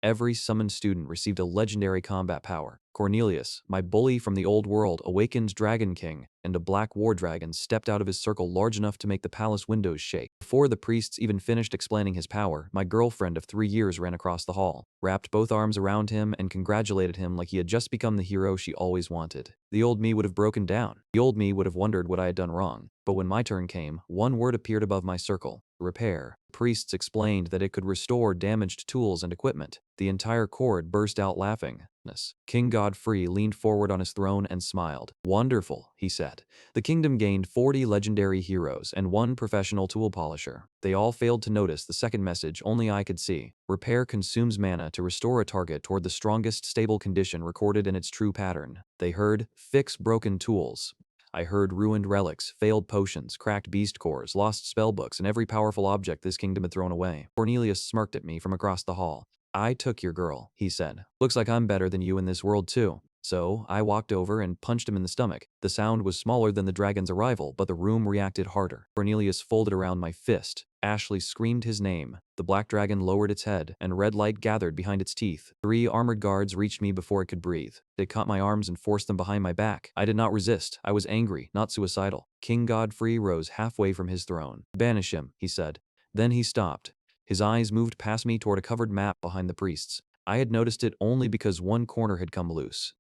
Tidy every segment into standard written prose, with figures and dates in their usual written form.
Every summoned student received a legendary combat power. Cornelius, my bully from the old world, awakened Dragon King, and a black war dragon stepped out of his circle large enough to make the palace windows shake. Before the priests even finished explaining his power, my girlfriend of 3 years ran across the hall, wrapped both arms around him and congratulated him like he had just become the hero she always wanted. The old me would have broken down. The old me would have wondered what I had done wrong. But when my turn came, one word appeared above my circle: repair. Priests explained that it could restore damaged tools and equipment. The entire court burst out laughing. King Godfrey leaned forward on his throne and smiled. "Wonderful," he said. The kingdom gained 40 legendary heroes and 1 professional tool polisher. They all failed to notice the second message only I could see. Repair consumes mana to restore a target toward the strongest stable condition recorded in its true pattern. They heard, "Fix broken tools." I heard ruined relics, failed potions, cracked beast cores, lost spellbooks, and every powerful object this kingdom had thrown away. Cornelius smirked at me from across the hall. "I took your girl," he said. "Looks like I'm better than you in this world too." So I walked over and punched him in the stomach. The sound was smaller than the dragon's arrival, but the room reacted harder. Cornelius folded around my fist. Ashley screamed his name. The black dragon lowered its head, and red light gathered behind its teeth. 3 armored guards reached me before it could breathe. They caught my arms and forced them behind my back. I did not resist. I was angry, not suicidal. King Godfrey rose halfway from his throne. "Banish him," he said. Then he stopped. His eyes moved past me toward a covered map behind the priests. I had noticed it only because one corner had come loose.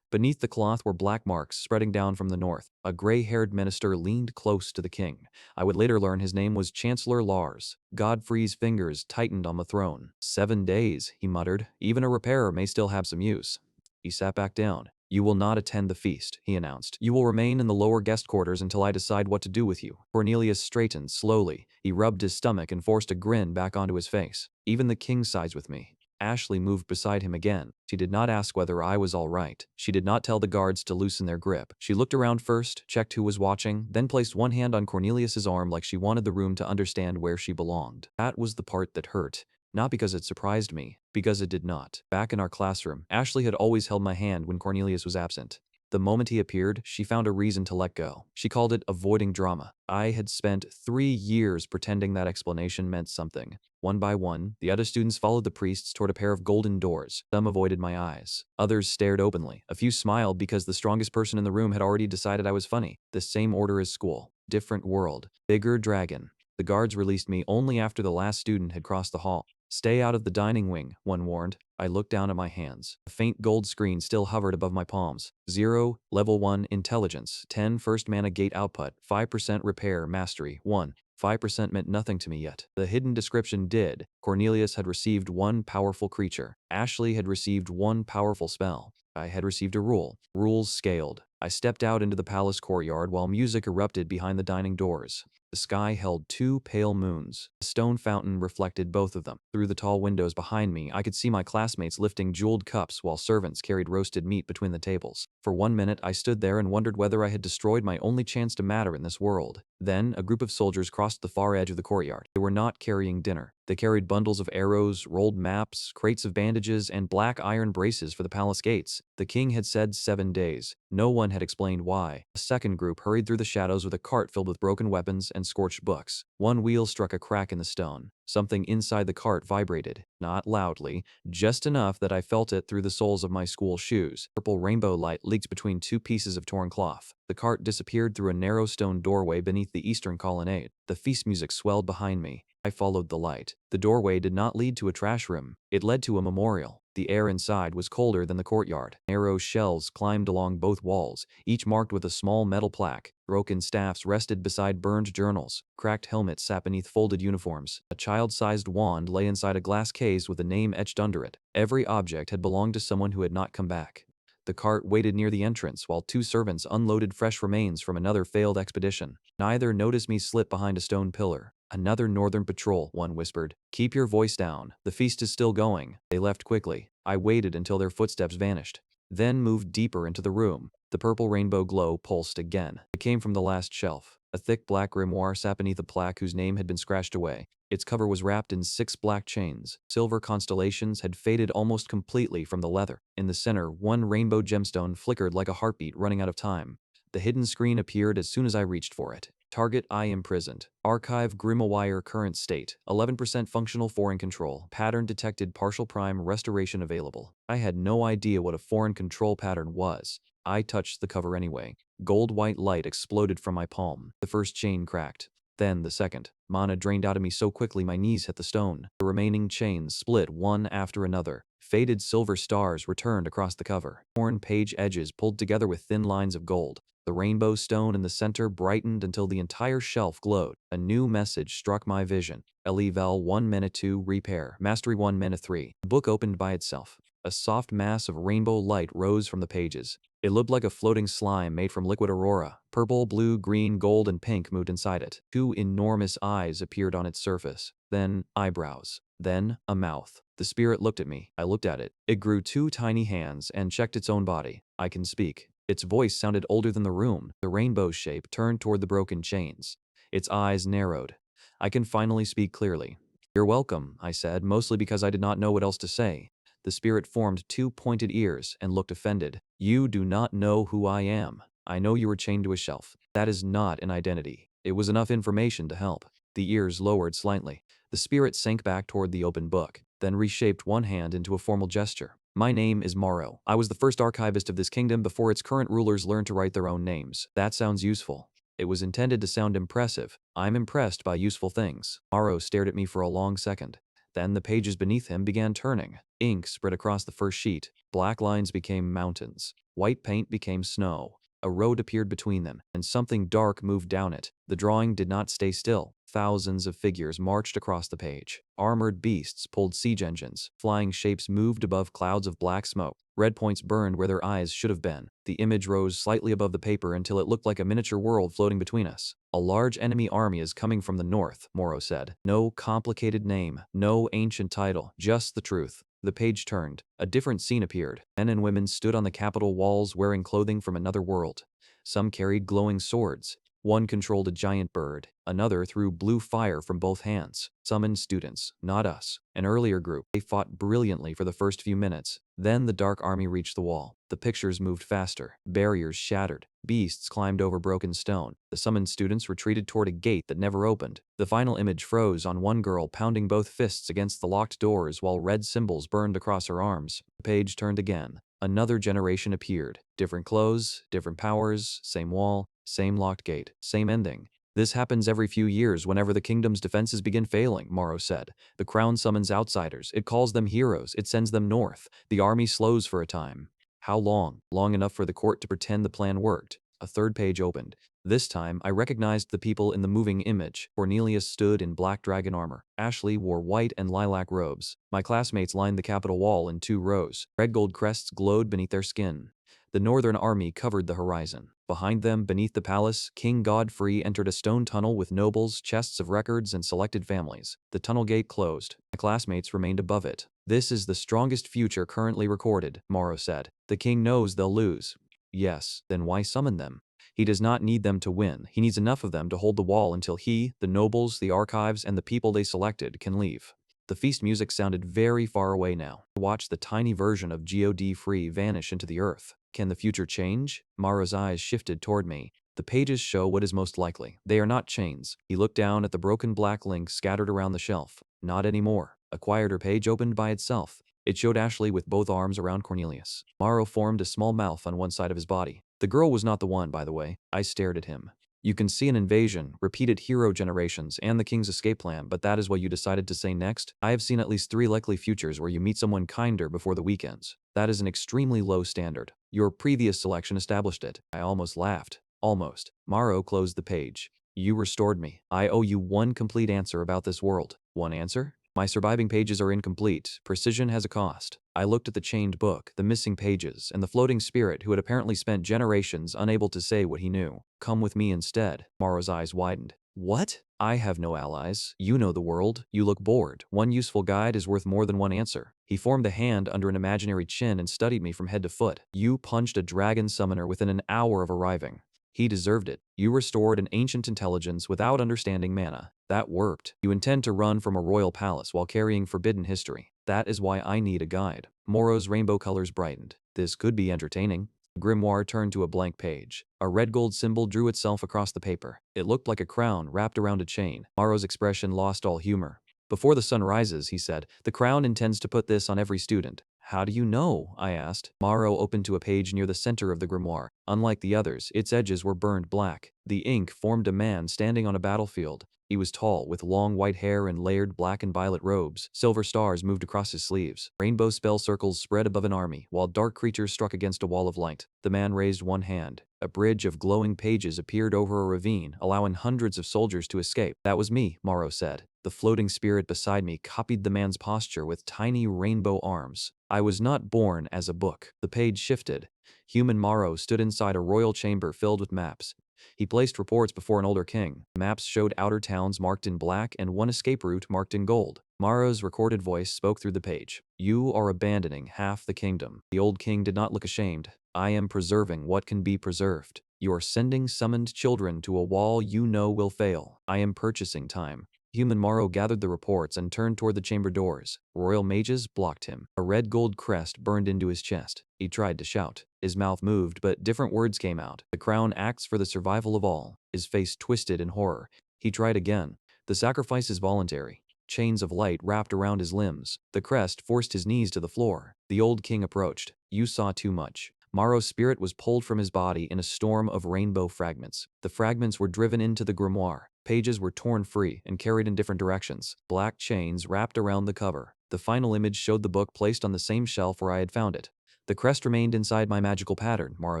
Beneath the cloth were black marks spreading down from the north. A gray-haired minister leaned close to the king. I would later learn his name was Chancellor Lars. Godfrey's fingers tightened on the throne. 7 days, he muttered. Even a repairer may still have some use. He sat back down. "You will not attend the feast," he announced. "You will remain in the lower guest quarters until I decide what to do with you." Cornelius straightened slowly. He rubbed his stomach and forced a grin back onto his face. "Even the king sides with me." Ashley moved beside him again. She did not ask whether I was all right. She did not tell the guards to loosen their grip. She looked around first, checked who was watching, then placed one hand on Cornelius's arm like she wanted the room to understand where she belonged. That was the part that hurt. Not because it surprised me, because it did not. Back in our classroom, Ashley had always held my hand when Cornelius was absent. The moment he appeared, she found a reason to let go. She called it avoiding drama. I had spent 3 years pretending that explanation meant something. One by one, the other students followed the priests toward a pair of golden doors. Some avoided my eyes. Others stared openly. A few smiled because the strongest person in the room had already decided I was funny. The same order as school. Different world. Bigger dragon. The guards released me only after the last student had crossed the hall. "Stay out of the dining wing," one warned. I looked down at my hands. A faint gold screen still hovered above my palms. 0, level 1, intelligence, 10 first mana gate output, 5% repair, mastery, 1. 5% meant nothing to me yet. The hidden description did. Cornelius had received 1 powerful creature. Ashley had received 1 powerful spell. I had received a rule. Rules scaled. I stepped out into the palace courtyard while music erupted behind the dining doors. The sky held 2 pale moons. A stone fountain reflected both of them. Through the tall windows behind me, I could see my classmates lifting jeweled cups while servants carried roasted meat between the tables. For 1 minute, I stood there and wondered whether I had destroyed my only chance to matter in this world. Then, a group of soldiers crossed the far edge of the courtyard. They were not carrying dinner. They carried bundles of arrows, rolled maps, crates of bandages, and black iron braces for the palace gates. The king had said 7 days. No one had explained why. A second group hurried through the shadows with a cart filled with broken weapons and scorched books. One wheel struck a crack in the stone. Something inside the cart vibrated, not loudly, just enough that I felt it through the soles of my school shoes. Purple rainbow light leaked between 2 pieces of torn cloth. The cart disappeared through a narrow stone doorway beneath the eastern colonnade. The feast music swelled behind me. I followed the light. The doorway did not lead to a trash room. It led to a memorial. The air inside was colder than the courtyard. Narrow shelves climbed along both walls, each marked with a small metal plaque. Broken staffs rested beside burned journals. Cracked helmets sat beneath folded uniforms. A child-sized wand lay inside a glass case with a name etched under it. Every object had belonged to someone who had not come back. The cart waited near the entrance while 2 servants unloaded fresh remains from another failed expedition. Neither noticed me slip behind a stone pillar. "Another northern patrol," one whispered. "Keep your voice down. The feast is still going." They left quickly. I waited until their footsteps vanished, then moved deeper into the room. The purple rainbow glow pulsed again. It came from the last shelf. A thick black grimoire sat beneath a plaque whose name had been scratched away. Its cover was wrapped in 6 black chains. Silver constellations had faded almost completely from the leather. In the center, 1 rainbow gemstone flickered like a heartbeat running out of time. The hidden screen appeared as soon as I reached for it. Target I imprisoned. Archive grimoire current state. 11% functional foreign control. Pattern detected partial prime restoration available. I had no idea what a foreign control pattern was. I touched the cover anyway. Gold-white light exploded from my palm. The first chain cracked. Then the second. Mana drained out of me so quickly my knees hit the stone. The remaining chains split one after another. Faded silver stars returned across the cover. Torn page edges pulled together with thin lines of gold. The rainbow stone in the center brightened until the entire shelf glowed. A new message struck my vision. Level 1 Mana 2 Repair. Mastery 1 Mana 3. The book opened by itself. A soft mass of rainbow light rose from the pages. It looked like a floating slime made from liquid aurora. Purple, blue, green, gold, and pink moved inside it. Two enormous eyes appeared on its surface. Then eyebrows. Then a mouth. The spirit looked at me. I looked at it. It grew two tiny hands and checked its own body. I can speak. Its voice sounded older than the room. The rainbow shape turned toward the broken chains. Its eyes narrowed. I can finally speak clearly. You're welcome, I said, mostly because I did not know what else to say. The spirit formed two pointed ears and looked offended. You do not know who I am. I know you were chained to a shelf. That is not an identity. It was enough information to help. The ears lowered slightly. The spirit sank back toward the open book, then reshaped one hand into a formal gesture. My name is Morrow. I was the first archivist of this kingdom before its current rulers learned to write their own names. That sounds useful. It was intended to sound impressive. I'm impressed by useful things. Morrow stared at me for a long second. Then the pages beneath him began turning. Ink spread across the first sheet. Black lines became mountains. White paint became snow. A road appeared between them, and something dark moved down it. The drawing did not stay still. Thousands of figures marched across the page. Armored beasts pulled siege engines. Flying shapes moved above clouds of black smoke. Red points burned where their eyes should have been. The image rose slightly above the paper until it looked like a miniature world floating between us. A large enemy army is coming from the north, Morrow said. No complicated name, no ancient title, just the truth. The page turned. A different scene appeared. Men and women stood on the Capitol walls wearing clothing from another world. Some carried glowing swords. One controlled a giant bird. Another threw blue fire from both hands. Summoned students, not us. An earlier group. They fought brilliantly for the first few minutes. Then the dark army reached the wall. The pictures moved faster. Barriers shattered. Beasts climbed over broken stone. The summoned students retreated toward a gate that never opened. The final image froze on one girl pounding both fists against the locked doors while red symbols burned across her arms. The page turned again. Another generation appeared. Different clothes, different powers, same wall, same locked gate, same ending. This happens every few years whenever the kingdom's defenses begin failing, Morrow said. The crown summons outsiders. It calls them heroes. It sends them north. The army slows for a time. How long? Long enough for the court to pretend the plan worked. A third page opened. This time, I recognized the people in the moving image. Cornelius stood in black dragon armor. Ashley wore white and lilac robes. My classmates lined the Capitol wall in 2 rows. Red gold crests glowed beneath their skin. The northern army covered the horizon. Behind them, beneath the palace, King Godfrey entered a stone tunnel with nobles, chests of records, and selected families. The tunnel gate closed. My classmates remained above it. This is the strongest future currently recorded, Morrow said. The king knows they'll lose. Yes, then why summon them? He does not need them to win. He needs enough of them to hold the wall until he, the nobles, the archives, and the people they selected can leave. The feast music sounded very far away now. I watched the tiny version of God-free vanish into the earth. Can the future change? Mara's eyes shifted toward me. The pages show what is most likely. They are not chains. He looked down at the broken black link scattered around the shelf. Not anymore. A quieter page opened by itself. It showed Ashley with both arms around Cornelius. Morrow formed a small mouth on one side of his body. The girl was not the one, by the way. I stared at him. You can see an invasion, repeated hero generations, and the king's escape plan, but that is what you decided to say next? I have seen at least 3 likely futures where you meet someone kinder before the weekends. That is an extremely low standard. Your previous selection established it. I almost laughed. Almost. Morrow closed the page. You restored me. I owe you one complete answer about this world. One answer? My surviving pages are incomplete. Precision has a cost. I looked at the chained book, the missing pages, and the floating spirit who had apparently spent generations unable to say what he knew. Come with me instead. Morrow's eyes widened. What? I have no allies. You know the world. You look bored. One useful guide is worth more than one answer. He formed a hand under an imaginary chin and studied me from head to foot. You punched a dragon summoner within an hour of arriving. He deserved it. You restored an ancient intelligence without understanding mana. That worked. You intend to run from a royal palace while carrying forbidden history. That is why I need a guide. Morrow's rainbow colors brightened. This could be entertaining. The grimoire turned to a blank page. A red gold symbol drew itself across the paper. It looked like a crown wrapped around a chain. Morrow's expression lost all humor. "Before the sun rises," he said, "the crown intends to put this on every student." "How do you know?" I asked. Morrow opened to a page near the center of the grimoire. Unlike the others, its edges were burned black. The ink formed a man standing on a battlefield. He was tall, with long white hair and layered black and violet robes. Silver stars moved across his sleeves. Rainbow spell circles spread above an army, while dark creatures struck against a wall of light. The man raised one hand. A bridge of glowing pages appeared over a ravine, allowing hundreds of soldiers to escape. "That was me," Morrow said. The floating spirit beside me copied the man's posture with tiny rainbow arms. "I was not born as a book." The page shifted. Human Morrow stood inside a royal chamber filled with maps. He placed reports before an older king. Maps showed outer towns marked in black and one escape route marked in gold. Morrow's recorded voice spoke through the page. "You are abandoning half the kingdom." The old king did not look ashamed. "I am preserving what can be preserved. You are sending summoned children to a wall you know will fail. I am purchasing time." Human Morrow gathered the reports and turned toward the chamber doors. Royal mages blocked him. A red gold crest burned into his chest. He tried to shout. His mouth moved, but different words came out. "The crown acts for the survival of all." His face twisted in horror. He tried again. "The sacrifice is voluntary." Chains of light wrapped around his limbs. The crest forced his knees to the floor. The old king approached. "You saw too much." Morrow's spirit was pulled from his body in a storm of rainbow fragments. The fragments were driven into the grimoire. Pages were torn free and carried in different directions. Black chains wrapped around the cover. The final image showed the book placed on the same shelf where I had found it. "The crest remained inside my magical pattern," Morrow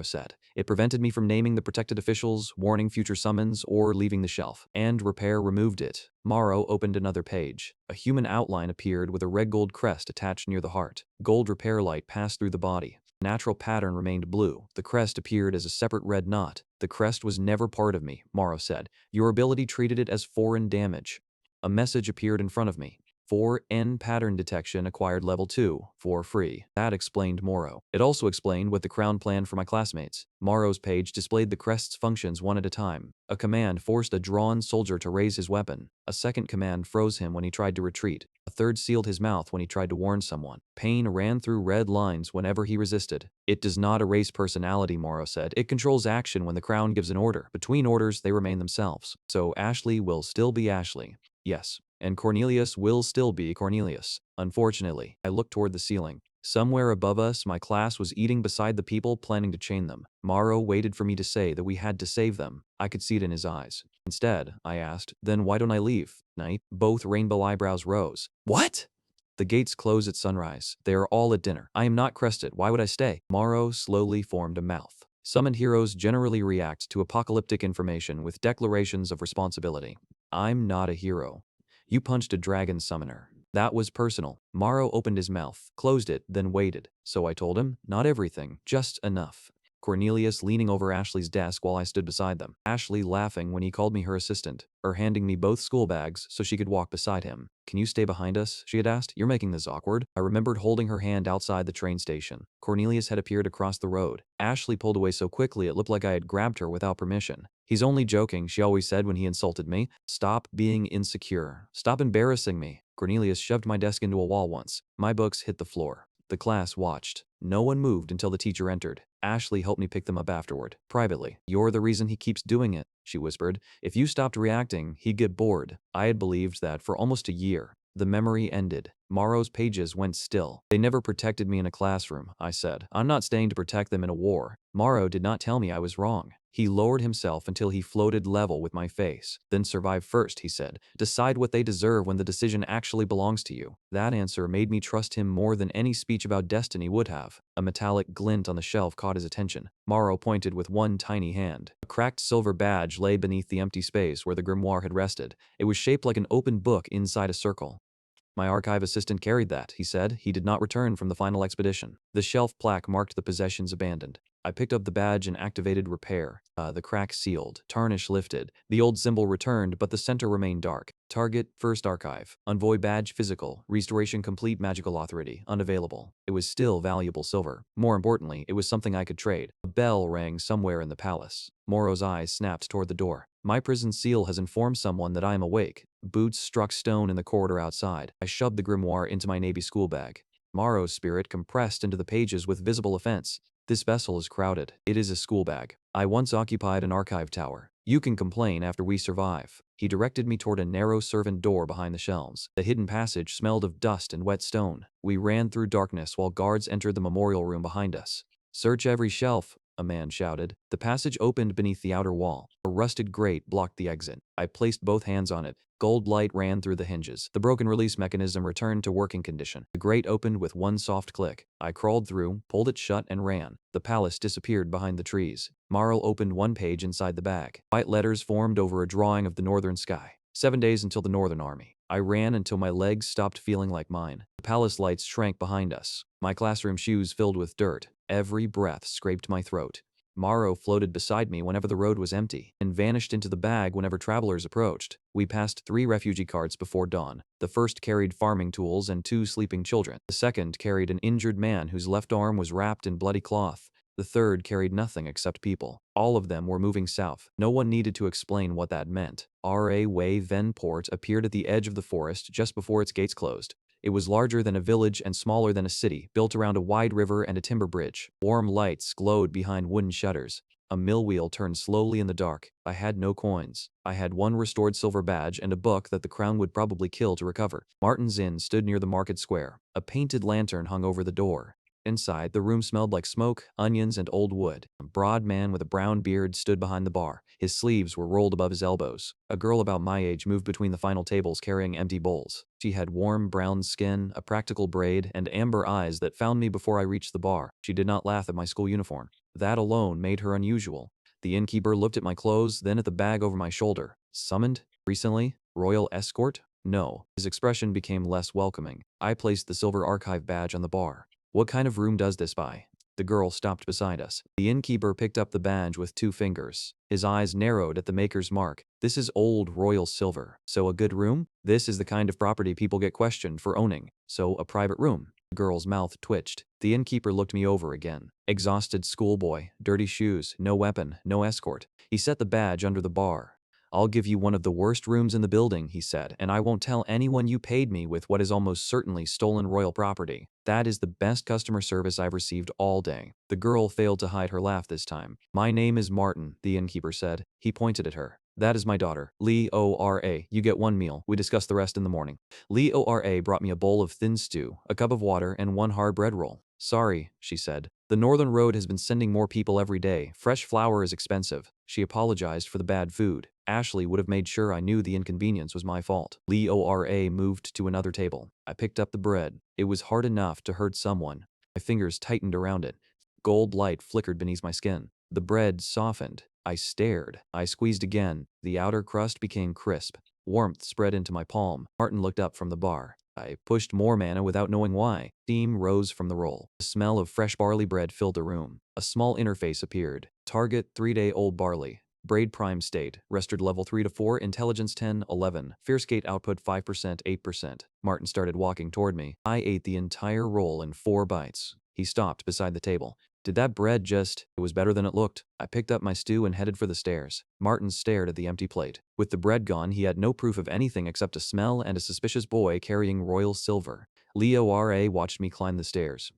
said. "It prevented me from naming the protected officials, warning future summons, or leaving the shelf. And repair removed it." Morrow opened another page. A human outline appeared with a red gold crest attached near the heart. Gold repair light passed through the body. The natural pattern remained blue. The crest appeared as a separate red knot. "The crest was never part of me," Morrow said. "Your ability treated it as foreign damage." A message appeared in front of me. "4N pattern detection acquired level 2, for free." That explained Morrow. It also explained what the crown planned for my classmates. Morrow's page displayed the crest's functions one at a time. A command forced a drawn soldier to raise his weapon. A second command froze him when he tried to retreat. A third sealed his mouth when he tried to warn someone. Pain ran through red lines whenever he resisted. "It does not erase personality," Morrow said. "It controls action when the crown gives an order. Between orders, they remain themselves. So Ashley will still be Ashley." "Yes. And Cornelius will still be Cornelius." Unfortunately, I looked toward the ceiling. Somewhere above us, my class was eating beside the people planning to chain them. Morrow waited for me to say that we had to save them. I could see it in his eyes. Instead, I asked, "Then why don't I leave?" "Night." Both rainbow eyebrows rose. "What?" "The gates close at sunrise. They are all at dinner. I am not crested. Why would I stay?" Morrow slowly formed a mouth. "Summoned heroes generally react to apocalyptic information with declarations of responsibility. I'm not a hero. You punched a dragon summoner. That was personal." Morrow opened his mouth, closed it, then waited. So I told him, "Not everything, just enough." Cornelius leaning over Ashley's desk while I stood beside them. Ashley laughing when he called me her assistant, or handing me both school bags so she could walk beside him. "Can you stay behind us?" she had asked. "You're making this awkward." I remembered holding her hand outside the train station. Cornelius had appeared across the road. Ashley pulled away so quickly it looked like I had grabbed her without permission. "He's only joking," she always said when he insulted me. "Stop being insecure. Stop embarrassing me." Cornelius shoved my desk into a wall once. My books hit the floor. The class watched. No one moved until the teacher entered. Ashley helped me pick them up afterward, privately. "You're the reason he keeps doing it," she whispered. "If you stopped reacting, he'd get bored." I had believed that for almost a year. The memory ended. Morrow's pages went still. "They never protected me in a classroom," I said. "I'm not staying to protect them in a war." Morrow did not tell me I was wrong. He lowered himself until he floated level with my face. "Then survive first," he said. "Decide what they deserve when the decision actually belongs to you." That answer made me trust him more than any speech about destiny would have. A metallic glint on the shelf caught his attention. Morrow pointed with one tiny hand. A cracked silver badge lay beneath the empty space where the grimoire had rested. It was shaped like an open book inside a circle. "My archive assistant carried that," he said. "He did not return from the final expedition." The shelf plaque marked the possessions abandoned. I picked up the badge and activated repair. The crack sealed. Tarnish lifted. The old symbol returned, but the center remained dark. Target, first archive. Envoy badge physical. Restoration complete magical authority. Unavailable. It was still valuable silver. More importantly, it was something I could trade. A bell rang somewhere in the palace. Morrow's eyes snapped toward the door. "My prison seal has informed someone that I am awake." Boots struck stone in the corridor outside. I shoved the grimoire into my navy school bag. Morrow's spirit compressed into the pages with visible offense. This vessel is crowded. It is a school bag. I once occupied an archive tower. You can complain after we survive. He directed me toward a narrow servant door behind the shelves. The hidden passage smelled of dust and wet stone. We ran through darkness while guards entered the memorial room behind us. Search every shelf, a man shouted. The passage opened beneath the outer wall. A rusted grate blocked the exit. I placed both hands on it. Gold light ran through the hinges. The broken release mechanism returned to working condition. The grate opened with one soft click. I crawled through, pulled it shut, and ran. The palace disappeared behind the trees. Morrow opened one page inside the bag. White letters formed over a drawing of the northern sky. 7 days until the Northern Army. I ran until my legs stopped feeling like mine. The palace lights shrank behind us. My classroom shoes filled with dirt. Every breath scraped my throat. Morrow floated beside me whenever the road was empty, and vanished into the bag whenever travelers approached. We passed 3 refugee carts before dawn. The first carried farming tools and 2 sleeping children. The second carried an injured man whose left arm was wrapped in bloody cloth. The third carried nothing except people. All of them were moving south. No one needed to explain what that meant. R.A. Way Ven Port appeared at the edge of the forest just before its gates closed. It was larger than a village and smaller than a city, built around a wide river and a timber bridge. Warm lights glowed behind wooden shutters. A mill wheel turned slowly in the dark. I had no coins. I had 1 restored silver badge and a book that the crown would probably kill to recover. Martin's Inn stood near the market square. A painted lantern hung over the door. Inside, the room smelled like smoke, onions, and old wood. A broad man with a brown beard stood behind the bar. His sleeves were rolled above his elbows. A girl about my age moved between the final tables carrying empty bowls. She had warm brown skin, a practical braid, and amber eyes that found me before I reached the bar. She did not laugh at my school uniform. That alone made her unusual. The innkeeper looked at my clothes, then at the bag over my shoulder. Summoned? Recently? Royal escort? No. His expression became less welcoming. I placed the silver archive badge on the bar. What kind of room does this by? The girl stopped beside us. The innkeeper picked up the badge with 2 fingers. His eyes narrowed at the maker's mark. This is old royal silver. So a good room? This is the kind of property people get questioned for owning. So a private room. The girl's mouth twitched. The innkeeper looked me over again. Exhausted schoolboy, dirty shoes, no weapon, no escort. He set the badge under the bar. I'll give you one of the worst rooms in the building, he said, and I won't tell anyone you paid me with what is almost certainly stolen royal property. That is the best customer service I've received all day. The girl failed to hide her laugh this time. My name is Martin, the innkeeper said. He pointed at her. That is my daughter, Leora. You get 1 meal. We discuss the rest in the morning. Leora brought me a bowl of thin stew, a cup of water, and 1 hard bread roll. Sorry, she said. The Northern Road has been sending more people every day. Fresh flour is expensive. She apologized for the bad food. Ashley would have made sure I knew the inconvenience was my fault. Leora moved to another table. I picked up the bread. It was hard enough to hurt someone. My fingers tightened around it. Gold light flickered beneath my skin. The bread softened. I stared. I squeezed again. The outer crust became crisp. Warmth spread into my palm. Martin looked up from the bar. I pushed more mana without knowing why. Steam rose from the roll. The smell of fresh barley bread filled the room. A small interface appeared. Target 3-day-old barley. Braid Prime State. Restored level 3 to 4. Intelligence 10, 11. Fierce Gate output 5%, 8%. Martin started walking toward me. I ate the entire roll in 4 bites. He stopped beside the table. Did that bread just... It was better than it looked. I picked up my stew and headed for the stairs. Martin stared at the empty plate. With the bread gone, he had no proof of anything except a smell and a suspicious boy carrying royal silver. Leora watched me climb the stairs.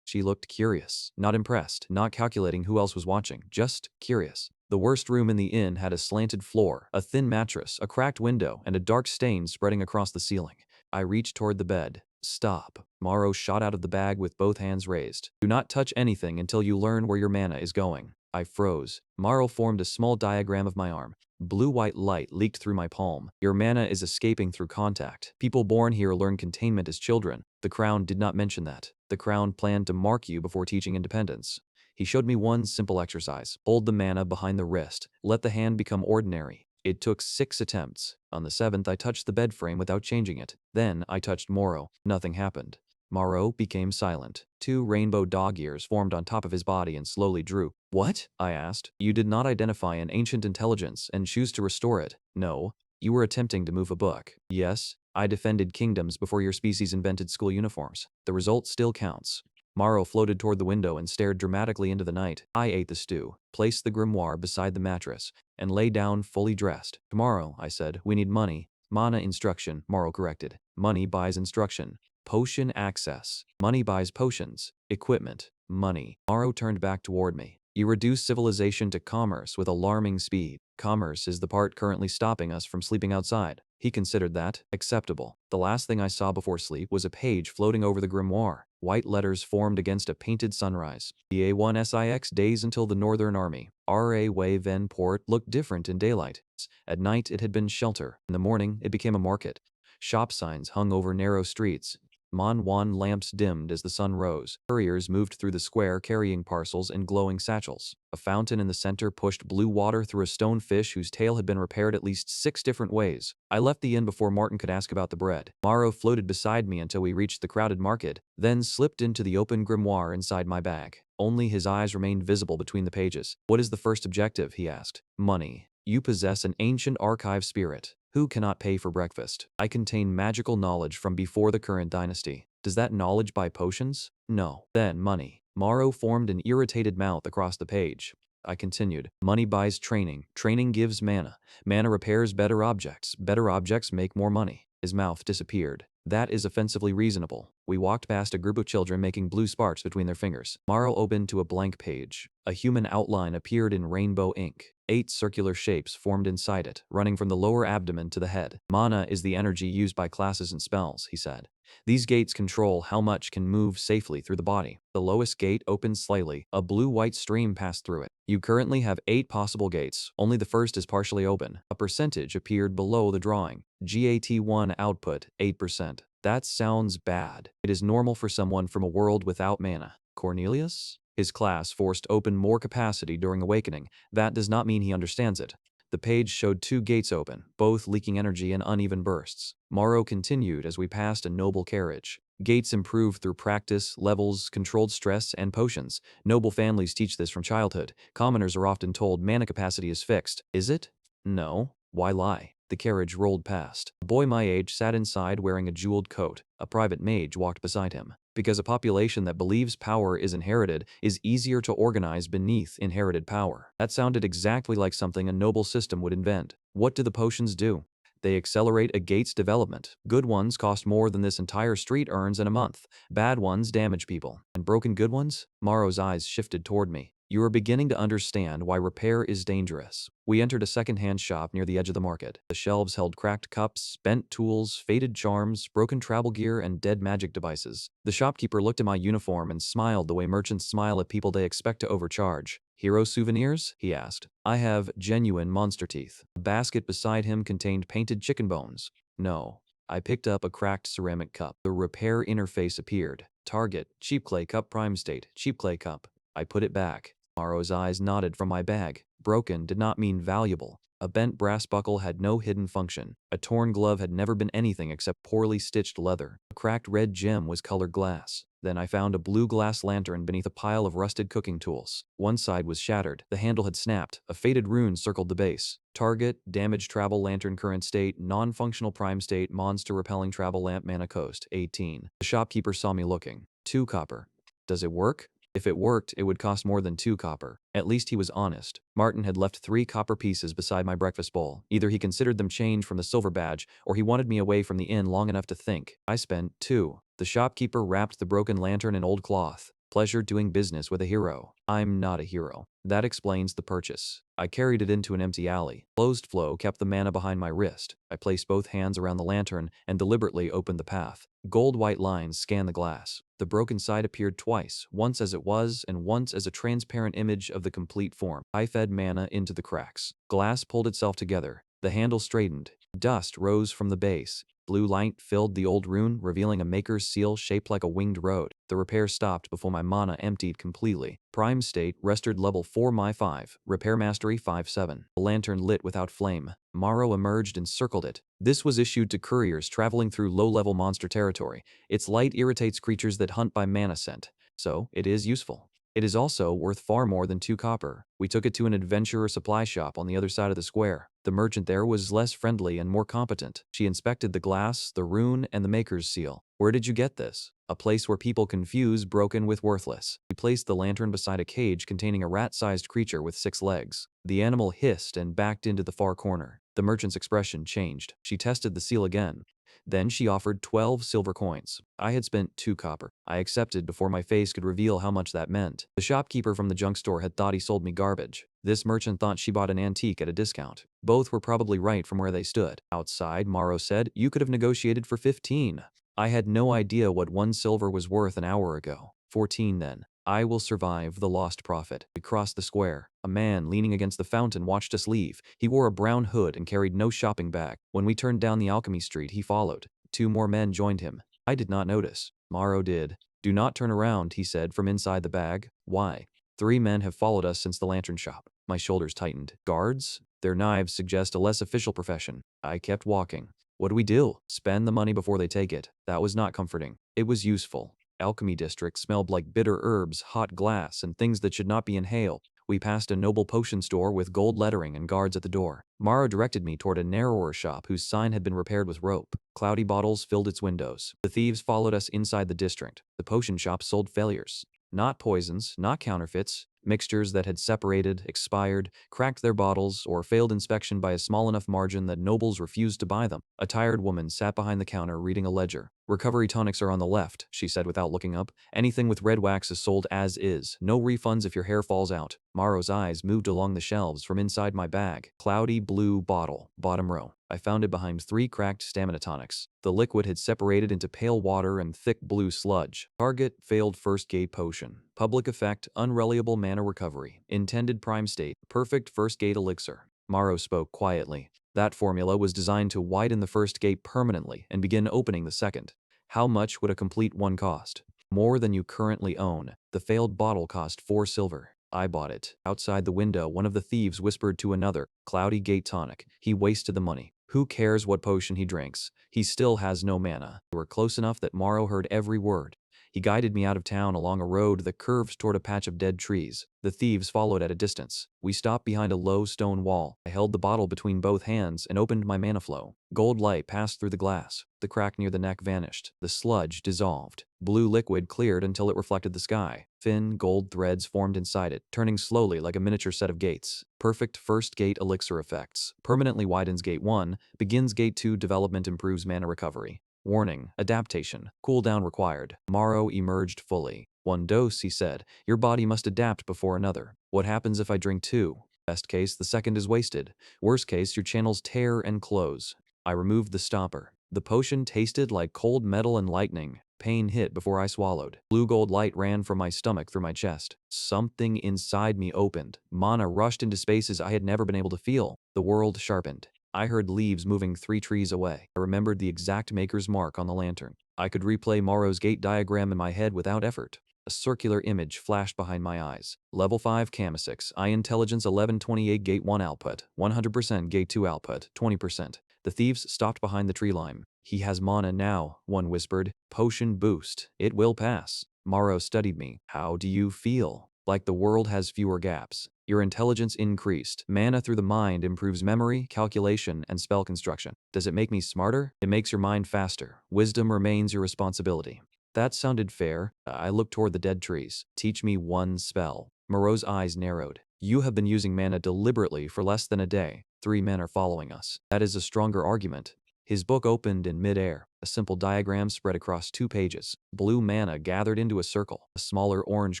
She looked curious, not impressed, not calculating who else was watching, just curious. The worst room in the inn had a slanted floor, a thin mattress, a cracked window, and a dark stain spreading across the ceiling. I reached toward the bed. Stop. Morrow shot out of the bag with both hands raised. Do not touch anything until you learn where your mana is going. I froze. Morrow formed a small diagram of my arm. Blue-white light leaked through my palm. Your mana is escaping through contact. People born here learn containment as children. The Crown did not mention that. The Crown planned to mark you before teaching independence. He showed me one simple exercise. Hold the mana behind the wrist. Let the hand become ordinary. It took 6 attempts. On the 7th, I touched the bed frame without changing it. Then I touched Morrow. Nothing happened. Morrow became silent. 2 rainbow dog ears formed on top of his body and slowly drew. What? I asked. You did not identify an ancient intelligence and choose to restore it. No. You were attempting to move a book. Yes. I defended kingdoms before your species invented school uniforms. The result still counts. Morrow floated toward the window and stared dramatically into the night. I ate the stew, placed the grimoire beside the mattress, and lay down fully dressed. Tomorrow, I said, we need money. Mana instruction, Morrow corrected. Money buys instruction. Potion access. Money buys potions. Equipment. Money. Morrow turned back toward me. You reduce civilization to commerce with alarming speed. Commerce is the part currently stopping us from sleeping outside. He considered that acceptable. The last thing I saw before sleep was a page floating over the grimoire. White letters formed against a painted sunrise. The A1SIX days until the Northern Army. RA Way Ven Port looked different in daylight. At night it had been shelter. In the morning it became a market. Shop signs hung over narrow streets. Manhwa lamps dimmed as the sun rose. Couriers moved through the square carrying parcels and glowing satchels. A fountain in the center pushed blue water through a stone fish whose tail had been repaired at least 6 different ways. I left the inn before Martin could ask about the bread. Morrow floated beside me until we reached the crowded market, then slipped into the open grimoire inside my bag. Only his eyes remained visible between the pages. What is the first objective? He asked. Money. You possess an ancient archive spirit. Who cannot pay for breakfast? I contain magical knowledge from before the current dynasty. Does that knowledge buy potions? No. Then money. Morrow formed an irritated mouth across the page. I continued. Money buys training. Training gives mana. Mana repairs better objects. Better objects make more money. His mouth disappeared. That is offensively reasonable. We walked past a group of children making blue sparks between their fingers. Morrow opened to a blank page. A human outline appeared in rainbow ink. 8 circular shapes formed inside it, running from the lower abdomen to the head. Mana is the energy used by classes and spells, he said. These gates control how much can move safely through the body. The lowest gate opened slightly. A blue-white stream passed through it. You currently have 8 possible gates. Only the first is partially open. A percentage appeared below the drawing. GAT1 output, 8%. That sounds bad. It is normal for someone from a world without mana. Cornelius? His class forced open more capacity during awakening. That does not mean he understands it. The page showed 2 gates open, both leaking energy in uneven bursts. Morrow continued as we passed a noble carriage. Gates improve through practice, levels, controlled stress, and potions. Noble families teach this from childhood. Commoners are often told mana capacity is fixed. Is it? No. Why lie? The carriage rolled past. A boy my age sat inside wearing a jeweled coat. A private mage walked beside him. Because a population that believes power is inherited is easier to organize beneath inherited power. That sounded exactly like something a noble system would invent. What do the potions do? They accelerate a gate's development. Good ones cost more than this entire street earns in a month. Bad ones damage people. And broken good ones? Morrow's eyes shifted toward me. You are beginning to understand why repair is dangerous. We entered a second-hand shop near the edge of the market. The shelves held cracked cups, bent tools, faded charms, broken travel gear, and dead magic devices. The shopkeeper looked at my uniform and smiled the way merchants smile at people they expect to overcharge. Hero souvenirs? He asked. I have genuine monster teeth. A basket beside him contained painted chicken bones. No. I picked up a cracked ceramic cup. The repair interface appeared. Target, cheap clay cup prime state, cheap clay cup. I put it back. Morrow's eyes nodded from my bag. Broken did not mean valuable. A bent brass buckle had no hidden function. A torn glove had never been anything except poorly stitched leather. A cracked red gem was colored glass. Then I found a blue glass lantern beneath a pile of rusted cooking tools. One side was shattered. The handle had snapped. A faded rune circled the base. Target, damaged travel lantern current state, non-functional prime state, monster repelling travel lamp mana cost, 18. The shopkeeper saw me looking. 2 copper. Does it work? If it worked, it would cost more than 2 copper. At least he was honest. Martin had left 3 copper pieces beside my breakfast bowl. Either he considered them change from the silver badge, or he wanted me away from the inn long enough to think. I spent 2. The shopkeeper wrapped the broken lantern in old cloth. Pleasure doing business with a hero. I'm not a hero. That explains the purchase. I carried it into an empty alley. Closed flow kept the mana behind my wrist. I placed both hands around the lantern and deliberately opened the path. Gold-white lines scanned the glass. The broken side appeared twice, once as it was and once as a transparent image of the complete form. I fed mana into the cracks. Glass pulled itself together. The handle straightened. Dust rose from the base. Blue light filled the old rune, revealing a maker's seal shaped like a winged road. The repair stopped before my mana emptied completely. Prime state, restored level 4 my 5. Repair mastery 5-7. The lantern lit without flame. Morrow emerged and circled it. This was issued to couriers traveling through low-level monster territory. Its light irritates creatures that hunt by mana scent, so it is useful. It is also worth far more than 2 copper. We took it to an adventurer supply shop on the other side of the square. The merchant there was less friendly and more competent. She inspected the glass, the rune, and the maker's seal. Where did you get this? A place where people confuse broken with worthless. We placed the lantern beside a cage containing a rat-sized creature with 6 legs. The animal hissed and backed into the far corner. The merchant's expression changed. She tested the seal again. Then she offered 12 silver coins. I had spent 2 copper. I accepted before my face could reveal how much that meant. The shopkeeper from the junk store had thought he sold me garbage. This merchant thought she bought an antique at a discount. Both were probably right from where they stood. Outside, Morrow said, "You could have negotiated for 15. I had no idea what 1 silver was worth an hour ago. 14 then. I will survive the lost profit. We crossed the square. A man leaning against the fountain watched us leave. He wore a brown hood and carried no shopping bag. When we turned down the alchemy street, he followed. 2 more men joined him. I did not notice. Morrow did. "Do not turn around," he said from inside the bag. "Why?" "3 men have followed us since the lantern shop." My shoulders tightened. Guards? Their knives suggest a less official profession. I kept walking. What do we do? Spend the money before they take it. That was not comforting. It was useful. Alchemy district smelled like bitter herbs, hot glass, and things that should not be inhaled. We passed a noble potion store with gold lettering and guards at the door. Morrow directed me toward a narrower shop whose sign had been repaired with rope. Cloudy bottles filled its windows. The thieves followed us inside the district. The potion shop sold failures. Not poisons, not counterfeits, mixtures that had separated, expired, cracked their bottles, or failed inspection by a small enough margin that nobles refused to buy them. A tired woman sat behind the counter reading a ledger. "Recovery tonics are on the left," she said without looking up. "Anything with red wax is sold as is. No refunds if your hair falls out." Morrow's eyes moved along the shelves from inside my bag. Cloudy blue bottle, bottom row. I found it behind 3 cracked stamina tonics. The liquid had separated into pale water and thick blue sludge. Target, failed first gate potion. Public effect, unreliable mana recovery. Intended prime state, perfect first gate elixir. Morrow spoke quietly. That formula was designed to widen the first gate permanently and begin opening the second. How much would a complete one cost? More than you currently own. The failed bottle cost 4 silver. I bought it. Outside the window, one of the thieves whispered to another, "Cloudy gate tonic. He wasted the money. Who cares what potion he drinks? He still has no mana." We were close enough that Morrow heard every word. He guided me out of town along a road that curved toward a patch of dead trees. The thieves followed at a distance. We stopped behind a low stone wall. I held the bottle between both hands and opened my mana flow. Gold light passed through the glass. The crack near the neck vanished. The sludge dissolved. Blue liquid cleared until it reflected the sky. Thin gold threads formed inside it, turning slowly like a miniature set of gates. Perfect first gate elixir effects. Permanently widens gate 1. Begins gate 2. Development improves mana recovery. Warning, adaptation, cooldown required. Morrow emerged fully. 1 dose, he said. Your body must adapt before another. What happens if I drink 2? Best case, the second is wasted. Worst case, your channels tear and close. I removed the stopper. The potion tasted like cold metal and lightning. Pain hit before I swallowed. Blue gold light ran from my stomach through my chest. Something inside me opened. Mana rushed into spaces I had never been able to feel. The world sharpened. I heard leaves moving 3 trees away. I remembered the exact maker's mark on the lantern. I could replay Morrow's gate diagram in my head without effort. A circular image flashed behind my eyes. Level 5 Camisix, I Intelligence 1128 Gate 1 output, 100% Gate 2 output, 20%. The thieves stopped behind the tree line. "He has mana now," one whispered. "Potion boost. It will pass." Morrow studied me. "How do you feel?" "Like the world has fewer gaps. Your intelligence increased. Mana through the mind improves memory, calculation, and spell construction. Does it make me smarter? It makes your mind faster. Wisdom remains your responsibility." That sounded fair. I looked toward the dead trees. "Teach me 1 spell." Moreau's eyes narrowed. "You have been using mana deliberately for less than a day. 3 men are following us. That is a stronger argument." His book opened in mid-air. A simple diagram spread across 2 pages. Blue mana gathered into a circle. A smaller orange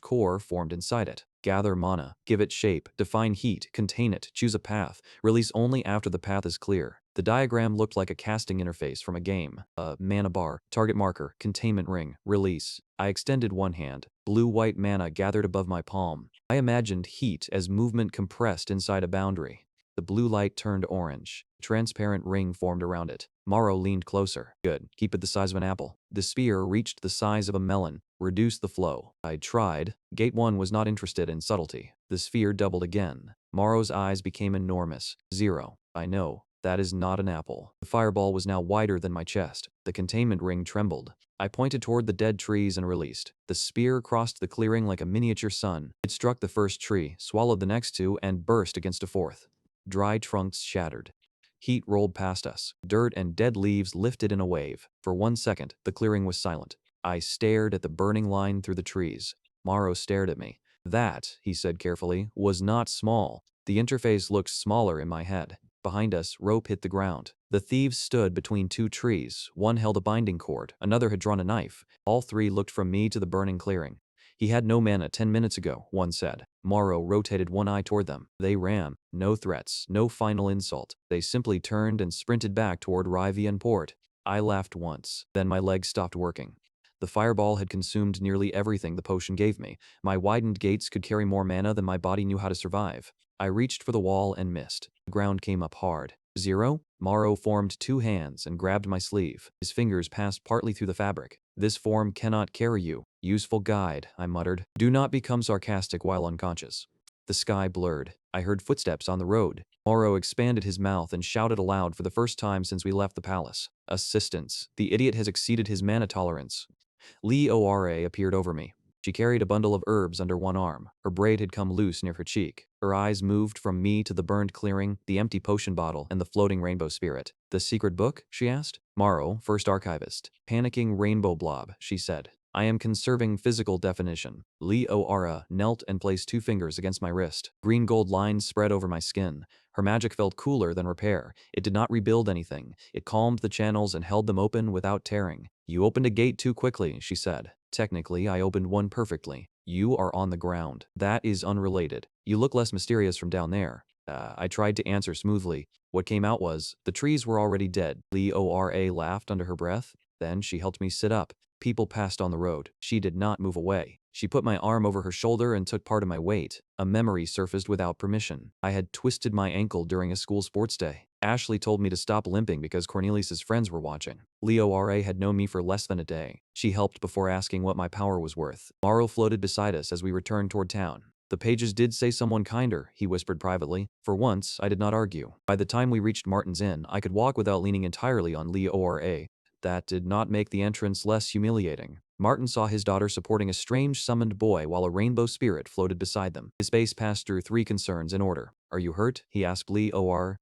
core formed inside it. Gather mana. Give it shape. Define heat. Contain it. Choose a path. Release only after the path is clear. The diagram looked like a casting interface from a game. A mana bar. Target marker. Containment ring. Release. I extended one hand. Blue-white mana gathered above my palm. I imagined heat as movement compressed inside a boundary. The blue light turned orange. A transparent ring formed around it. Morrow leaned closer. "Good. Keep it the size of an apple." The sphere reached the size of a melon. "Reduce the flow." I tried. Gate 1 was not interested in subtlety. The sphere doubled again. Morrow's eyes became enormous. 0. I know. That is not an apple. The fireball was now wider than my chest. The containment ring trembled. I pointed toward the dead trees and released. The spear crossed the clearing like a miniature sun. It struck the first tree, swallowed the next 2, and burst against a fourth. Dry trunks shattered. Heat rolled past us. Dirt and dead leaves lifted in a wave. For 1 second, the clearing was silent. I stared at the burning line through the trees. Morrow stared at me. "That," he said carefully, "was not small. The interface looked smaller in my head." Behind us, rope hit the ground. The thieves stood between two trees. One held a binding cord, another had drawn a knife. All three looked from me to the burning clearing. He had no mana 10 minutes ago, one said. Morrow rotated one eye toward them. They ran. No threats, no final insult. They simply turned and sprinted back toward Rivy and Port. I laughed once. Then my legs stopped working. The fireball had consumed nearly everything the potion gave me. My widened gates could carry more mana than my body knew how to survive. I reached for the wall and missed. The ground came up hard. Zero? Morrow formed two hands and grabbed my sleeve. His fingers passed partly through the fabric. This form cannot carry you. Useful guide, I muttered. Do not become sarcastic while unconscious. The sky blurred. I heard footsteps on the road. Morrow expanded his mouth and shouted aloud for the first time since we left the palace. Assistance. The idiot has exceeded his mana tolerance. Lee Ora appeared over me. She carried a bundle of herbs under one arm. Her braid had come loose near her cheek. Her eyes moved from me to the burned clearing, the empty potion bottle, and the floating rainbow spirit. The secret book? She asked. Morrow, first archivist. Panicking rainbow blob, she said. I am conserving physical definition. Lee Ora knelt and placed two fingers against my wrist. Green gold lines spread over my skin. Her magic felt cooler than repair. It did not rebuild anything. It calmed the channels and held them open without tearing. You opened a gate too quickly, she said. Technically, I opened one perfectly. You are on the ground. That is unrelated. You look less mysterious from down there. I tried to answer smoothly. What came out was, the trees were already dead. Lee Ora laughed under her breath. Then she helped me sit up. People passed on the road. She did not move away. She put my arm over her shoulder and took part of my weight. A memory surfaced without permission. I had twisted my ankle during a school sports day. Ashley told me to stop limping because Cornelius's friends were watching. Leo R.A. had known me for less than a day. She helped before asking what my power was worth. Morrow floated beside us as we returned toward town. The pages did say someone kinder, he whispered privately. For once, I did not argue. By the time we reached Martin's Inn, I could walk without leaning entirely on Leo R.A. That did not make the entrance less humiliating. Martin saw his daughter supporting a strange summoned boy while a rainbow spirit floated beside them. His face passed through three concerns in order. Are you hurt? He asked Lee O.R.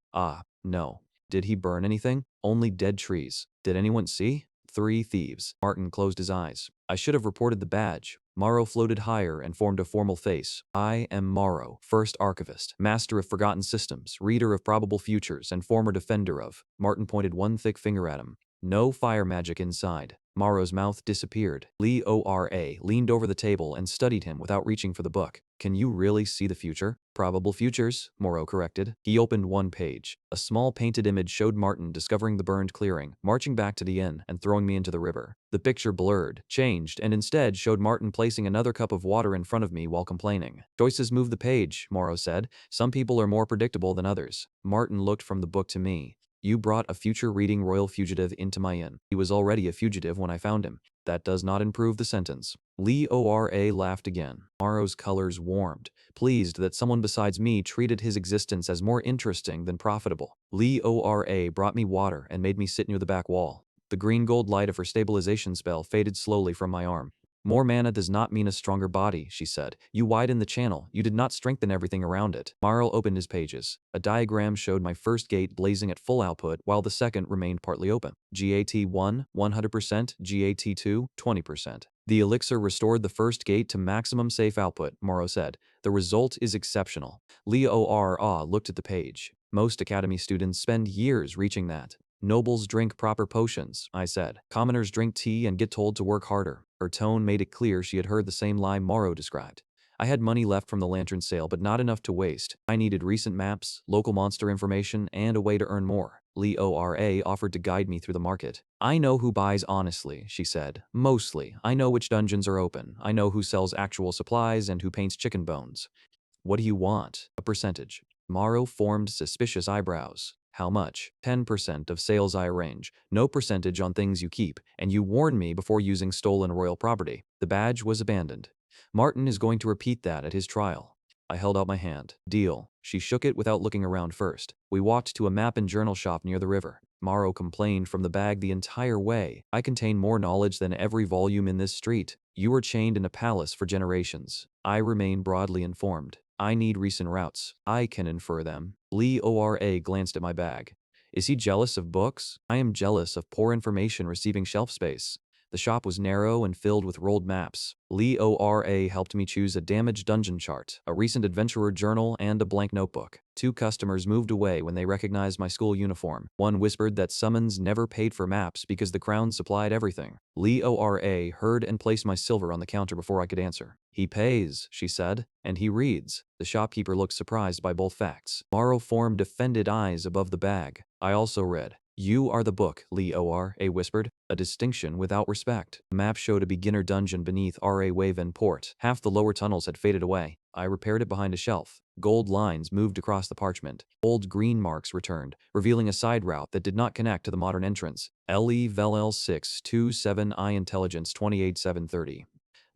No. Did he burn anything? Only dead trees. Did anyone see? Three thieves. Martin closed his eyes. I should have reported the badge. Morrow floated higher and formed a formal face. I am Morrow, first archivist, master of forgotten systems, reader of probable futures, and former defender of. Martin pointed one thick finger at him. No fire magic inside. Morrow's mouth disappeared. Lee O.R.A. leaned over the table and studied him without reaching for the book. Can you really see the future? Probable futures, Morrow corrected. He opened one page. A small painted image showed Martin discovering the burned clearing, marching back to the inn, and throwing me into the river. The picture blurred, changed, and instead showed Martin placing another cup of water in front of me while complaining. Choices move the page, Morrow said. Some people are more predictable than others. Martin looked from the book to me. You brought a future-reading royal fugitive into my inn. He was already a fugitive when I found him. That does not improve the sentence. Lee O.R.A. laughed again. Morrow's colors warmed, pleased that someone besides me treated his existence as more interesting than profitable. Lee O.R.A. brought me water and made me sit near the back wall. The green gold light of her stabilization spell faded slowly from my arm. More mana does not mean a stronger body, she said. You widened the channel. You did not strengthen everything around it. Morrow opened his pages. A diagram showed my first gate blazing at full output while the second remained partly open. GAT1, 100%, GAT2, 20%. The elixir restored the first gate to maximum safe output, Morrow said. The result is exceptional. Leo R. looked at the page. Most academy students spend years reaching that. Nobles drink proper potions, I said. Commoners drink tea and get told to work harder. Her tone made it clear she had heard the same lie Morrow described. I had money left from the lantern sale, but not enough to waste. I needed recent maps, local monster information, and a way to earn more. Lee O.R.A. offered to guide me through the market. I know who buys honestly, she said. Mostly. I know which dungeons are open. I know who sells actual supplies and who paints chicken bones. What do you want? A percentage. Morrow formed suspicious eyebrows. How much? 10% of sales I arrange. No percentage on things you keep, and you warn me before using stolen royal property. The badge was abandoned. Martin is going to repeat that at his trial. I held out my hand. Deal. She shook it without looking around first. We walked to a map and journal shop near the river. Morrow complained from the bag the entire way. I contain more knowledge than every volume in this street. You were chained in a palace for generations. I remain broadly informed. I need recent routes. I can infer them. Lee O.R.A. glanced at my bag. Is he jealous of books? I am jealous of poor information receiving shelf space. The shop was narrow and filled with rolled maps. Leora helped me choose a damaged dungeon chart, a recent adventurer journal, and a blank notebook. Two customers moved away when they recognized my school uniform. One whispered that Summons never paid for maps because the crown supplied everything. Leora heard and placed my silver on the counter before I could answer. He pays, she said, and he reads. The shopkeeper looked surprised by both facts. Morrow formed offended eyes above the bag. I also read. You are the book, Leora whispered, a distinction without respect. The map showed a beginner dungeon beneath R.A. Wave and Port. Half the lower tunnels had faded away. I repaired it behind a shelf. Gold lines moved across the parchment. Old green marks returned, revealing a side route that did not connect to the modern entrance. LE Vel 627I Intelligence 28730.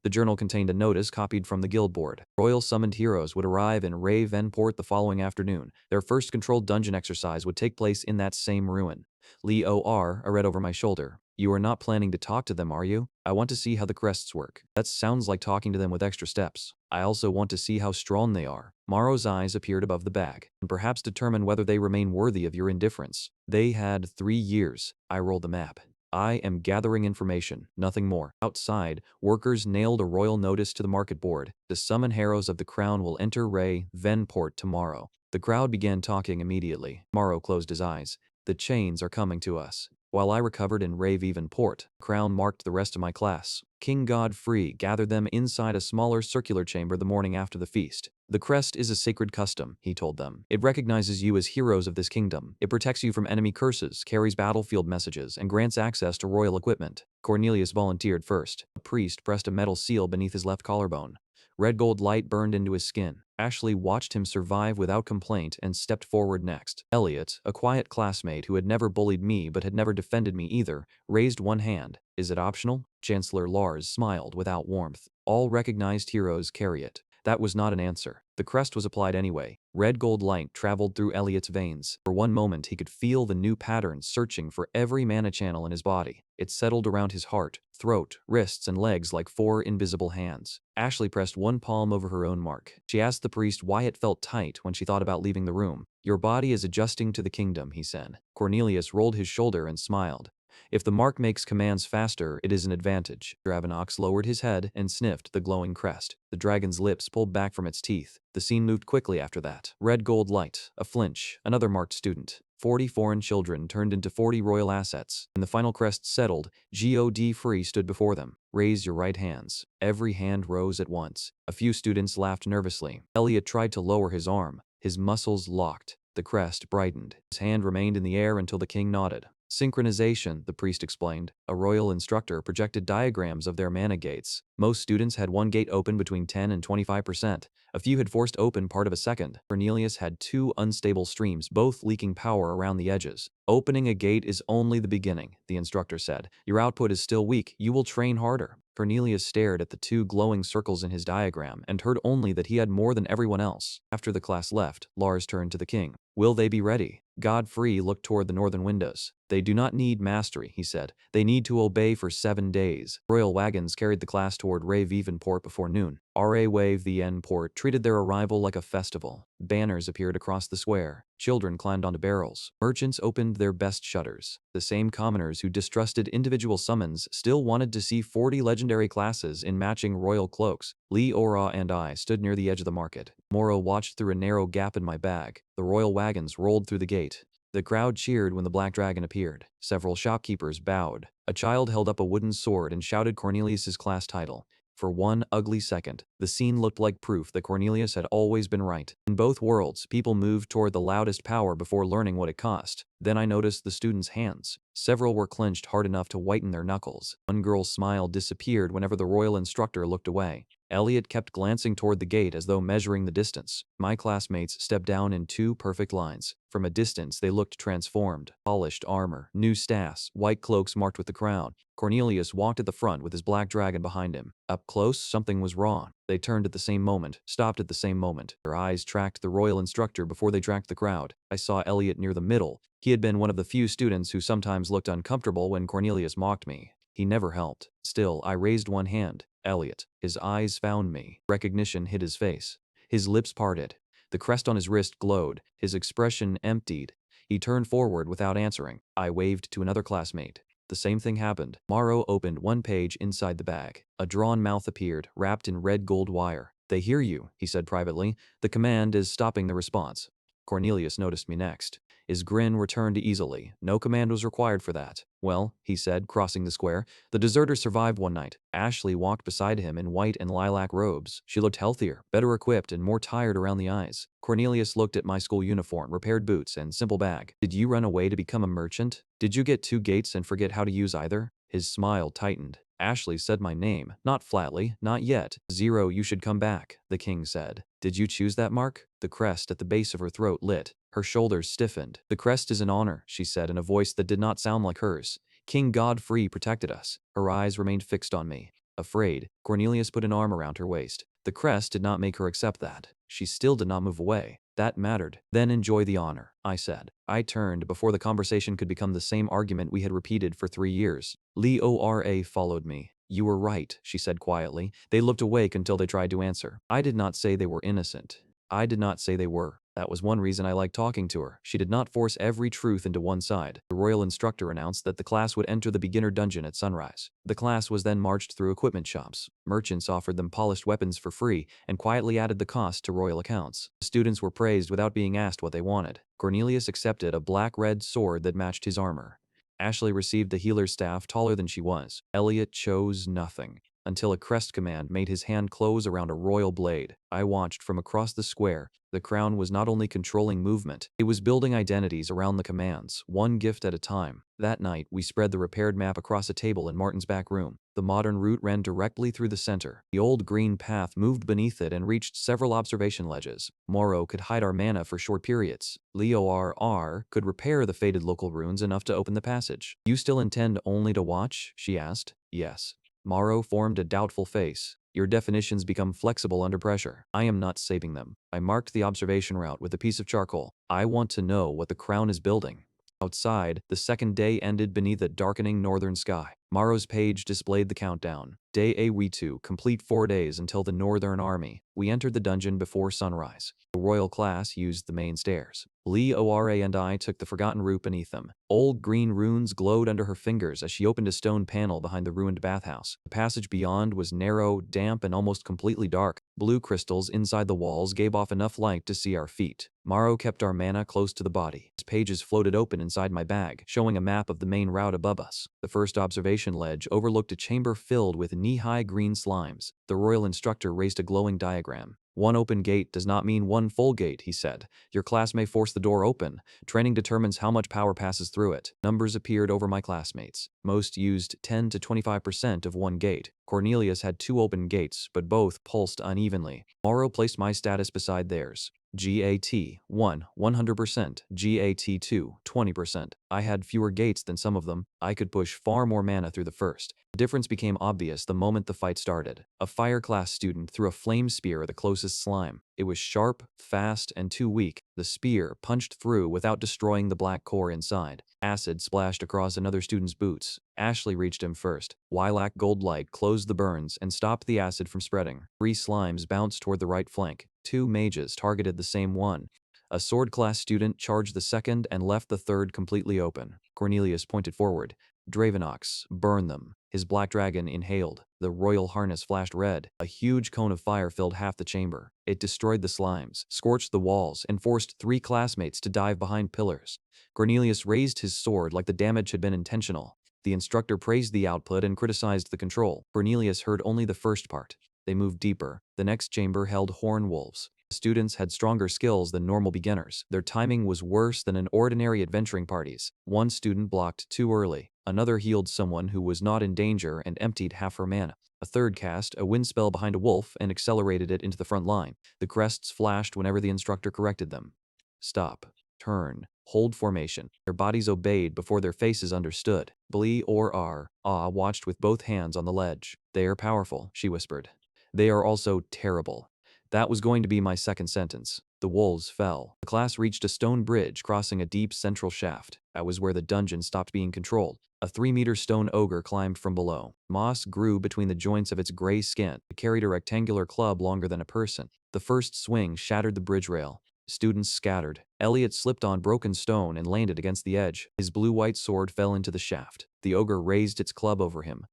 The journal contained a notice copied from the guild board. Royal summoned heroes would arrive in Ravenport the following afternoon. Their first controlled dungeon exercise would take place in that same ruin. Leor, I read over my shoulder. You are not planning to talk to them, are you? I want to see how the crests work. That sounds like talking to them with extra steps. I also want to see how strong they are. Morrow's eyes appeared above the bag, and perhaps determine whether they remain worthy of your indifference. They had 3 years. I rolled the map. I am gathering information, nothing more. Outside, workers nailed a royal notice to the market board. The summon heroes of the crown will enter Venport tomorrow. The crowd began talking immediately. Morrow closed his eyes. The chains are coming to us. While I recovered in Port, crown marked the rest of my class. King Godfrey gathered them inside a smaller circular chamber the morning after the feast. The crest is a sacred custom, he told them. It recognizes you as heroes of this kingdom. It protects you from enemy curses, carries battlefield messages, and grants access to royal equipment. Cornelius volunteered first. A priest pressed a metal seal beneath his left collarbone. Red gold light burned into his skin. Ashley watched him survive without complaint and stepped forward next. Elliot, a quiet classmate who had never bullied me but had never defended me either, raised one hand. Is it optional? Chancellor Lars smiled without warmth. All recognized heroes carry it. That was not an answer. The crest was applied anyway. Red gold light traveled through Elliot's veins. For one moment he could feel the new pattern searching for every mana channel in his body. It settled around his heart, throat, wrists, and legs like 4 invisible hands. Ashley pressed one palm over her own mark. She asked the priest why it felt tight when she thought about leaving the room. Your body is adjusting to the kingdom, he said. Cornelius rolled his shoulder and smiled. If the mark makes commands faster, it is an advantage. Dravenox lowered his head and sniffed the glowing crest. The dragon's lips pulled back from its teeth. The scene moved quickly after that. Red gold light, a flinch, another marked student. 40 foreign children turned into 40 royal assets. When the final crest settled, Godfrey stood before them. Raise your right hands. Every hand rose at once. A few students laughed nervously. Elliot tried to lower his arm. His muscles locked. The crest brightened. His hand remained in the air until the king nodded. Synchronization, the priest explained. A royal instructor projected diagrams of their mana gates. Most students had one gate open between 10 and 25%. A few had forced open part of a second. Cornelius had 2 unstable streams, both leaking power around the edges. Opening a gate is only the beginning, the instructor said. Your output is still weak. You will train harder. Cornelius stared at the 2 glowing circles in his diagram and heard only that he had more than everyone else. After the class left, Lars turned to the king. Will they be ready? Godfrey looked toward the northern windows. They do not need mastery, he said. They need to obey for 7 days. Royal wagons carried the class toward Ravenport before noon. R.A. Wave Port treated their arrival like a festival. Banners appeared across the square. Children climbed onto barrels. Merchants opened their best shutters. The same commoners who distrusted individual summons still wanted to see 40 legendary classes in matching royal cloaks. Leora and I stood near the edge of the market. Morrow watched through a narrow gap in my bag. The royal wagons rolled through the gate. The crowd cheered when the black dragon appeared. Several shopkeepers bowed. A child held up a wooden sword and shouted Cornelius's class title. For one ugly second, the scene looked like proof that Cornelius had always been right. In both worlds, people moved toward the loudest power before learning what it cost. Then I noticed the students' hands. Several were clenched hard enough to whiten their knuckles. One girl's smile disappeared whenever the royal instructor looked away. Elliot kept glancing toward the gate as though measuring the distance. My classmates stepped down in 2 perfect lines. From a distance, they looked transformed. Polished armor, new staffs, white cloaks marked with the crown. Cornelius walked at the front with his black dragon behind him. Up close, something was wrong. They turned at the same moment, stopped at the same moment. Their eyes tracked the royal instructor before they tracked the crowd. I saw Elliot near the middle. He had been one of the few students who sometimes looked uncomfortable when Cornelius mocked me. He never helped. Still, I raised one hand. Elliot. His eyes found me. Recognition hit his face. His lips parted. The crest on his wrist glowed. His expression emptied. He turned forward without answering. I waved to another classmate. The same thing happened. Morrow opened one page inside the bag. A drawn mouth appeared, wrapped in red gold wire. "They hear you," he said privately. "The command is stopping the response." Cornelius noticed me next. His grin returned easily. No command was required for that. "Well," he said, crossing the square, "the deserter survived one night." Ashley walked beside him in white and lilac robes. She looked healthier, better equipped, and more tired around the eyes. Cornelius looked at my school uniform, repaired boots, and simple bag. "Did you run away to become a merchant? Did you get 2 gates and forget how to use either?" His smile tightened. Ashley said my name, not flatly, not yet. "Zero, you should come back," the king said. "Did you choose that mark?" The crest at the base of her throat lit. Her shoulders stiffened. "The crest is an honor," she said in a voice that did not sound like hers. "King Godfrey protected us." Her eyes remained fixed on me. Afraid, Cornelius put an arm around her waist. The crest did not make her accept that. She still did not move away. That mattered. "Then enjoy the honor," I said. I turned before the conversation could become the same argument we had repeated for 3 years. Leora followed me. "You were right," she said quietly. They looked awake until they tried to answer. I did not say they were innocent. I did not say they were. That was one reason I liked talking to her. She did not force every truth into one side. The royal instructor announced that the class would enter the beginner dungeon at sunrise. The class was then marched through equipment shops. Merchants offered them polished weapons for free and quietly added the cost to royal accounts. The students were praised without being asked what they wanted. Cornelius accepted a black-red sword that matched his armor. Ashley received a healer's staff taller than she was. Elliot chose nothing until a crest command made his hand close around a royal blade. I watched from across the square. The crown was not only controlling movement, it was building identities around the commands, one gift at a time. That night, we spread the repaired map across a table in Martin's back room. The modern route ran directly through the center. The old green path moved beneath it and reached several observation ledges. Morrow could hide our mana for short periods. Leor could repair the faded local runes enough to open the passage. "You still intend only to watch?" she asked. "Yes." Morrow formed a doubtful face. "Your definitions become flexible under pressure. I am not saving them." I marked the observation route with a piece of charcoal. "I want to know what the crown is building." Outside, the second day ended beneath a darkening northern sky. Morrow's page displayed the countdown. Day A2, complete 4 days until the Northern Army. We entered the dungeon before sunrise. The royal class used the main stairs. Leora and I took the forgotten route beneath them. Old green runes glowed under her fingers as she opened a stone panel behind the ruined bathhouse. The passage beyond was narrow, damp, and almost completely dark. Blue crystals inside the walls gave off enough light to see our feet. Morrow kept our mana close to the body. His pages floated open inside my bag, showing a map of the main route above us. The first observation ledge overlooked a chamber filled with knee-high green slimes. The royal instructor raised a glowing diagram. "One open gate does not mean one full gate," he said. "Your class may force the door open. Training determines how much power passes through it." Numbers appeared over my classmates. Most used 10 to 25% of one gate. Cornelius had 2 open gates, but both pulsed unevenly. Morrow placed my status beside theirs. GAT 1, 100%, GAT 2, 20%. I had fewer gates than some of them. I could push far more mana through the first. The difference became obvious the moment the fight started. A fire class student threw a flame spear at the closest slime. It was sharp, fast, and too weak. The spear punched through without destroying the black core inside. Acid splashed across another student's boots. Ashley reached him first. Lilac gold light closed the burns and stopped the acid from spreading. 3 slimes bounced toward the right flank. 2 mages targeted the same one. A sword class student charged the second and left the third completely open. Cornelius pointed forward. "Dravenox, burn them." His black dragon inhaled. The royal harness flashed red. A huge cone of fire filled half the chamber. It destroyed the slimes, scorched the walls, and forced 3 classmates to dive behind pillars. Cornelius raised his sword like the damage had been intentional. The instructor praised the output and criticized the control. Cornelius heard only the first part. They moved deeper. The next chamber held horn wolves. The students had stronger skills than normal beginners. Their timing was worse than in ordinary adventuring parties. One student blocked too early. Another healed someone who was not in danger and emptied half her mana. A third cast a wind spell behind a wolf and accelerated it into the front line. The crests flashed whenever the instructor corrected them. "Stop. Turn. Hold formation." Their bodies obeyed before their faces understood. Watched with both hands on the ledge. "They are powerful," she whispered. "They are also terrible." That was going to be my second sentence. The wolves fell. The class reached a stone bridge crossing a deep central shaft. That was where the dungeon stopped being controlled. A 3-meter stone ogre climbed from below. Moss grew between the joints of its gray skin. It carried a rectangular club longer than a person. The first swing shattered the bridge rail. Students scattered. Elliot slipped on broken stone and landed against the edge. His blue-white sword fell into the shaft. The ogre raised its club over him.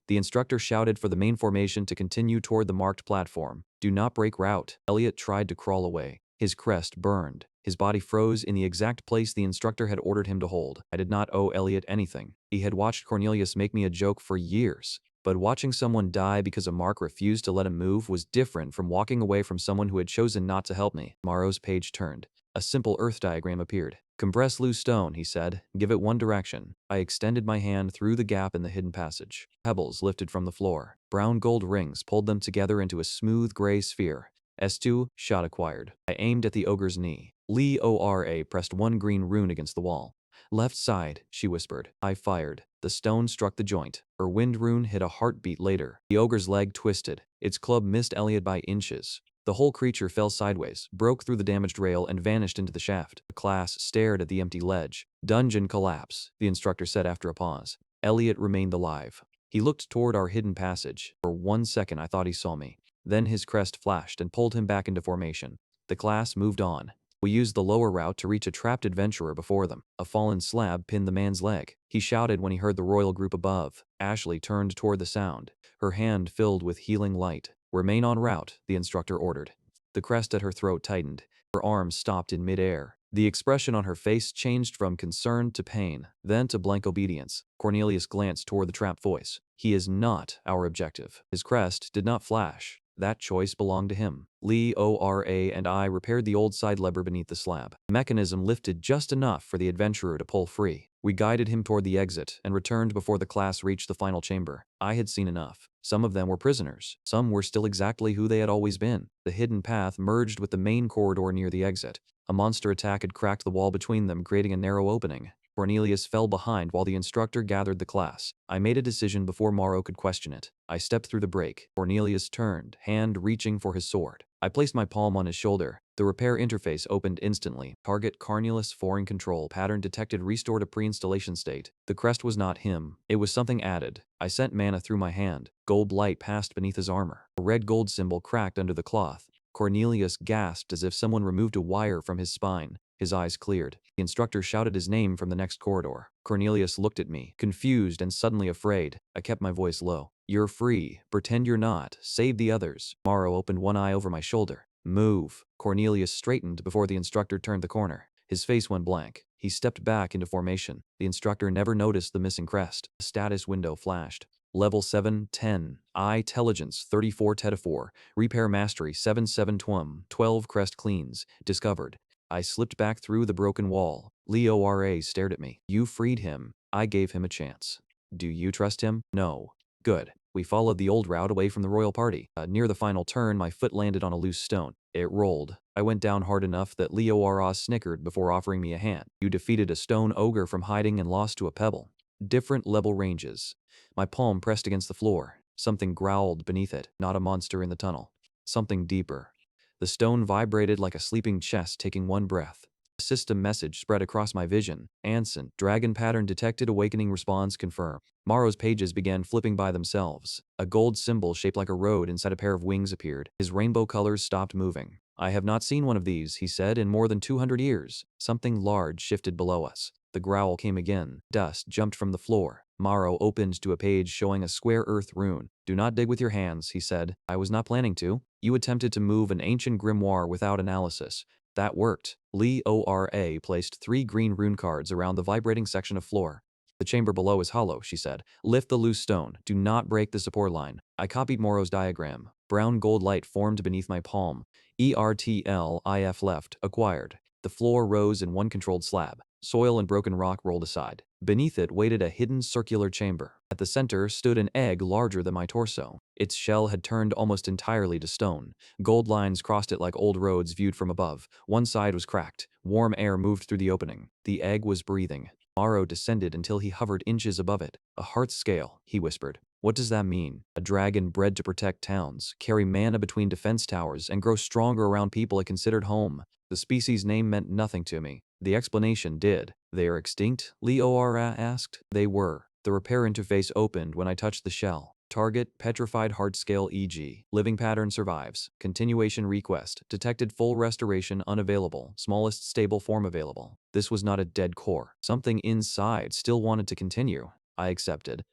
The instructor shouted for the main formation to continue toward the marked platform. Do not break route. Elliot tried to crawl away. His crest burned. His body froze in the exact place the instructor had ordered him to hold. I did not owe Elliot anything. He had watched Cornelius make me a joke for years. But watching someone die because a mark refused to let him move was different from walking away from someone who had chosen not to help me. Morrow's page turned. A simple earth diagram appeared. Compress loose stone, he said. Give it one direction. I extended my hand through the gap in the hidden passage. Pebbles lifted from the floor. Brown gold rings pulled them together into a smooth gray sphere. S2, shot acquired. I aimed at the ogre's knee. Lee ORA pressed one green rune against the wall. Left side, she whispered. I fired. The stone struck the joint. Her wind rune hit a heartbeat later. The ogre's leg twisted. Its club missed Elliot by inches. The whole creature fell sideways, broke through the damaged rail, and vanished into the shaft. The class stared at the empty ledge. Dungeon collapse, the instructor said after a pause. Elliot remained alive. He looked toward our hidden passage. For 1 second I thought he saw me. Then his crest flashed and pulled him back into formation. The class moved on. We used the lower route to reach a trapped adventurer before them. A fallen slab pinned the man's leg. He shouted when he heard the royal group above. Ashley turned toward the sound, her hand filled with healing light. Remain en route, the instructor ordered. The crest at her throat tightened. Her arms stopped in midair. The expression on her face changed from concern to pain, then to blank obedience. Cornelius glanced toward the trapped voice. He is not our objective. His crest did not flash. That choice belonged to him. Lee ORA and I repaired the old side lever beneath the slab. The mechanism lifted just enough for the adventurer to pull free. We guided him toward the exit and returned before the class reached the final chamber. I had seen enough. Some of them were prisoners. Some were still exactly who they had always been. The hidden path merged with the main corridor near the exit. A monster attack had cracked the wall between them, creating a narrow opening. Cornelius fell behind while the instructor gathered the class. I made a decision before Morrow could question it. I stepped through the break. Cornelius turned, hand reaching for his sword. I placed my palm on his shoulder. The repair interface opened instantly. Target Cornelius foreign control pattern detected, restored to pre-installation state. The crest was not him. It was something added. I sent mana through my hand. Gold light passed beneath his armor. A red gold symbol cracked under the cloth. Cornelius gasped as if someone removed a wire from his spine. His eyes cleared. The instructor shouted his name from the next corridor. Cornelius looked at me, confused and suddenly afraid. I kept my voice low. You're free. Pretend you're not. Save the others. Morrow opened one eye over my shoulder. Move. Cornelius straightened before the instructor turned the corner. His face went blank. He stepped back into formation. The instructor never noticed the missing crest. A status window flashed. Level 7, 10. Intelligence 34 Teta 4. Repair Mastery 77 Twum. 12 Crest Cleans. Discovered. I slipped back through the broken wall. Leo RA stared at me. You freed him. I gave him a chance. Do you trust him? No. Good. We followed the old route away from the royal party. Near the final turn, my foot landed on a loose stone. It rolled. I went down hard enough that Leo RA snickered before offering me a hand. You defeated a stone ogre from hiding and lost to a pebble. Different level ranges. My palm pressed against the floor. Something growled beneath it. Not a monster in the tunnel. Something deeper. The stone vibrated like a sleeping chest taking one breath. A system message spread across my vision. Anson, dragon pattern detected, awakening response confirmed. Morrow's pages began flipping by themselves. A gold symbol shaped like a road inside a pair of wings appeared. His rainbow colors stopped moving. I have not seen one of these, he said, in more than 200 years. Something large shifted below us. The growl came again. Dust jumped from the floor. Morrow opened to a page showing a square earth rune. Do not dig with your hands, he said. I was not planning to. You attempted to move an ancient grimoire without analysis. That worked. Lee ORA placed 3 green rune cards around the vibrating section of floor. The chamber below is hollow, she said. Lift the loose stone. Do not break the support line. I copied Morrow's diagram. Brown gold light formed beneath my palm. ERTLIF left. Acquired. The floor rose in one controlled slab. Soil and broken rock rolled aside. Beneath it waited a hidden circular chamber. At the center stood an egg larger than my torso. Its shell had turned almost entirely to stone. Gold lines crossed it like old roads viewed from above. One side was cracked. Warm air moved through the opening. The egg was breathing. Morrow descended until he hovered inches above it. A heart's scale, he whispered. What does that mean? A dragon bred to protect towns, carry mana between defense towers, and grow stronger around people it considered home. The species name meant nothing to me. The explanation did. They are extinct? Leora asked. They were. The repair interface opened when I touched the shell. Target, petrified heart scale e.g. Living pattern survives. Continuation request. Detected full restoration unavailable. Smallest stable form available. This was not a dead core. Something inside still wanted to continue. I accepted.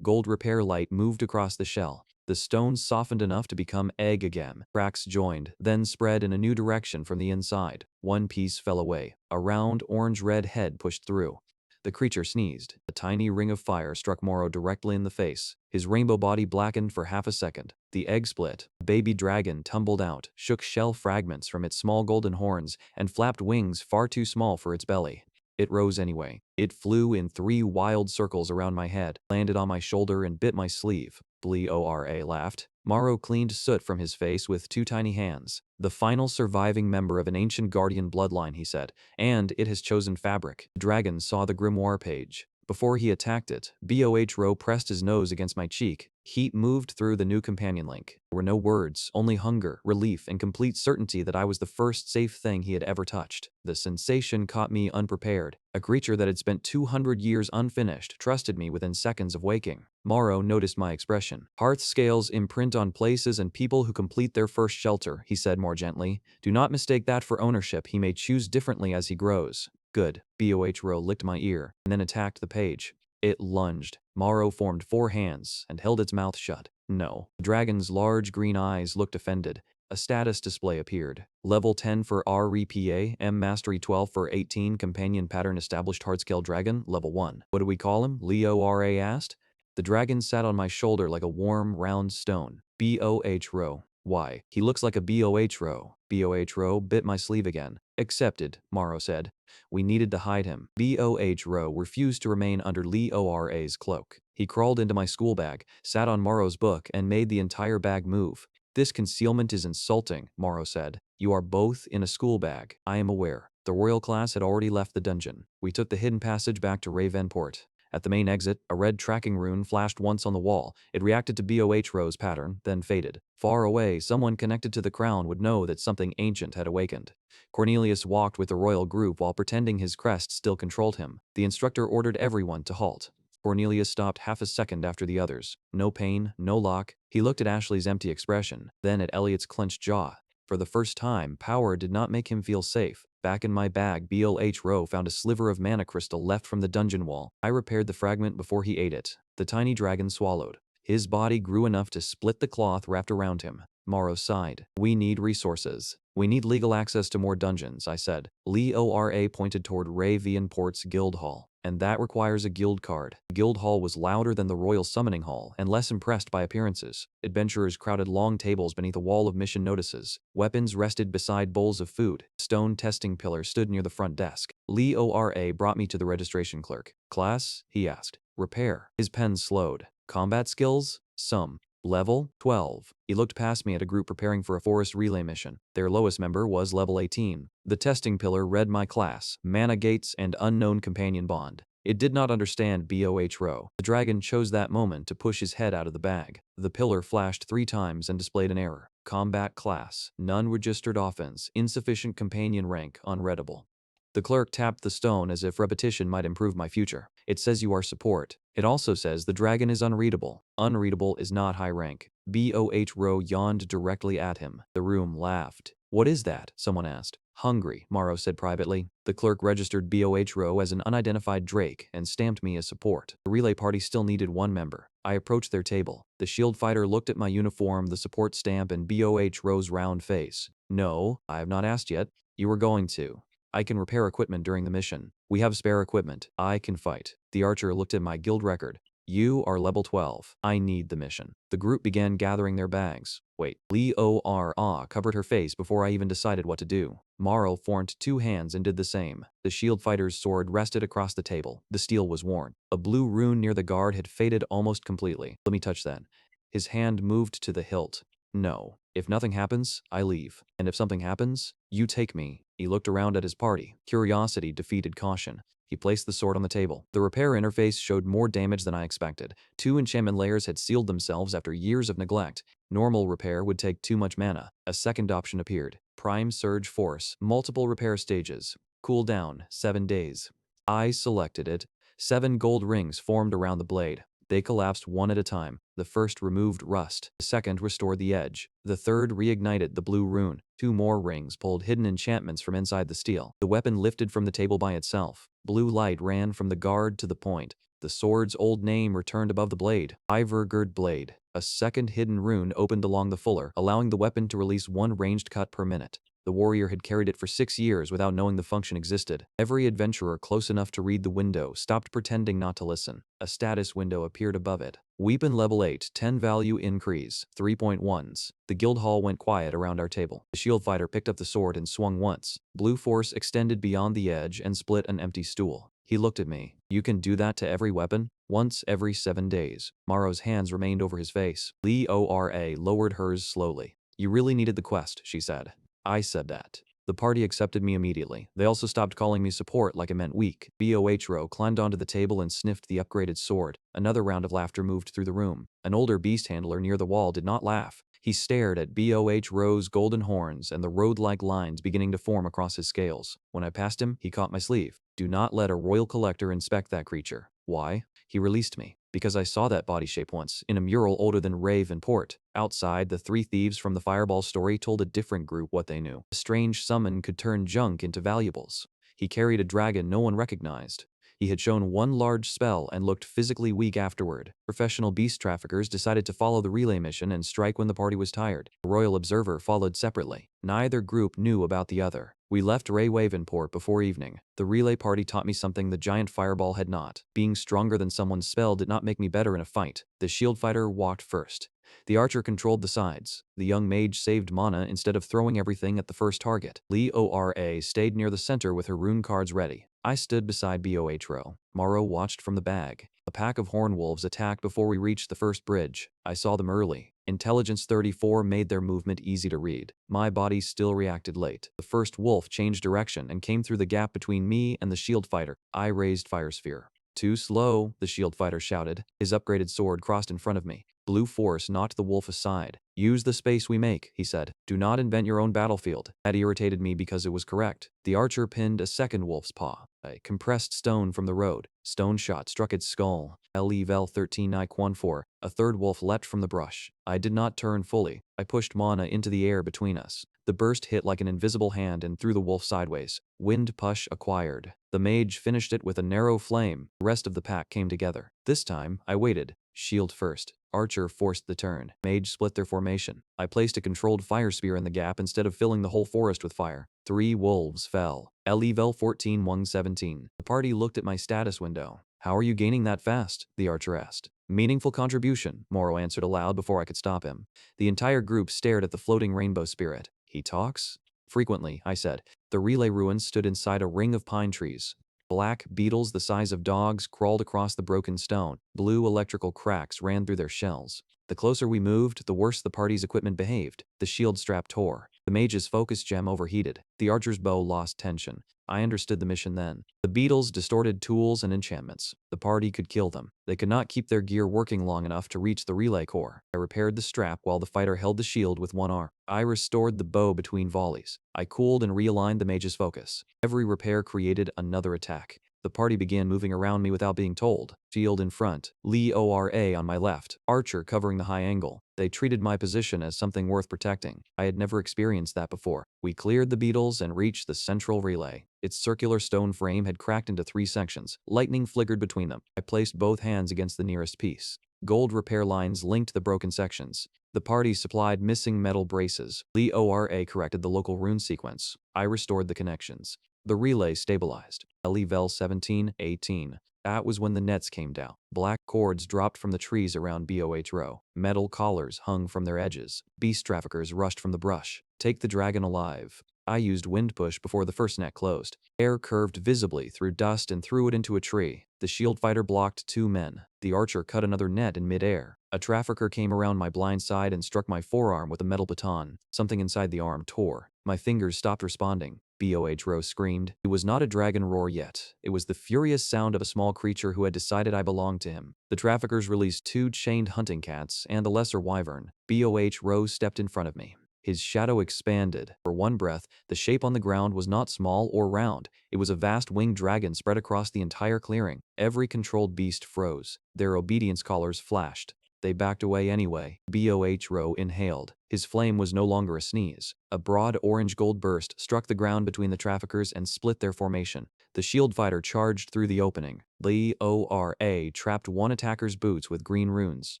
Gold repair light moved across the shell. The stone softened enough to become egg again. Cracks joined, then spread in a new direction from the inside. One piece fell away. A round, orange-red head pushed through. The creature sneezed. A tiny ring of fire struck Morrow directly in the face. His rainbow body blackened for half a second. The egg split. A baby dragon tumbled out, shook shell fragments from its small golden horns, and flapped wings far too small for its belly. It rose anyway. It flew in 3 wild circles around my head, landed on my shoulder and bit my sleeve. Bleora laughed. Morrow cleaned soot from his face with 2 tiny hands. The final surviving member of an ancient guardian bloodline, he said, and it has chosen fabric. The dragon saw the grimoire page. Before he attacked it, Bohro pressed his nose against my cheek. Heat moved through the new companion link. There were no words, only hunger, relief, and complete certainty that I was the first safe thing he had ever touched. The sensation caught me unprepared. A creature that had spent 200 years unfinished trusted me within seconds of waking. Morrow noticed my expression. Hearth scales imprint on places and people who complete their first shelter, he said more gently. Do not mistake that for ownership. He may choose differently as he grows. Good. Bohro licked my ear, and then attacked the page. It lunged. Morrow formed 4 hands, and held its mouth shut. No. The dragon's large green eyes looked offended. A status display appeared. Level 10 for REPA, M Mastery 12 for 18, Companion Pattern Established Hardscale Dragon, Level 1. What do we call him? Leora asked. The dragon sat on my shoulder like a warm, round stone. Bohro. Why? He looks like a Bohro. Bohro bit my sleeve again. Accepted, Morrow said. We needed to hide him. Bohro refused to remain under Leora's cloak. He crawled into my school bag, sat on Morrow's book, and made the entire bag move. This concealment is insulting, Morrow said. You are both in a school bag. I am aware. The royal class had already left the dungeon. We took the hidden passage back to Ravenport. At the main exit, a red tracking rune flashed once on the wall. It reacted to Bohro's pattern, then faded. Far away, someone connected to the crown would know that something ancient had awakened. Cornelius walked with the royal group while pretending his crest still controlled him. The instructor ordered everyone to halt. Cornelius stopped half a second after the others. No pain, no lock. He looked at Ashley's empty expression, then at Elliot's clenched jaw. For the first time, power did not make him feel safe. Back in my bag, Bohro found a sliver of mana crystal left from the dungeon wall. I repaired the fragment before he ate it. The tiny dragon swallowed. His body grew enough to split the cloth wrapped around him. Morrow sighed. We need resources. We need legal access to more dungeons, I said. Leora pointed toward Ravenport's guild hall. And that requires a guild card. The guild hall was louder than the royal summoning hall and less impressed by appearances. Adventurers crowded long tables beneath a wall of mission notices. Weapons rested beside bowls of food. Stone testing pillars stood near the front desk. Leora brought me to the registration clerk. Class? He asked. Repair. His pen slowed. Combat skills? Some. Level 12. He looked past me at a group preparing for a forest relay mission. Their lowest member was level 18. The testing pillar read my class, mana gates, and unknown companion bond. It did not understand Bohro. The dragon chose that moment to push his head out of the bag. The pillar flashed 3 times and displayed an error. Combat class. None registered offense. Insufficient companion rank. Unreadable. The clerk tapped the stone as if repetition might improve my future. It says you are support. It also says the dragon is unreadable. Unreadable is not high rank. Bohro yawned directly at him. The room laughed. What is that? Someone asked. Hungry, Morrow said privately. The clerk registered Bohro as an unidentified drake and stamped me as support. The relay party still needed 1 member. I approached their table. The shield fighter looked at my uniform, the support stamp, and Bohro's round face. No, I have not asked yet. You were going to. I can repair equipment during the mission. We have spare equipment. I can fight. The archer looked at my guild record. You are level 12. I need the mission. The group began gathering their bags. Wait. Leora covered her face before I even decided what to do. Morrow formed 2 hands and did the same. The shield fighter's sword rested across the table. The steel was worn. A blue rune near the guard had faded almost completely. Let me touch that. His hand moved to the hilt. No. If nothing happens, I leave. And if something happens, you take me. He looked around at his party. Curiosity defeated caution. He placed the sword on the table. The repair interface showed more damage than I expected. 2 enchantment layers had sealed themselves after years of neglect. Normal repair would take too much mana. A second option appeared. Prime Surge Force. Multiple repair stages. Cooldown, 7 days. I selected it. 7 gold rings formed around the blade. They collapsed one at a time. The first removed rust. The second restored the edge. The third reignited the blue rune. Two more rings pulled hidden enchantments from inside the steel. The weapon lifted from the table by itself. Blue light ran from the guard to the point. The sword's old name returned above the blade. Ivergird blade. A second hidden rune opened along the fuller, allowing the weapon to release one ranged cut per minute. The warrior had carried it for 6 years without knowing the function existed. Every adventurer close enough to read the window stopped pretending not to listen. A status window appeared above it. Weapon level 8, 10 value increase, 3.1s. The guild hall went quiet around our table. The shield fighter picked up the sword and swung once. Blue force extended beyond the edge and split an empty stool. He looked at me. You can do that to every weapon? Once every 7 days. Maro's hands remained over his face. Leora lowered hers slowly. You really needed the quest, she said. I said that. The party accepted me immediately. They also stopped calling me support like it meant weak. Bohro climbed onto the table and sniffed the upgraded sword. Another round of laughter moved through the room. An older beast handler near the wall did not laugh. He stared at Bohro's golden horns and the road-like lines beginning to form across his scales. When I passed him, he caught my sleeve. Do not let a royal collector inspect that creature. Why? He released me. Because I saw that body shape once, in a mural older than Ravenport. Outside, the three thieves from the Fireball story told a different group what they knew. A strange summon could turn junk into valuables. He carried a dragon no one recognized. He had shown one large spell and looked physically weak afterward. Professional beast traffickers decided to follow the relay mission and strike when the party was tired. A royal observer followed separately. Neither group knew about the other. We left Ravenport before evening. The relay party taught me something the giant fireball had not. Being stronger than someone's spell did not make me better in a fight. The shield fighter walked first. The archer controlled the sides. The young mage saved mana instead of throwing everything at the first target. Leora stayed near the center with her rune cards ready. I stood beside Bohro. Maro watched from the bag. A pack of horn wolves attacked before we reached the first bridge. I saw them early. Intelligence 34 made their movement easy to read. My body still reacted late. The first wolf changed direction and came through the gap between me and the shield fighter. I raised Fire Sphere. Too slow, the shield fighter shouted. His upgraded sword crossed in front of me. Blue force knocked the wolf aside. Use the space we make, he said. Do not invent your own battlefield. That irritated me because it was correct. The archer pinned a second wolf's paw. A compressed stone from the road. Stone shot struck its skull. Level 13 Iquan 4. A third wolf leapt from the brush. I did not turn fully. I pushed mana into the air between us. The burst hit like an invisible hand and threw the wolf sideways. Wind push acquired. The mage finished it with a narrow flame. The rest of the pack came together. This time, I waited. Shield first. Archer forced the turn. Mage split their formation. I placed a controlled fire spear in the gap instead of filling the whole forest with fire. 3 wolves fell. Level 14 117. The party looked at my status window. How are you gaining that fast? The archer asked. Meaningful contribution, Moro answered aloud before I could stop him. The entire group stared at the floating rainbow spirit. He talks? Frequently, I said. The relay ruins stood inside a ring of pine trees. Black beetles the size of dogs crawled across the broken stone. Blue electrical cracks ran through their shells. The closer we moved, the worse the party's equipment behaved. The shield strap tore. The mage's focus gem overheated. The archer's bow lost tension. I understood the mission then. The beetles distorted tools and enchantments. The party could kill them. They could not keep their gear working long enough to reach the relay core. I repaired the strap while the fighter held the shield with one arm. I restored the bow between volleys. I cooled and realigned the mage's focus. Every repair created another attack. The party began moving around me without being told. Shield in front, Leora on my left, archer covering the high angle. They treated my position as something worth protecting. I had never experienced that before. We cleared the beetles and reached the central relay. Its circular stone frame had cracked into 3 sections. Lightning flickered between them. I placed both hands against the nearest piece. Gold repair lines linked the broken sections. The party supplied missing metal braces. Leora corrected the local rune sequence. I restored the connections. The relay stabilized. Level 17 18. That was when the nets came down. Black cords dropped from the trees around Bohro. Metal collars hung from their edges. Beast traffickers rushed from the brush. Take the dragon alive. I used wind push before the first net closed. Air curved visibly through dust and threw it into a tree. The shield fighter blocked 2 men. The archer cut another net in midair. A trafficker came around my blind side and struck my forearm with a metal baton. Something inside the arm tore. My fingers stopped responding. Bohro screamed. It was not a dragon roar yet. It was the furious sound of a small creature who had decided I belonged to him. The traffickers released 2 chained hunting cats and the lesser wyvern. Bohro stepped in front of me. His shadow expanded. For one breath, the shape on the ground was not small or round. It was a vast winged dragon spread across the entire clearing. Every controlled beast froze. Their obedience collars flashed. They backed away anyway. Bohro inhaled. His flame was no longer a sneeze. A broad orange-gold burst struck the ground between the traffickers and split their formation. The shield fighter charged through the opening. Lora trapped one attacker's boots with green runes.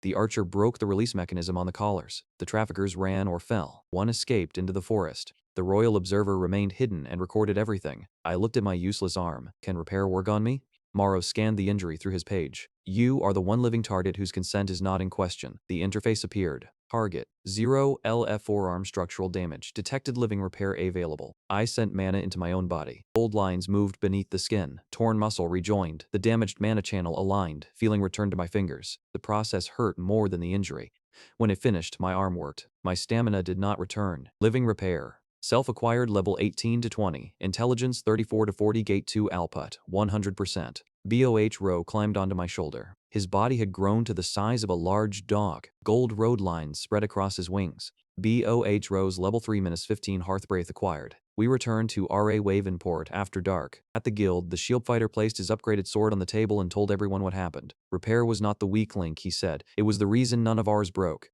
The archer broke the release mechanism on the collars. The traffickers ran or fell. One escaped into the forest. The royal observer remained hidden and recorded everything. I looked at my useless arm. Can repair work on me? Morrow scanned the injury through his page. You are the one living target whose consent is not in question. The interface appeared. Target 0 LF forearm structural damage. Detected living repair available. I sent mana into my own body. Old lines moved beneath the skin. Torn muscle rejoined. The damaged mana channel aligned. Feeling returned to my fingers. The process hurt more than the injury. When it finished, my arm worked. My stamina did not return. Living repair. Self-acquired level 18 to 20. Intelligence 34 to 40. Gate 2 output 100%. Bohro climbed onto my shoulder. His body had grown to the size of a large dog. Gold road lines spread across his wings. Bohro's level 3-15 Hearthbraith acquired. We returned to RA Wavenport after dark. At the guild, the shield fighter placed his upgraded sword on the table and told everyone what happened. Repair was not the weak link, he said. It was the reason none of ours broke.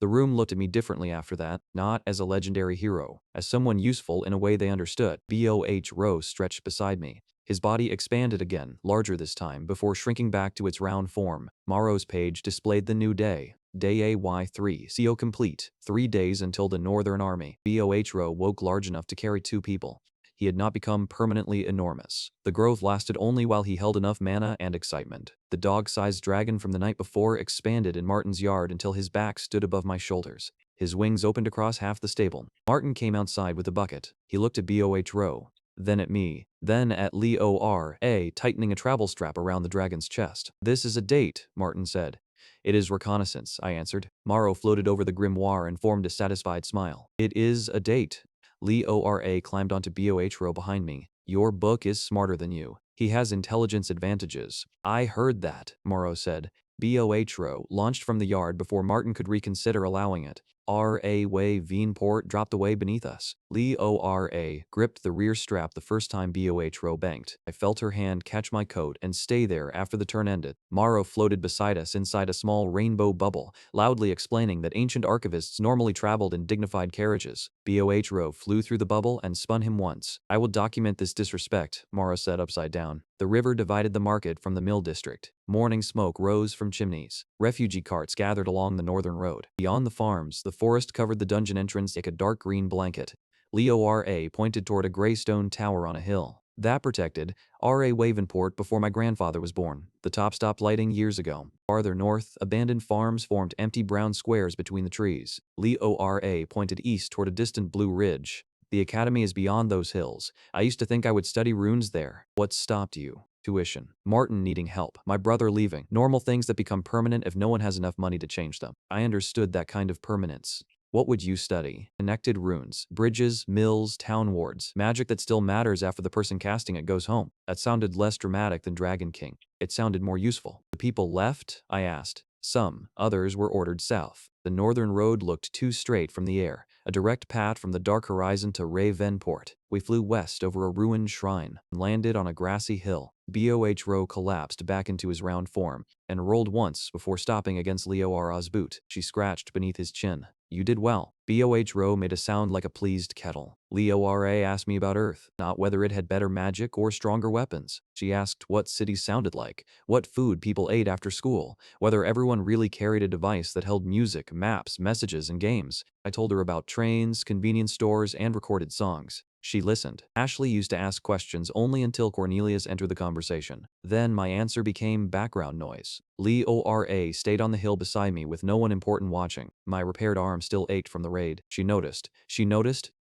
The room looked at me differently after that, not as a legendary hero, as someone useful in a way they understood. Bohro stretched beside me. His body expanded again, larger this time, before shrinking back to its round form. Morrow's page displayed the new day. Day AY3, CO complete. 3 days until the Northern Army. Bohro woke large enough to carry 2 people. He had not become permanently enormous. The growth lasted only while he held enough mana and excitement. The dog-sized dragon from the night before expanded in Martin's yard until his back stood above my shoulders. His wings opened across half the stable. Martin came outside with a bucket. He looked at Bohro, then at me, then at Lora, tightening a travel strap around the dragon's chest. This is a date, Martin said. It is reconnaissance, I answered. Morrow floated over the grimoire and formed a satisfied smile. It is a date. Lora climbed onto Bohro behind me. Your book is smarter than you. He has intelligence advantages. I heard that, Morrow said. Bohro launched from the yard before Martin could reconsider allowing it. RA Wavenport dropped away beneath us. Lora gripped the rear strap the first time Bohro banked. I felt her hand catch my coat and stay there after the turn ended. Morrow floated beside us inside a small rainbow bubble, loudly explaining that ancient archivists normally traveled in dignified carriages. Bohro flew through the bubble and spun him once. I will document this disrespect, Morrow said upside down. The river divided the market from the mill district. Morning smoke rose from chimneys. Refugee carts gathered along the northern road. Beyond the farms, the forest covered the dungeon entrance like a dark green blanket. Lora pointed toward a gray stone tower on a hill. That protected RA Wavenport before my grandfather was born. The top stopped lighting years ago. Farther north, abandoned farms formed empty brown squares between the trees. Lora pointed east toward a distant blue ridge. The academy is beyond those hills. I used to think I would study runes there. What stopped you? Tuition. Martin needing help. My brother leaving. Normal things that become permanent if no one has enough money to change them. I understood that kind of permanence. What would you study? Connected runes. Bridges, mills, town wards. Magic that still matters after the person casting it goes home. That sounded less dramatic than Dragon King. It sounded more useful. The people left? I asked. Some. Others were ordered south. The northern road looked too straight from the air. A direct path from the dark horizon to Ravenport. We flew west over a ruined shrine and landed on a grassy hill. Bohro collapsed back into his round form and rolled once before stopping against Leora's boot. She scratched beneath his chin. You did well. Bohro made a sound like a pleased kettle. Lora asked me about Earth, not whether it had better magic or stronger weapons. She asked what cities sounded like, what food people ate after school, whether everyone really carried a device that held music, maps, messages, and games. I told her about trains, convenience stores, and recorded songs. She listened. Ashley used to ask questions only until Cornelius entered the conversation. Then my answer became background noise. Lora stayed on the hill beside me with no one important watching. My repaired arm still ached from the raid. She noticed.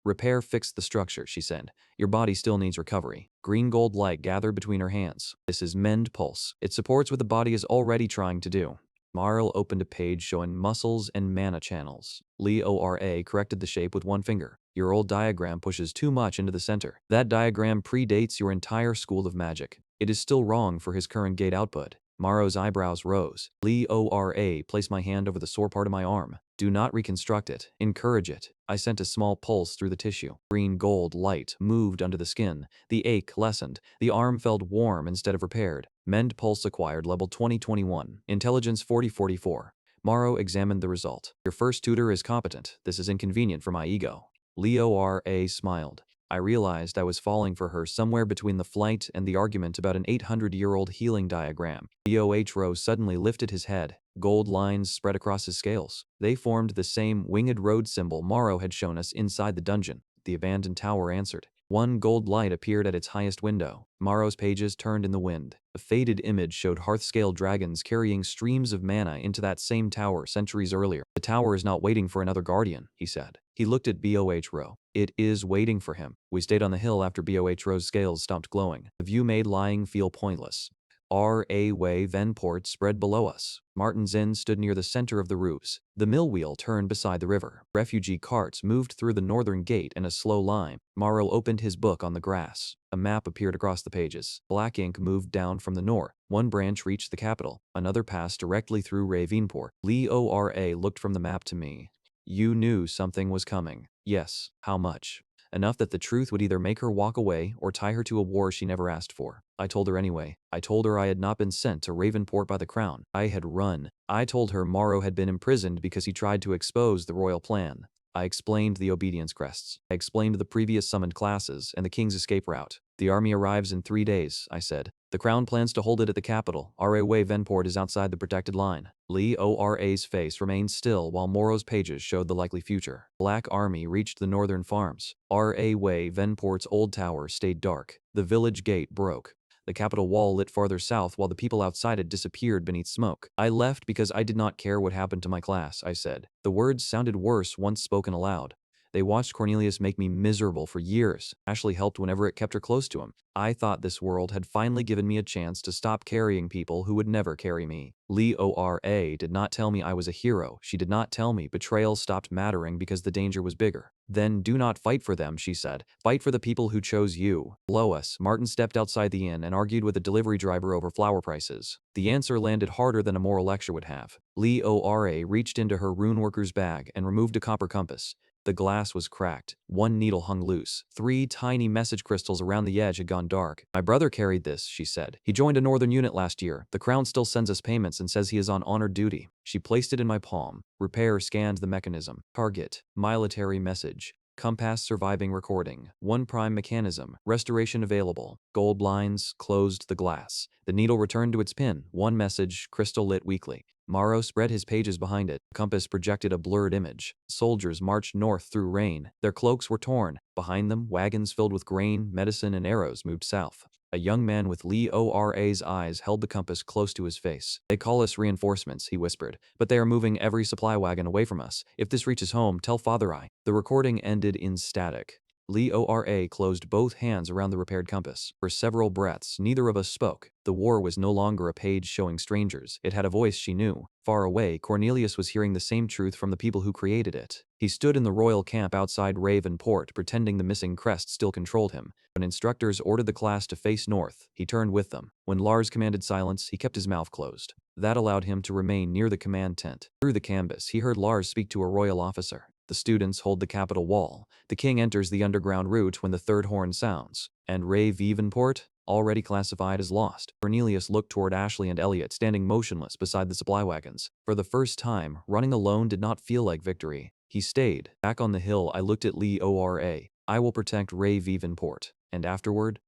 Repair fixed the structure, she said. Your body still needs recovery. Green gold light gathered between her hands. This is Mend Pulse. It supports what the body is already trying to do. Marl opened a page showing muscles and mana channels. Lora corrected the shape with one finger. Your old diagram pushes too much into the center. That diagram predates your entire school of magic. It is still wrong for his current gate output. Morrow's eyebrows rose. Leora placed my hand over the sore part of my arm. Do not reconstruct it. Encourage it. I sent a small pulse through the tissue. Green gold light moved under the skin. The ache lessened. The arm felt warm instead of repaired. Mend pulse acquired level 2021. Intelligence 4044. Morrow examined the result. Your first tutor is competent. This is inconvenient for my ego. Leora smiled. I realized I was falling for her somewhere between the flight and the argument about an 800-year-old healing diagram. Bohro suddenly lifted his head. Gold lines spread across his scales. They formed the same winged road symbol Morrow had shown us inside the dungeon. The abandoned tower answered. One gold light appeared at its highest window. Morrow's pages turned in the wind. A faded image showed Hearthscale dragons carrying streams of mana into that same tower centuries earlier. The tower is not waiting for another guardian, he said. He looked at Bohro. It is waiting for him. We stayed on the hill after Bohro's scales stopped glowing. The view made lying feel pointless. Way Venport spread below us. Martin's Inn stood near the center of the roofs. The mill wheel turned beside the river. Refugee carts moved through the northern gate in a slow line. Morrow opened his book on the grass. A map appeared across the pages. Black ink moved down from the north. One branch reached the capital. Another passed directly through Ravenport. Leora looked from the map to me. You knew something was coming. Yes. How much? Enough that the truth would either make her walk away or tie her to a war she never asked for. I told her anyway. I told her I had not been sent to Ravenport by the crown. I had run. I told her Morrow had been imprisoned because he tried to expose the royal plan. I explained the obedience crests. I explained the previous summoned classes and the king's escape route. The army arrives in 3 days, I said. The crown plans to hold it at the capital. Way Venport is outside the protected line. Leora's face remained still while Morrow's pages showed the likely future. Black Army reached the northern farms. Way Venport's old tower stayed dark. The village gate broke. The capital wall lit farther south while the people outside it disappeared beneath smoke. I left because I did not care what happened to my class, I said. The words sounded worse once spoken aloud. They watched Cornelius make me miserable for years. Ashley helped whenever it kept her close to him. I thought this world had finally given me a chance to stop carrying people who would never carry me. Leora did not tell me I was a hero. She did not tell me betrayal stopped mattering because the danger was bigger. Then do not fight for them, she said. Fight for the people who chose you. Below us, Martin stepped outside the inn and argued with a delivery driver over flower prices. The answer landed harder than a moral lecture would have. Leora reached into her runeworker's bag and removed a copper compass. The glass was cracked. One needle hung loose. 3 tiny message crystals around the edge had gone dark. My brother carried this, she said. He joined a northern unit last year. The crown still sends us payments and says he is on honored duty. She placed it in my palm. Repair scanned the mechanism. Target. Military message. Compass surviving recording. 1 prime mechanism. Restoration available. Gold lines closed the glass. The needle returned to its pin. 1 message, crystal lit weakly. Morrow spread his pages behind it. Compass projected a blurred image. Soldiers marched north through rain. Their cloaks were torn. Behind them, wagons filled with grain, medicine, and arrows moved south. A young man with Leora's eyes held the compass close to his face. They call us reinforcements, he whispered, but they are moving every supply wagon away from us. If this reaches home, tell Father I. The recording ended in static. Leora closed both hands around the repaired compass. For several breaths, neither of us spoke. The war was no longer a page showing strangers. It had a voice she knew. Far away, Cornelius was hearing the same truth from the people who created it. He stood in the royal camp outside Ravenport, pretending the missing crest still controlled him. When instructors ordered the class to face north, he turned with them. When Lars commanded silence, he kept his mouth closed. That allowed him to remain near the command tent. Through the canvas, he heard Lars speak to a royal officer. The students hold the capital wall. The king enters the underground route when the third horn sounds. And Ravenport, already classified as lost. Cornelius looked toward Ashley and Elliot standing motionless beside the supply wagons. For the first time, running alone did not feel like victory. He stayed. Back on the hill, I looked at Leora. I will protect Ravenport. And afterward,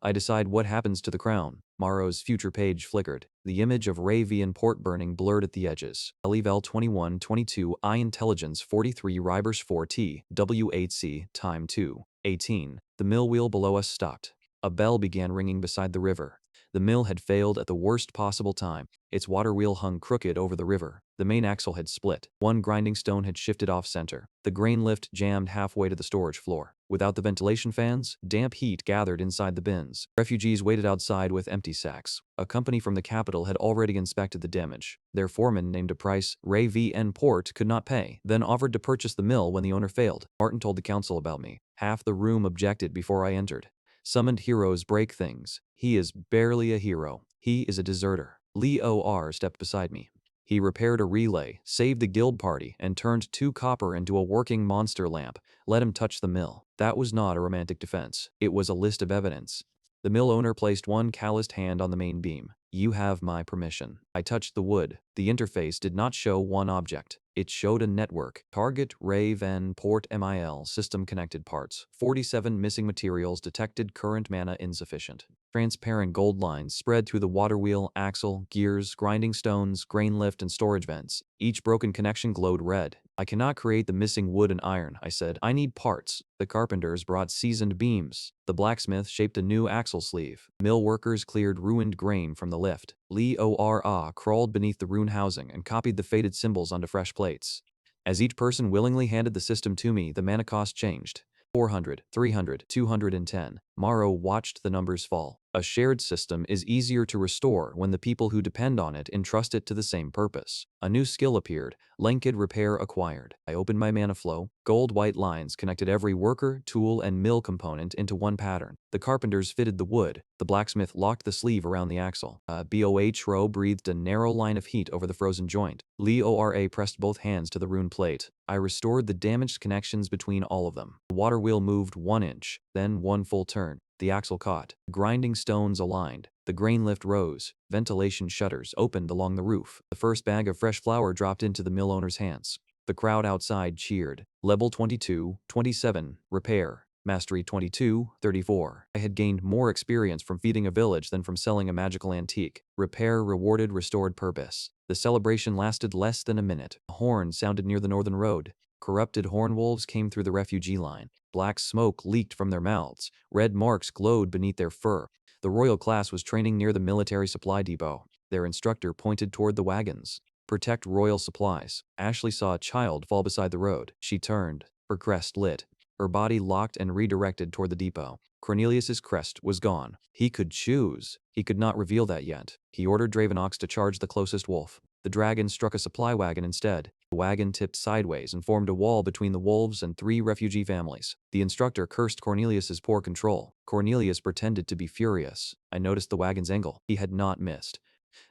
I decide what happens to the crown. Morrow's future page flickered. The image of Ravenport burning blurred at the edges. Level 2122 I Intelligence 43 Ribers 4T W8C Time 2 18. The mill wheel below us stopped. A bell began ringing beside the river. The mill had failed at the worst possible time. Its water wheel hung crooked over the river. The main axle had split. One grinding stone had shifted off center. The grain lift jammed halfway to the storage floor. Without the ventilation fans, damp heat gathered inside the bins. Refugees waited outside with empty sacks. A company from the capital had already inspected the damage. Their foreman named a price Ravenport could not pay, then offered to purchase the mill when the owner failed. Martin told the council about me. Half the room objected before I entered. Summoned heroes break things. He is barely a hero. He is a deserter. Li O.R. stepped beside me. He repaired a relay, saved the guild party, and turned 2 copper into a working monster lamp. Let him touch the mill. That was not a romantic defense. It was a list of evidence. The mill owner placed one calloused hand on the main beam. You have my permission. I touched the wood. The interface did not show one object. It showed a network. Target, Rave, and Port MIL, system connected parts. 47 missing materials detected, current mana insufficient. Transparent gold lines spread through the water wheel, axle, gears, grinding stones, grain lift, and storage vents. Each broken connection glowed red. I cannot create the missing wood and iron, I said. I need parts. The carpenters brought seasoned beams. The blacksmith shaped a new axle sleeve. Mill workers cleared ruined grain from the lift. Li O.R.A. crawled beneath the ruined housing and copied the faded symbols onto fresh plates. As each person willingly handed the system to me, the mana cost changed. 400, 300, 210. Morrow watched the numbers fall. A shared system is easier to restore when the people who depend on it entrust it to the same purpose. A new skill appeared. Linked repair acquired. I opened my mana flow. Gold-white lines connected every worker, tool, and mill component into one pattern. The carpenters fitted the wood. The blacksmith locked the sleeve around the axle. BOH breathed a narrow line of heat over the frozen joint. Li O.R.A. pressed both hands to the rune plate. I restored the damaged connections between all of them. The water wheel moved 1 inch, then 1 full turn. The axle caught. Grinding stones aligned. The grain lift rose. Ventilation shutters opened along the roof. The first bag of fresh flour dropped into the mill owner's hands. The crowd outside cheered. Level 22, 27, repair. Mastery 22, 34. I had gained more experience from feeding a village than from selling a magical antique. Repair rewarded restored purpose. The celebration lasted less than a minute. A horn sounded near the northern road. Corrupted horn wolves came through the refugee line. Black smoke leaked from their mouths. Red marks glowed beneath their fur. The royal class was training near the military supply depot. Their instructor pointed toward the wagons. Protect royal supplies. Ashley saw a child fall beside the road. She turned. Her crest lit. Her body locked and redirected toward the depot. Cornelius's crest was gone. He could choose. He could not reveal that yet. He ordered Dravenox to charge the closest wolf. The dragon struck a supply wagon instead. The wagon tipped sideways and formed a wall between the wolves and 3 refugee families. The instructor cursed Cornelius's poor control. Cornelius pretended to be furious. I noticed the wagon's angle. He had not missed.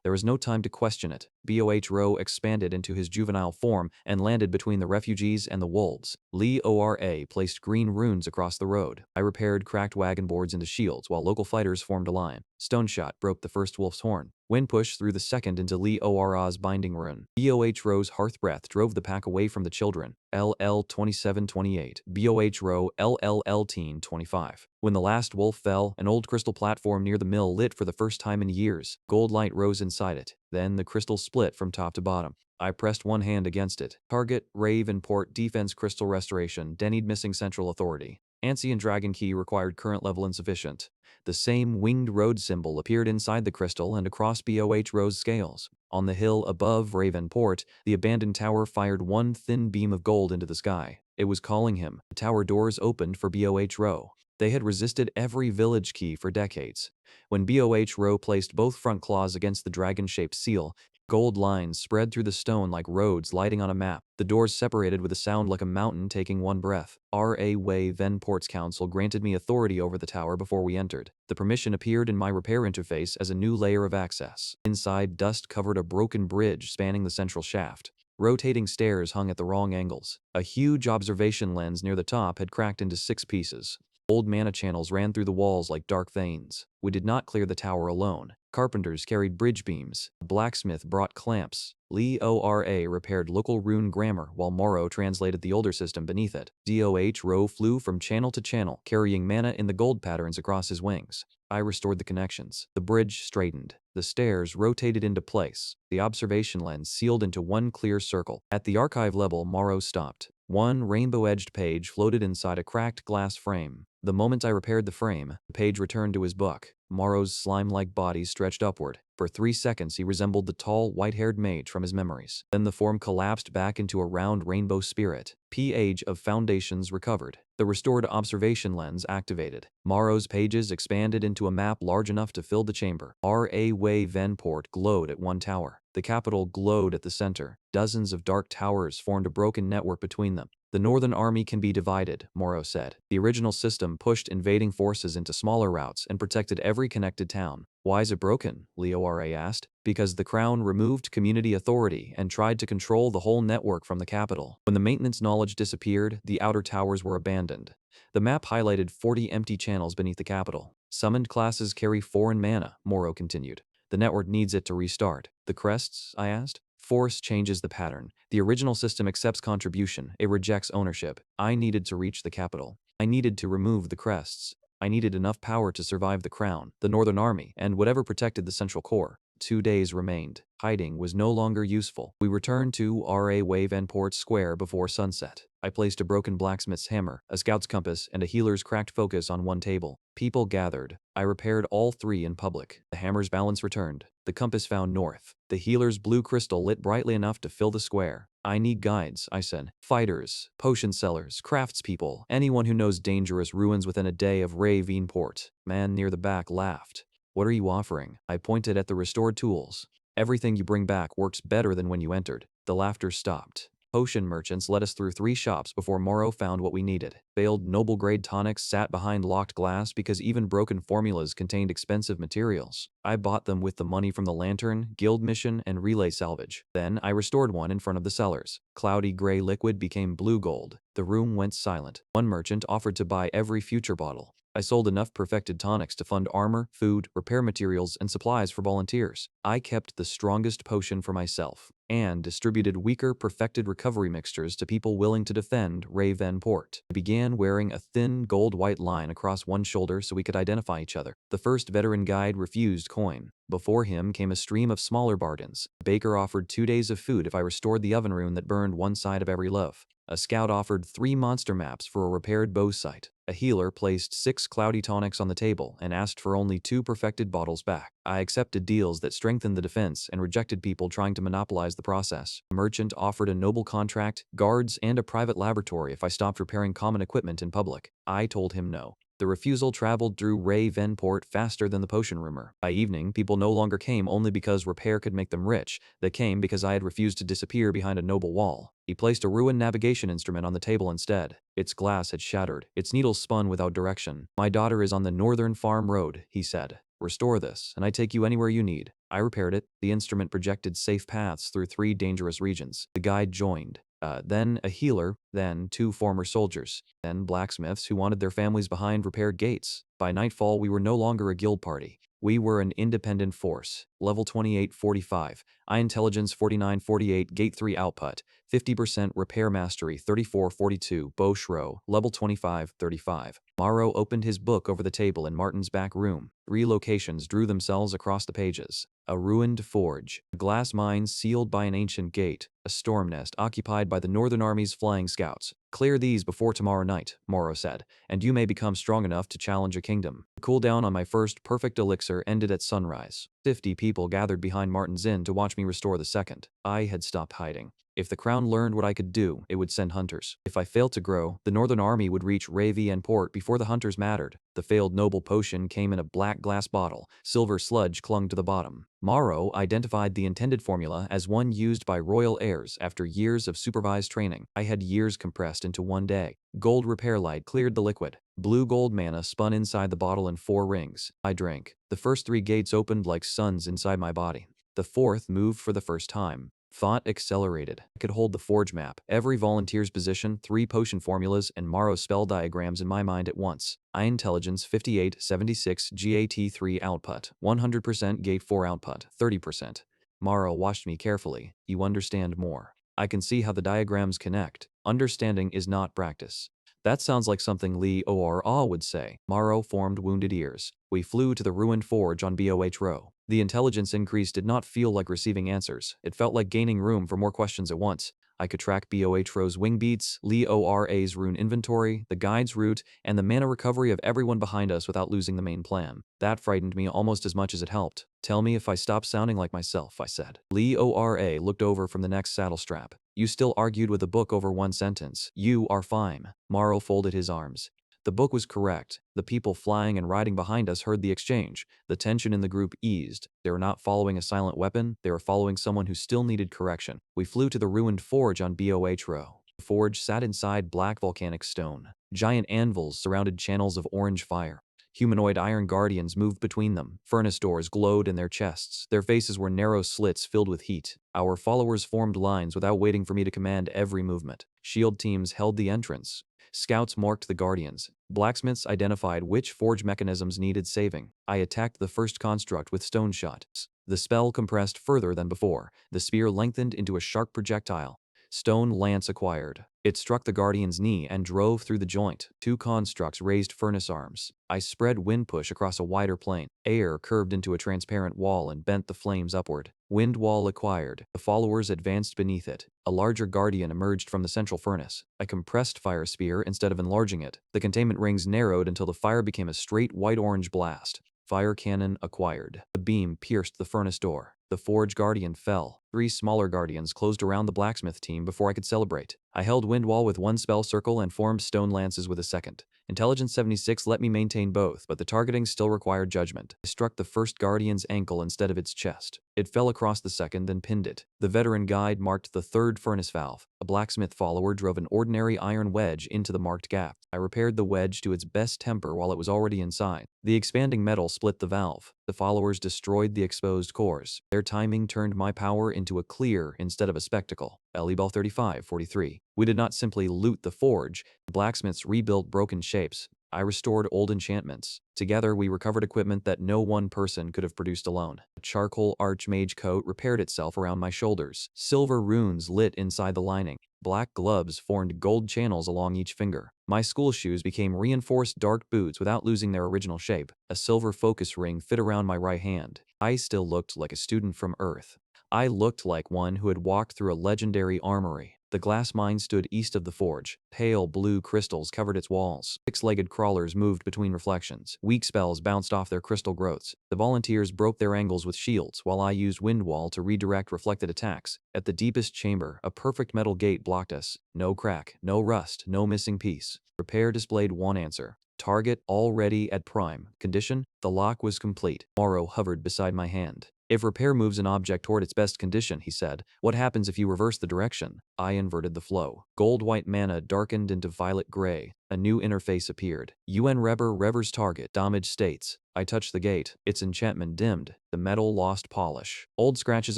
There was no time to question it. BOH expanded into his juvenile form and landed between the refugees and the wolves. Li O.R.A. placed green runes across the road. I repaired cracked wagon boards into shields while local fighters formed a line. Stone shot broke the first wolf's horn. Wind push threw the second into Li O.R.A.'s binding rune. BOH hearth breath drove the pack away from the children. LL 2728. BOH LLL teen 25. When the last wolf fell, an old crystal platform near the mill lit for the first time in years. Gold light rose inside it. Then the crystal split from top to bottom. I pressed one hand against it. Target, Rave, and Port Defense Crystal Restoration. Denied missing central authority. Ancient Dragon Key required current level insufficient. The same winged road symbol appeared inside the crystal and across BOH scales. On the hill above Raven Port, the abandoned tower fired one thin beam of gold into the sky. It was calling him. The tower doors opened for BOH. They had resisted every village key for decades. When BOH placed both front claws against the dragon-shaped seal, gold lines spread through the stone like roads lighting on a map. The doors separated with a sound like a mountain taking one breath. Then Port's Council granted me authority over the tower before we entered. The permission appeared in my repair interface as a new layer of access. Inside, dust covered a broken bridge spanning the central shaft. Rotating stairs hung at the wrong angles. A huge observation lens near the top had cracked into 6 pieces. Old mana channels ran through the walls like dark veins. We did not clear the tower alone. Carpenters carried bridge beams. A blacksmith brought clamps. Li O.R.A. repaired local rune grammar while Morrow translated the older system beneath it. DOH flew from channel to channel, carrying mana in the gold patterns across his wings. I restored the connections. The bridge straightened. The stairs rotated into place. The observation lens sealed into one clear circle. At the archive level, Morrow stopped. One rainbow-edged page floated inside a cracked glass frame. The moment I repaired the frame, the page returned to his book. Morrow's slime-like body stretched upward. For 3 seconds he resembled the tall, white-haired mage from his memories. Then the form collapsed back into a round rainbow spirit. Page of Foundations recovered. The restored observation lens activated. Morrow's pages expanded into a map large enough to fill the chamber. Venport glowed at one tower. The capital glowed at the center. Dozens of dark towers formed a broken network between them. The Northern Army can be divided, Moro said. The original system pushed invading forces into smaller routes and protected every connected town. Why is it broken? Leora asked. Because the Crown removed community authority and tried to control the whole network from the capital. When the maintenance knowledge disappeared, the outer towers were abandoned. The map highlighted 40 empty channels beneath the capital. Summoned classes carry foreign mana, Moro continued. The network needs it to restart. The crests? I asked. Force changes the pattern. The original system accepts contribution. It rejects ownership. I needed to reach the capital. I needed to remove the crests. I needed enough power to survive the Crown, the Northern Army, and whatever protected the Central Core. 2 days remained. Hiding was no longer useful. We returned to R.A. Wavenport Square before sunset. I placed a broken blacksmith's hammer, a scout's compass, and a healer's cracked focus on one table. People gathered. I repaired all 3 in public. The hammer's balance returned. The compass found north. The healer's blue crystal lit brightly enough to fill the square. I need guides, I said. Fighters, potion sellers, craftspeople, anyone who knows dangerous ruins within a day of Ravenport. Man near the back laughed. What are you offering? I pointed at the restored tools. Everything you bring back works better than when you entered. The laughter stopped. Potion merchants led us through 3 shops before Moro found what we needed. Failed noble-grade tonics sat behind locked glass because even broken formulas contained expensive materials. I bought them with the money from the lantern, guild mission, and relay salvage. Then I restored one in front of the sellers. Cloudy gray liquid became blue gold. The room went silent. One merchant offered to buy every future bottle. I sold enough perfected tonics to fund armor, food, repair materials, and supplies for volunteers. I kept the strongest potion for myself and distributed weaker perfected recovery mixtures to people willing to defend Ravenport. I began wearing a thin gold-white line across one shoulder so we could identify each other. The first veteran guide refused coin. Before him came a stream of smaller bargains. The baker offered 2 days of food if I restored the oven rune that burned one side of every loaf. A scout offered 3 monster maps for a repaired bow sight. A healer placed 6 cloudy tonics on the table and asked for only 2 perfected bottles back. I accepted deals that strengthened the defense and rejected people trying to monopolize the process. A merchant offered a noble contract, guards, and a private laboratory if I stopped repairing common equipment in public. I told him no. The refusal traveled through Ravenport faster than the potion rumor. By evening, people no longer came only because repair could make them rich. They came because I had refused to disappear behind a noble wall. He placed a ruined navigation instrument on the table instead. Its glass had shattered. Its needles spun without direction. My daughter is on the northern farm road, he said. Restore this, and I take you anywhere you need. I repaired it. The instrument projected safe paths through 3 dangerous regions. The guide joined. Then a healer, then 2 former soldiers, then blacksmiths who wanted their families behind repaired gates. By nightfall, we were no longer a guild party. We were an independent force. Level 2845, Eye Intelligence 4948, Gate 3 output, 50% Repair Mastery 3442, Bow Shro, Level 2535. Maro opened his book over the table in Martin's back room. 3 locations drew themselves across the pages. A ruined forge, a glass mine sealed by an ancient gate, a storm nest occupied by the Northern Army's flying scouts. Clear these before tomorrow night, Moro said, and you may become strong enough to challenge a kingdom. The cooldown on my first perfect elixir ended at sunrise. 50 people gathered behind Martin's Inn to watch me restore the second. I had stopped hiding. If the Crown learned what I could do, it would send hunters. If I failed to grow, the Northern Army would reach Ravenport before the hunters mattered. The failed noble potion came in a black glass bottle. Silver sludge clung to the bottom. Maro identified the intended formula as one used by royal heirs after years of supervised training. I had years compressed into one day. Gold repair light cleared the liquid. Blue gold mana spun inside the bottle in 4 rings. I drank. The first 3 gates opened like suns inside my body. The 4th moved for the first time. Thought accelerated. I could hold the forge map, every volunteer's position, 3 potion formulas, and Maro spell diagrams in my mind at once. Eye Intelligence 5876 GAT3 output, 100% Gate 4 output, 30%. Maro watched me carefully. You understand more. I can see how the diagrams connect. Understanding is not practice. That sounds like something Lee Or would say. Maro formed wounded ears. We flew to the ruined forge on BOH Row. The intelligence increase did not feel like receiving answers. It felt like gaining room for more questions at once. I could track BOH Row's wing beats, Lee Ora's rune inventory, the guide's route, and the mana recovery of everyone behind us without losing the main plan. That frightened me almost as much as it helped. Tell me if I stop sounding like myself, I said. Lee Ora looked over from the next saddle strap. You still argued with a book over one sentence. You are fine. Maro folded his arms. The book was correct. The people flying and riding behind us heard the exchange. The tension in the group eased. They were not following a silent weapon. They were following someone who still needed correction. We flew to the ruined forge on BOH Row. The forge sat inside black volcanic stone. Giant anvils surrounded channels of orange fire. Humanoid iron guardians moved between them. Furnace doors glowed in their chests. Their faces were narrow slits filled with heat. Our followers formed lines without waiting for me to command every movement. Shield teams held the entrance. Scouts marked the guardians. Blacksmiths identified which forge mechanisms needed saving. I attacked the first construct with stone shots. The spell compressed further than before. The spear lengthened into a sharp projectile. Stone lance acquired. It struck the guardian's knee and drove through the joint. Two constructs raised furnace arms. I spread wind push across a wider plane. Air curved into a transparent wall and bent the flames upward. Wind wall acquired. The followers advanced beneath it. A larger guardian emerged from the central furnace. I compressed fire spear instead of enlarging it. The containment rings narrowed until the fire became a straight white-orange blast. Fire cannon acquired. The beam pierced the furnace door. The forge guardian fell. 3 smaller guardians closed around the blacksmith team before I could celebrate. I held wind wall with one spell circle and formed stone lances with a second. Intelligence 76 let me maintain both, but the targeting still required judgment. I struck the first guardian's ankle instead of its chest. It fell across the second, then pinned it. The veteran guide marked the third furnace valve. A blacksmith follower drove an ordinary iron wedge into the marked gap. I repaired the wedge to its best temper while it was already inside. The expanding metal split the valve. The followers destroyed the exposed cores. Their timing turned my power into a clear instead of a spectacle. Bell 3543. We did not simply loot the forge. The blacksmiths rebuilt broken shapes. I restored old enchantments. Together, we recovered equipment that no one person could have produced alone. A charcoal archmage coat repaired itself around my shoulders. Silver runes lit inside the lining. Black gloves formed gold channels along each finger. My school shoes became reinforced dark boots without losing their original shape. A silver focus ring fit around my right hand. I still looked like a student from Earth. I looked like one who had walked through a legendary armory. The glass mine stood east of the forge. Pale blue crystals covered its walls. 6-legged crawlers moved between reflections. Weak spells bounced off their crystal growths. The volunteers broke their angles with shields, while I used wind wall to redirect reflected attacks. At the deepest chamber, a perfect metal gate blocked us. No crack, no rust, no missing piece. Repair displayed one answer. Target already at prime condition. The lock was complete. Morrow hovered beside my hand. If repair moves an object toward its best condition, he said, what happens if you reverse the direction? I inverted the flow. Gold-white mana darkened into violet-gray. A new interface appeared. UN Rever's target. Damage states. I touched the gate. Its enchantment dimmed. The metal lost polish. Old scratches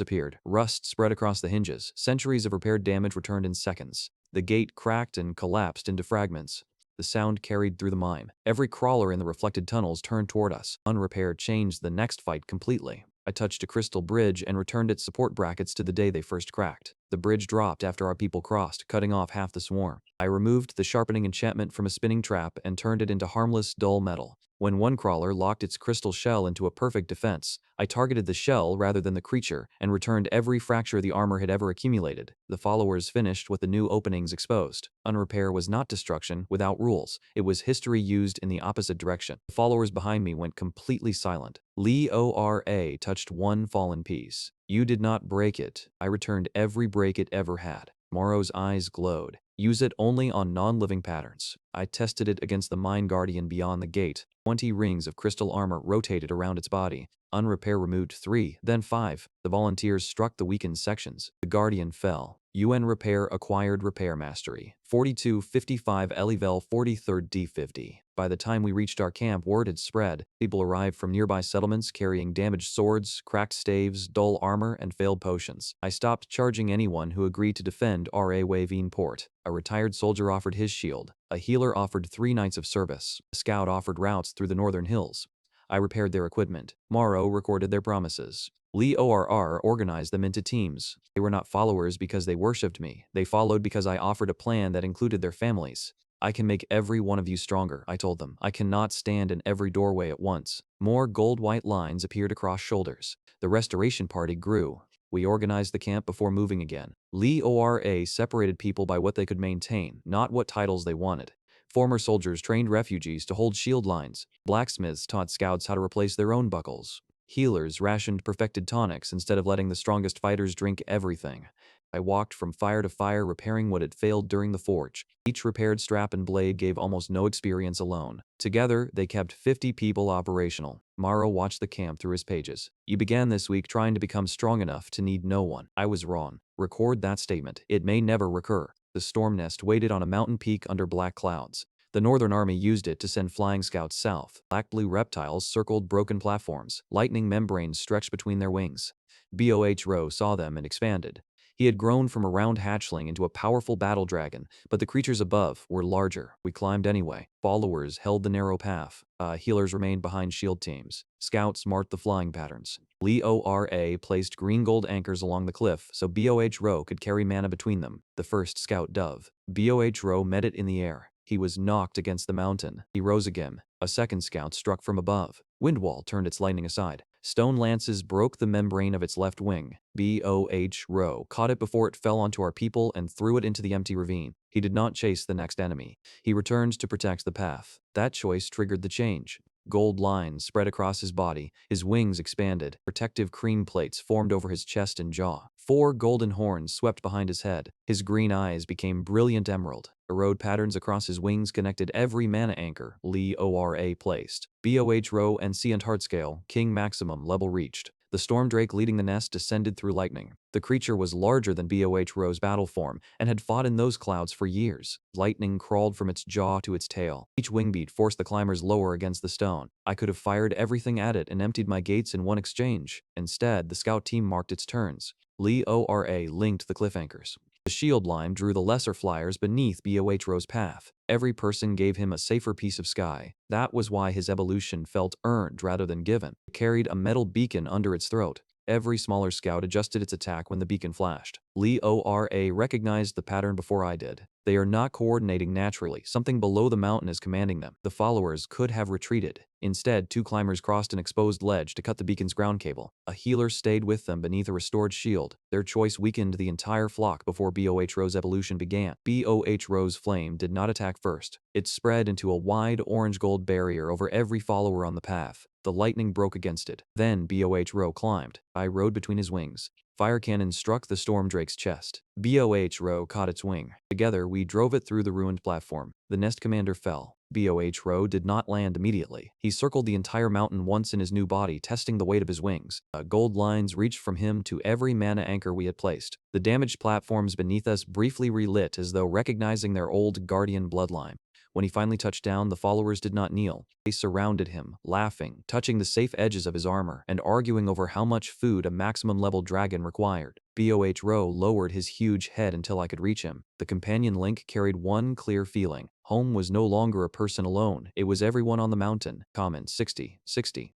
appeared. Rust spread across the hinges. Centuries of repaired damage returned in seconds. The gate cracked and collapsed into fragments. The sound carried through the mine. Every crawler in the reflected tunnels turned toward us. Unrepair changed the next fight completely. I touched a crystal bridge and returned its support brackets to the day they first cracked. The bridge dropped after our people crossed, cutting off half the swarm. I removed the sharpening enchantment from a spinning trap and turned it into harmless, dull metal. When one crawler locked its crystal shell into a perfect defense, I targeted the shell rather than the creature and returned every fracture the armor had ever accumulated. The followers finished with the new openings exposed. Unrepair was not destruction without rules. It was history used in the opposite direction. The followers behind me went completely silent. Leora touched one fallen piece. You did not break it. I returned every break it ever had. Morrow's eyes glowed. Use it only on non-living patterns. I tested it against the Mine Guardian beyond the gate. 20 rings of crystal armor rotated around its body. Unrepair removed 3, then 5. The volunteers struck the weakened sections. The Guardian fell. UN Repair acquired repair mastery. 4255 Elivel 43rd D50. By the time we reached our camp, word had spread. People arrived from nearby settlements carrying damaged swords, cracked staves, dull armor, and failed potions. I stopped charging anyone who agreed to defend R.A. Wavine Port. A retired soldier offered his shield. A healer offered 3 nights of service. A scout offered routes through the northern hills. I repaired their equipment. Morrow recorded their promises. Lee ORR organized them into teams. They were not followers because they worshipped me. They followed because I offered a plan that included their families. I can make every one of you stronger, I told them. I cannot stand in every doorway at once. More gold-white lines appeared across shoulders. The restoration party grew. We organized the camp before moving again. Lee ORA separated people by what they could maintain, not what titles they wanted. Former soldiers trained refugees to hold shield lines. Blacksmiths taught scouts how to replace their own buckles. Healers rationed perfected tonics instead of letting the strongest fighters drink everything. I walked from fire to fire repairing what had failed during the forge. Each repaired strap and blade gave almost no experience alone. Together, they kept 50 people operational. Morrow watched the camp through his pages. You began this week trying to become strong enough to need no one. I was wrong. Record that statement. It may never recur. The storm nest waited on a mountain peak under black clouds. The Northern Army used it to send flying scouts south. Black-blue reptiles circled broken platforms. Lightning membranes stretched between their wings. Boh saw them and expanded. He had grown from a round hatchling into a powerful battle dragon, but the creatures above were larger. We climbed anyway. Followers held the narrow path. Healers remained behind shield teams. Scouts marked the flying patterns. Leora placed green-gold anchors along the cliff so Boh could carry mana between them. The first scout dove. Boh met it in the air. He was knocked against the mountain. He rose again. A second scout struck from above. Windwall turned its lightning aside. Stone lances broke the membrane of its left wing. Boh caught it before it fell onto our people and threw it into the empty ravine. He did not chase the next enemy. He returned to protect the path. That choice triggered the change. Gold lines spread across his body. His wings expanded. Protective cream plates formed over his chest and jaw. 4 golden horns swept behind his head. His green eyes became brilliant emerald. Erode patterns across his wings connected every mana anchor Leora placed. Boh and Seant Heartscale, King Maximum level reached. The storm drake leading the nest descended through lightning. The creature was larger than Boh's battle form and had fought in those clouds for years. Lightning crawled from its jaw to its tail. Each wing beat forced the climbers lower against the stone. I could have fired everything at it and emptied my gates in one exchange. Instead, the scout team marked its turns. Leora linked the cliff anchors. The shield line drew the lesser flyers beneath Boh's path. Every person gave him a safer piece of sky. That was why his evolution felt earned rather than given. It carried a metal beacon under its throat. Every smaller scout adjusted its attack when the beacon flashed. Leora recognized the pattern before I did. They are not coordinating naturally. Something below the mountain is commanding them. The followers could have retreated. Instead, 2 climbers crossed an exposed ledge to cut the beacon's ground cable. A healer stayed with them beneath a restored shield. Their choice weakened the entire flock before Boh's evolution began. Boh's flame did not attack first. It spread into a wide orange-gold barrier over every follower on the path. The lightning broke against it. Then Boh climbed. I rode between his wings. Fire cannon struck the storm drake's chest. Boh caught its wing. Together, we drove it through the ruined platform. The nest commander fell. Boh did not land immediately. He circled the entire mountain once in his new body, testing the weight of his wings. Gold lines reached from him to every mana anchor we had placed. The damaged platforms beneath us briefly relit as though recognizing their old guardian bloodline. When he finally touched down, the followers did not kneel. They surrounded him, laughing, touching the safe edges of his armor, and arguing over how much food a maximum-level dragon required. Boh lowered his huge head until I could reach him. The companion link carried one clear feeling. Home was no longer a person alone. It was everyone on the mountain. Comment 60.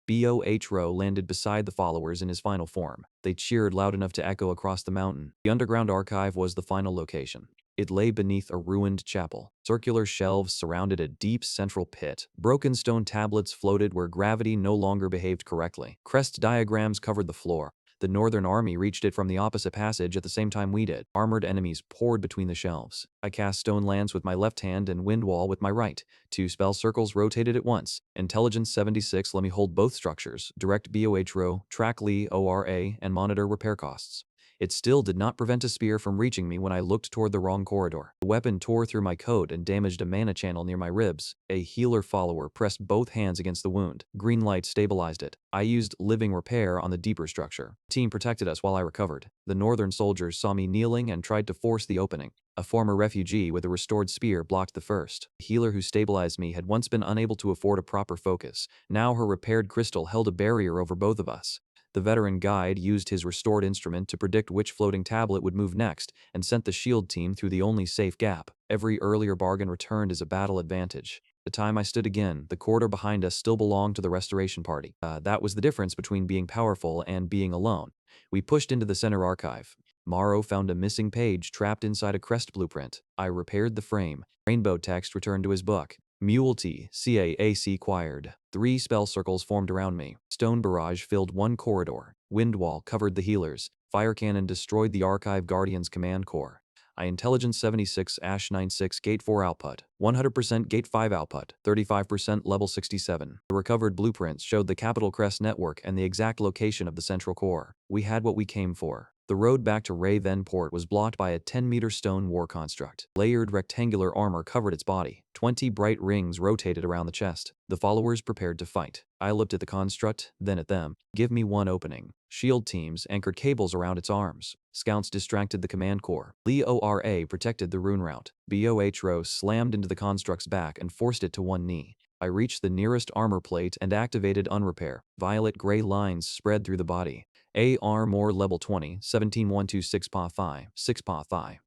Boh landed beside the followers in his final form. They cheered loud enough to echo across the mountain. The underground archive was the final location. It lay beneath a ruined chapel. Circular shelves surrounded a deep central pit. Broken stone tablets floated where gravity no longer behaved correctly. Crest diagrams covered the floor. The Northern Army reached it from the opposite passage at the same time we did. Armored enemies poured between the shelves. I cast Stone Lance with my left hand and Windwall with my right. 2 spell circles rotated at once. Intelligence 76 let me hold both structures, direct Boh, track Leora, and monitor repair costs. It still did not prevent a spear from reaching me when I looked toward the wrong corridor. The weapon tore through my coat and damaged a mana channel near my ribs. A healer follower pressed both hands against the wound. Green light stabilized it. I used living repair on the deeper structure. The team protected us while I recovered. The northern soldiers saw me kneeling and tried to force the opening. A former refugee with a restored spear blocked the first. The healer who stabilized me had once been unable to afford a proper focus. Now her repaired crystal held a barrier over both of us. The veteran guide used his restored instrument to predict which floating tablet would move next and sent the shield team through the only safe gap. Every earlier bargain returned as a battle advantage. The time I stood again, the corridor behind us still belonged to the restoration party. That was the difference between being powerful and being alone. We pushed into the center archive. Morrow found a missing page trapped inside a crest blueprint. I repaired the frame. Rainbow text returned to his book. Multi, CAAC acquired. 3 spell circles formed around me. Stone barrage filled one corridor. Windwall covered the healers. Fire cannon destroyed the Archive Guardian's command core. I Intelligence 76 Ash 96 Gate 4 output. 100% Gate 5 output. 35% level 67. The recovered blueprints showed the Capital Crest network and the exact location of the central core. We had what we came for. The road back to Raven Port was blocked by a 10-meter stone war construct. Layered rectangular armor covered its body. 20 bright rings rotated around the chest. The followers prepared to fight. I looked at the construct, then at them. Give me one opening. Shield teams anchored cables around its arms. Scouts distracted the command corps. LEORA protected the rune route. BOHRO slammed into the construct's back and forced it to one knee. I reached the nearest armor plate and activated unrepair. Violet-gray lines spread through the body. AR More Level 20, 17126.5, 6.5.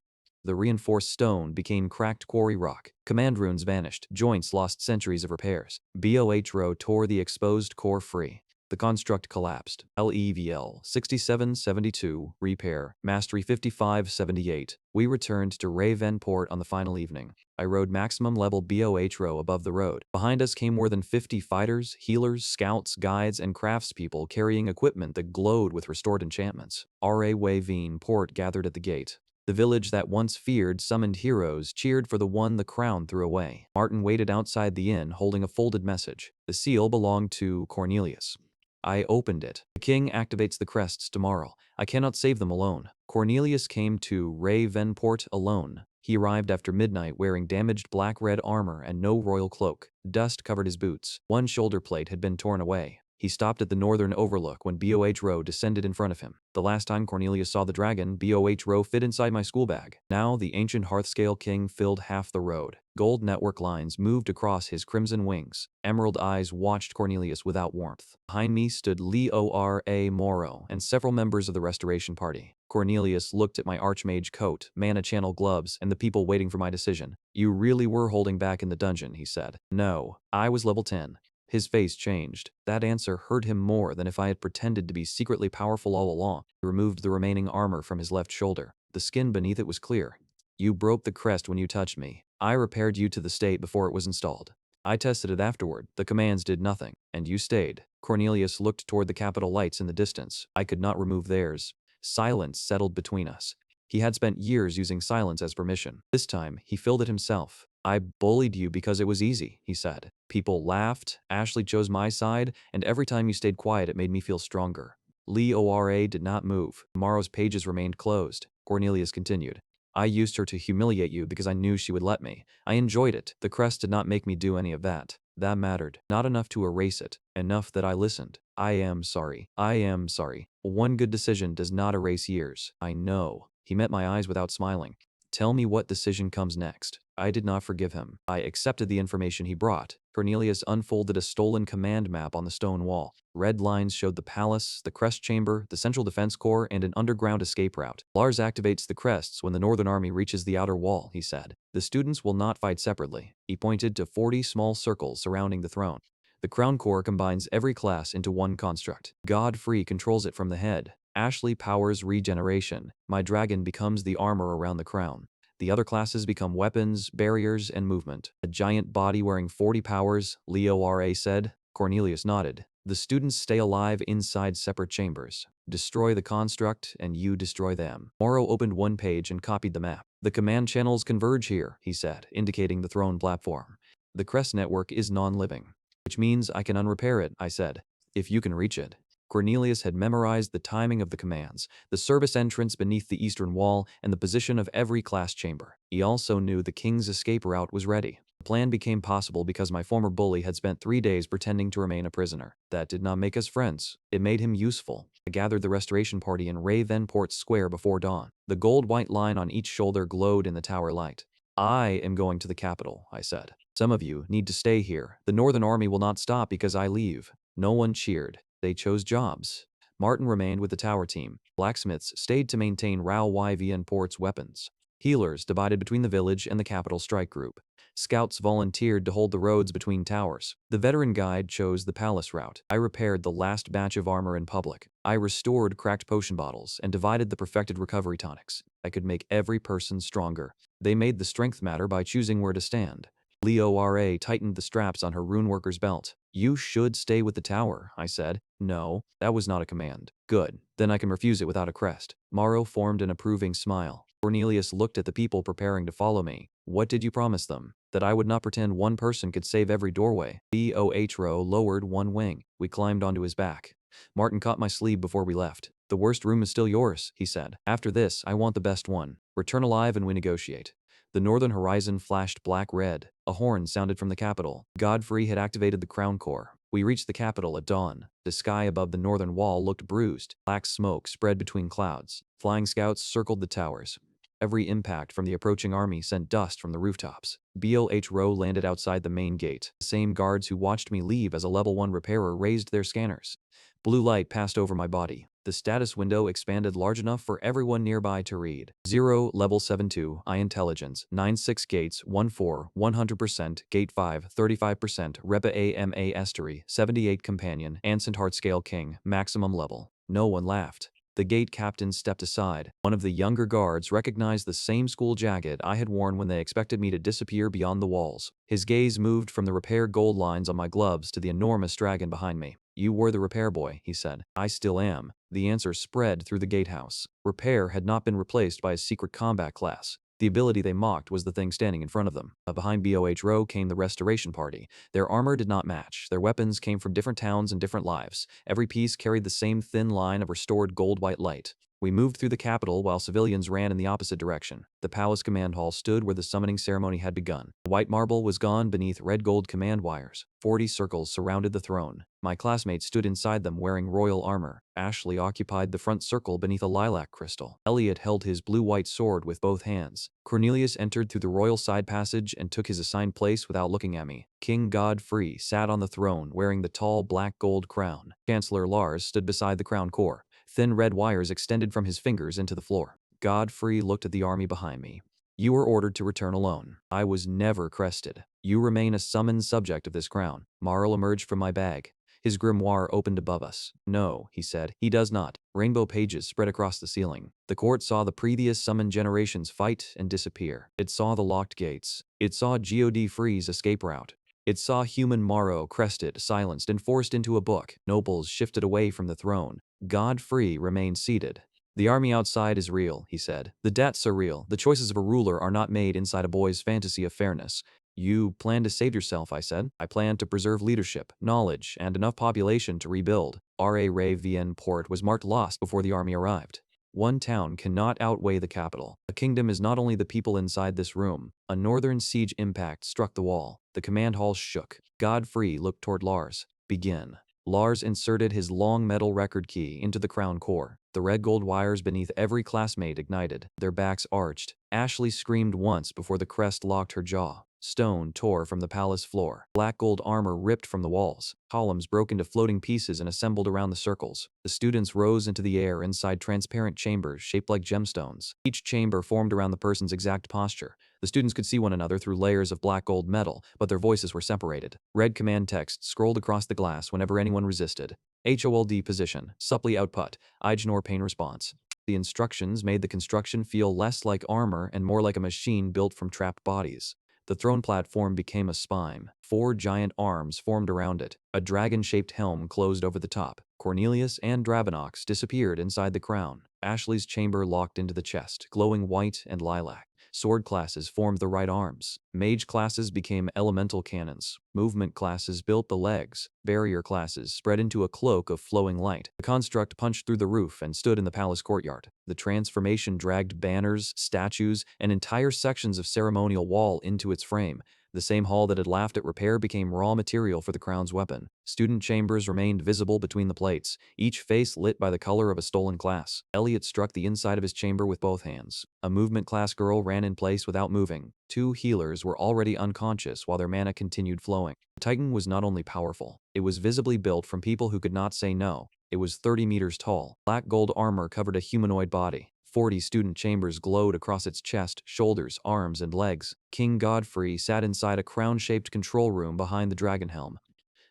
The reinforced stone became cracked quarry rock. Command runes vanished. Joints lost centuries of repairs. BOHRO tore the exposed core free. The construct collapsed. LEVL 6772, repair, mastery 5578. We returned to Ravenport on the final evening. I rode maximum level BOHRO above the road. Behind us came more than 50 fighters, healers, scouts, guides, and craftspeople carrying equipment that glowed with restored enchantments. Ravenport Port gathered at the gate. The village that once feared summoned heroes cheered for the one the crown threw away. Martin waited outside the inn holding a folded message. The seal belonged to Cornelius. I opened it. The king activates the crests tomorrow. I cannot save them alone. Cornelius came to Ravenport alone. He arrived after midnight wearing damaged black-red armor and no royal cloak. Dust covered his boots. One shoulder plate had been torn away. He stopped at the northern overlook when BOHRO descended in front of him. The last time Cornelius saw the dragon, BOHRO fit inside my school bag. Now the ancient Hearthscale king filled half the road. Gold network lines moved across his crimson wings. Emerald eyes watched Cornelius without warmth. Behind me stood Leora Moro and several members of the Restoration Party. Cornelius looked at my Archmage coat, Mana Channel gloves, and the people waiting for my decision. "You really were holding back in the dungeon," he said. "No, I was level 10. His face changed. That answer hurt him more than if I had pretended to be secretly powerful all along. He removed the remaining armor from his left shoulder. The skin beneath it was clear. "You broke the crest when you touched me. I repaired you to the state before it was installed. I tested it afterward. The commands did nothing. And you stayed." Cornelius looked toward the capital lights in the distance. I could not remove theirs. Silence settled between us. He had spent years using silence as permission. This time, he filled it himself. "I bullied you because it was easy," he said. "People laughed, Ashley chose my side, and every time you stayed quiet it made me feel stronger." Leora did not move. Tomorrow's pages remained closed. Cornelius continued. "I used her to humiliate you because I knew she would let me. I enjoyed it. The crest did not make me do any of that. That mattered. Not enough to erase it. Enough that I listened. I am sorry. I am sorry. One good decision does not erase years. I know." He met my eyes without smiling. "Tell me what decision comes next." I did not forgive him. I accepted the information he brought. Cornelius unfolded a stolen command map on the stone wall. Red lines showed the palace, the crest chamber, the central defense corps, and an underground escape route. "Lars activates the crests when the Northern Army reaches the outer wall," he said. "The students will not fight separately." He pointed to 40 small circles surrounding the throne. "The Crown Corps combines every class into one construct. Godfrey controls it from the head. Ashley powers regeneration. My dragon becomes the armor around the crown. The other classes become weapons, barriers, and movement." "A giant body wearing 40 powers," Leora said. Cornelius nodded. "The students stay alive inside separate chambers. Destroy the construct, and you destroy them." Morrow opened one page and copied the map. "The command channels converge here," he said, indicating the throne platform. "The crest network is non-living." "Which means I can unrepair it," I said. "If you can reach it." Cornelius had memorized the timing of the commands, the service entrance beneath the eastern wall, and the position of every class chamber. He also knew the king's escape route was ready. The plan became possible because my former bully had spent 3 days pretending to remain a prisoner. That did not make us friends. It made him useful. I gathered the restoration party in Ravenport Square before dawn. The gold-white line on each shoulder glowed in the tower light. "I am going to the capital," I said. "Some of you need to stay here. The Northern Army will not stop because I leave." No one cheered. They chose jobs. Martin remained with the tower team. Blacksmiths stayed to maintain Ravenport's weapons. Healers divided between the village and the capital strike group. Scouts volunteered to hold the roads between towers. The veteran guide chose the palace route. I repaired the last batch of armor in public. I restored cracked potion bottles and divided the perfected recovery tonics. I could make every person stronger. They made the strength matter by choosing where to stand. Leora tightened the straps on her runeworker's belt. "You should stay with the tower," I said. "No, that was not a command." "Good, then I can refuse it without a crest." Morrow formed an approving smile. Cornelius looked at the people preparing to follow me. "What did you promise them?" "That I would not pretend one person could save every doorway." BOHRO lowered one wing. We climbed onto his back. Martin caught my sleeve before we left. "The worst room is still yours," he said. "After this, I want the best one. Return alive and we negotiate." The northern horizon flashed black-red. A horn sounded from the capital. Godfrey had activated the Crown Corps. We reached the capital at dawn. The sky above the northern wall looked bruised. Black smoke spread between clouds. Flying scouts circled the towers. Every impact from the approaching army sent dust from the rooftops. BOH Row landed outside the main gate. The same guards who watched me leave as a level 1 repairer raised their scanners. Blue light passed over my body. The status window expanded large enough for everyone nearby to read. 0, level 72, I intelligence, 96 gates, 14, 100%, gate 5, 35%, Repa AMA Estuary, 78 companion, Ansant Heartscale King, maximum level. No one laughed. The gate captain stepped aside. One of the younger guards recognized the same school jacket I had worn when they expected me to disappear beyond the walls. His gaze moved from the repair gold lines on my gloves to the enormous dragon behind me. "You were the repair boy," he said. "I still am." The answer spread through the gatehouse. Repair had not been replaced by a secret combat class. The ability they mocked was the thing standing in front of them. Behind BOH Row came the restoration party. Their armor did not match. Their weapons came from different towns and different lives. Every piece carried the same thin line of restored gold-white light. We moved through the capital while civilians ran in the opposite direction. The palace command hall stood where the summoning ceremony had begun. The white marble was gone beneath red gold command wires. 40 circles surrounded the throne. My classmates stood inside them wearing royal armor. Ashley occupied the front circle beneath a lilac crystal. Elliot held his blue-white sword with both hands. Cornelius entered through the royal side passage and took his assigned place without looking at me. King Godfrey sat on the throne wearing the tall black gold crown. Chancellor Lars stood beside the crown core. Thin red wires extended from his fingers into the floor. Godfrey looked at the army behind me. "You were ordered to return alone. I was never crested. You remain a summoned subject of this crown." Marl emerged from my bag. His grimoire opened above us. "No," he said, "he does not." Rainbow pages spread across the ceiling. The court saw the previous summoned generations fight and disappear. It saw the locked gates. It saw God Free's escape route. It saw human Morrow crested, silenced, and forced into a book. Nobles shifted away from the throne. Godfrey remained seated. "The army outside is real," he said. "The debts are real. The choices of a ruler are not made inside a boy's fantasy of fairness." "You plan to save yourself," I said. "I plan to preserve leadership, knowledge, and enough population to rebuild." Ra Vien Port was marked lost before the army arrived. One town cannot outweigh the capital. A kingdom is not only the people inside this room. A northern siege impact struck the wall. The command hall shook. Godfrey looked toward Lars. "Begin." Lars inserted his long metal record key into the crown core. The red gold wires beneath every classmate ignited. Their backs arched. Ashley screamed once before the crest locked her jaw. Stone tore from the palace floor. Black gold armor ripped from the walls. Columns broke into floating pieces and assembled around the circles. The students rose into the air inside transparent chambers shaped like gemstones. Each chamber formed around the person's exact posture. The students could see one another through layers of black gold metal, but their voices were separated. Red command text scrolled across the glass whenever anyone resisted. HOLD position, supply output, ignore pain response. The instructions made the construction feel less like armor and more like a machine built from trapped bodies. The throne platform became a spine. 4 giant arms formed around it. A dragon-shaped helm closed over the top. Cornelius and Dravenox disappeared inside the crown. Ashley's chamber locked into the chest, glowing white and lilac. Sword classes formed the right arms. Mage classes became elemental cannons. Movement classes built the legs. Barrier classes spread into a cloak of flowing light. The construct punched through the roof and stood in the palace courtyard. The transformation dragged banners, statues, and entire sections of ceremonial wall into its frame. The same hall that had laughed at repair became raw material for the crown's weapon. Student chambers remained visible between the plates, each face lit by the color of a stolen class. Elliot struck the inside of his chamber with both hands. A movement class girl ran in place without moving. 2 healers were already unconscious while their mana continued flowing. The Titan was not only powerful, it was visibly built from people who could not say no. It was 30 meters tall. Black gold armor covered a humanoid body. 40 student chambers glowed across its chest, shoulders, arms, and legs. King Godfrey sat inside a crown-shaped control room behind the dragon helm.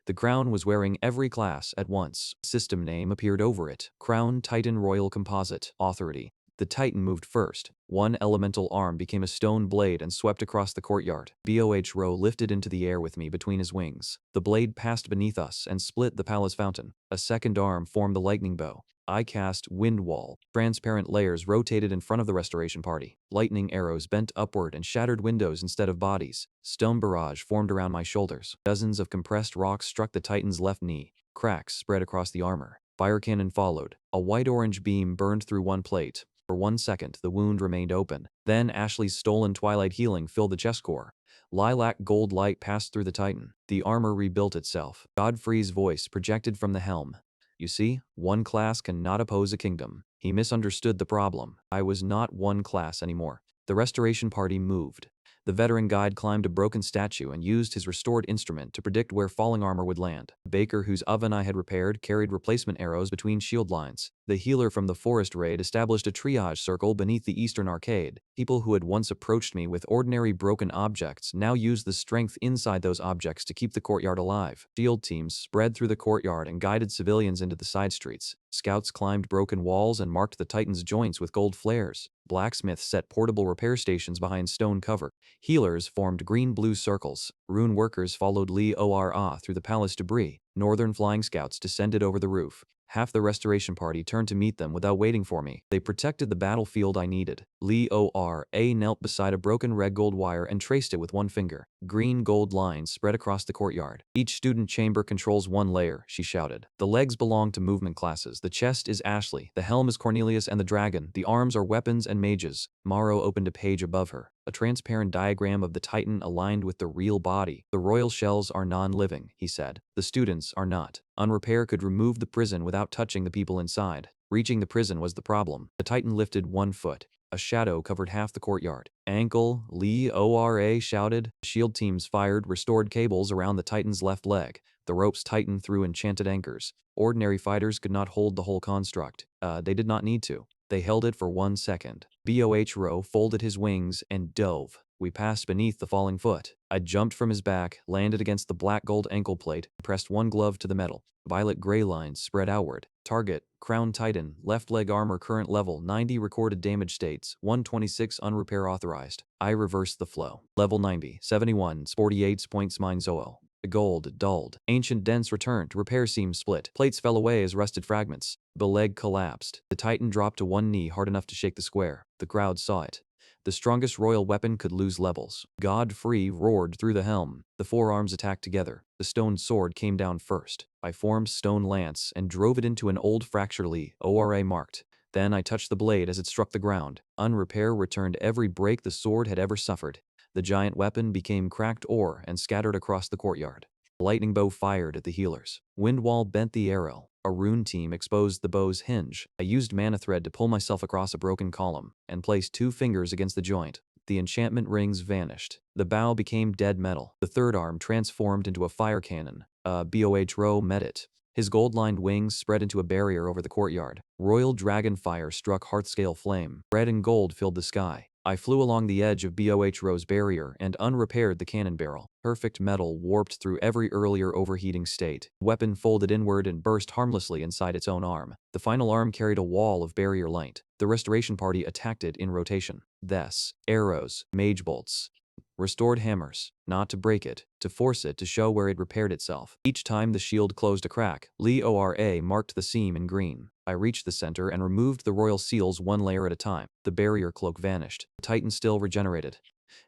The crown was wearing every class at once. System name appeared over it. Crown Titan Royal Composite. Authority. The Titan moved first. One elemental arm became a stone blade and swept across the courtyard. BOH Row lifted into the air with me between his wings. The blade passed beneath us and split the palace fountain. A second arm formed the lightning bow. I cast Wind Wall. Transparent layers rotated in front of the restoration party. Lightning arrows bent upward and shattered windows instead of bodies. Stone barrage formed around my shoulders. Dozens of compressed rocks struck the Titan's left knee. Cracks spread across the armor. Fire cannon followed. A white-orange beam burned through one plate. For 1 second, the wound remained open. Then Ashley's stolen twilight healing filled the chest core. Lilac gold light passed through the Titan. The armor rebuilt itself. Godfrey's voice projected from the helm. "You see, one class cannot oppose a kingdom." He misunderstood the problem. I was not one class anymore. The restoration party moved. The veteran guide climbed a broken statue and used his restored instrument to predict where falling armor would land. The baker whose oven I had repaired carried replacement arrows between shield lines. The healer from the forest raid established a triage circle beneath the eastern arcade. People who had once approached me with ordinary broken objects now used the strength inside those objects to keep the courtyard alive. Shield teams spread through the courtyard and guided civilians into the side streets. Scouts climbed broken walls and marked the Titans' joints with gold flares. Blacksmiths set portable repair stations behind stone cover. Healers formed green-blue circles. Rune workers followed Li Ora through the palace debris. Northern flying scouts descended over the roof. Half the restoration party turned to meet them without waiting for me. They protected the battlefield I needed. Li Ora knelt beside a broken red gold wire and traced it with one finger. Green gold lines spread across the courtyard. Each student chamber controls one layer, she shouted. The legs belong to movement classes. The chest is Ashley. The helm is Cornelius and the dragon. The arms are weapons and mages. Morrow opened a page above her. A transparent diagram of the Titan aligned with the real body. The royal shells are non-living, he said. The students are not. Unrepair could remove the prison without touching the people inside. Reaching the prison was the problem. The Titan lifted 1 foot. A shadow covered half the courtyard. Ankle, Li Ora shouted. Shield teams fired restored cables around the Titan's left leg. The ropes tightened through enchanted anchors. Ordinary fighters could not hold the whole construct. They did not need to. They held it for 1 second. Bohro folded his wings and dove. We passed beneath the falling foot. I jumped from his back, landed against the black gold ankle plate, pressed one glove to the metal. Violet-gray lines spread outward. Target, Crown Titan, left leg armor current level 90 recorded damage states, 126 unrepair authorized. I reversed the flow. Level 90, 71, 48 points mine Zoel. The gold dulled. Ancient dents returned. Repair seams split. Plates fell away as rusted fragments. The leg collapsed. The Titan dropped to one knee hard enough to shake the square. The crowd saw it. The strongest royal weapon could lose levels. Godfrey roared through the helm. The forearms attacked together. The stone sword came down first. I formed stone lance and drove it into an old fracture Li Ora marked. Then I touched the blade as it struck the ground. Unrepair returned every break the sword had ever suffered. The giant weapon became cracked ore and scattered across the courtyard. A lightning bow fired at the healers. Windwall bent the arrow. A rune team exposed the bow's hinge. I used mana thread to pull myself across a broken column and placed 2 fingers against the joint. The enchantment rings vanished. The bow became dead metal. The third arm transformed into a fire cannon. Bohro met it. His gold-lined wings spread into a barrier over the courtyard. Royal dragon fire struck hearth-scale flame. Red and gold filled the sky. I flew along the edge of Bohro's barrier and unrepaired the cannon barrel. Perfect metal warped through every earlier overheating state. The weapon folded inward and burst harmlessly inside its own arm. The final arm carried a wall of barrier light. The restoration party attacked it in rotation. Thus, arrows, mage bolts, restored hammers, not to break it, to force it to show where it repaired itself. Each time the shield closed a crack, Li Ora marked the seam in green. I reached the center and removed the royal seals 1 layer at a time. The barrier cloak vanished. The Titan still regenerated.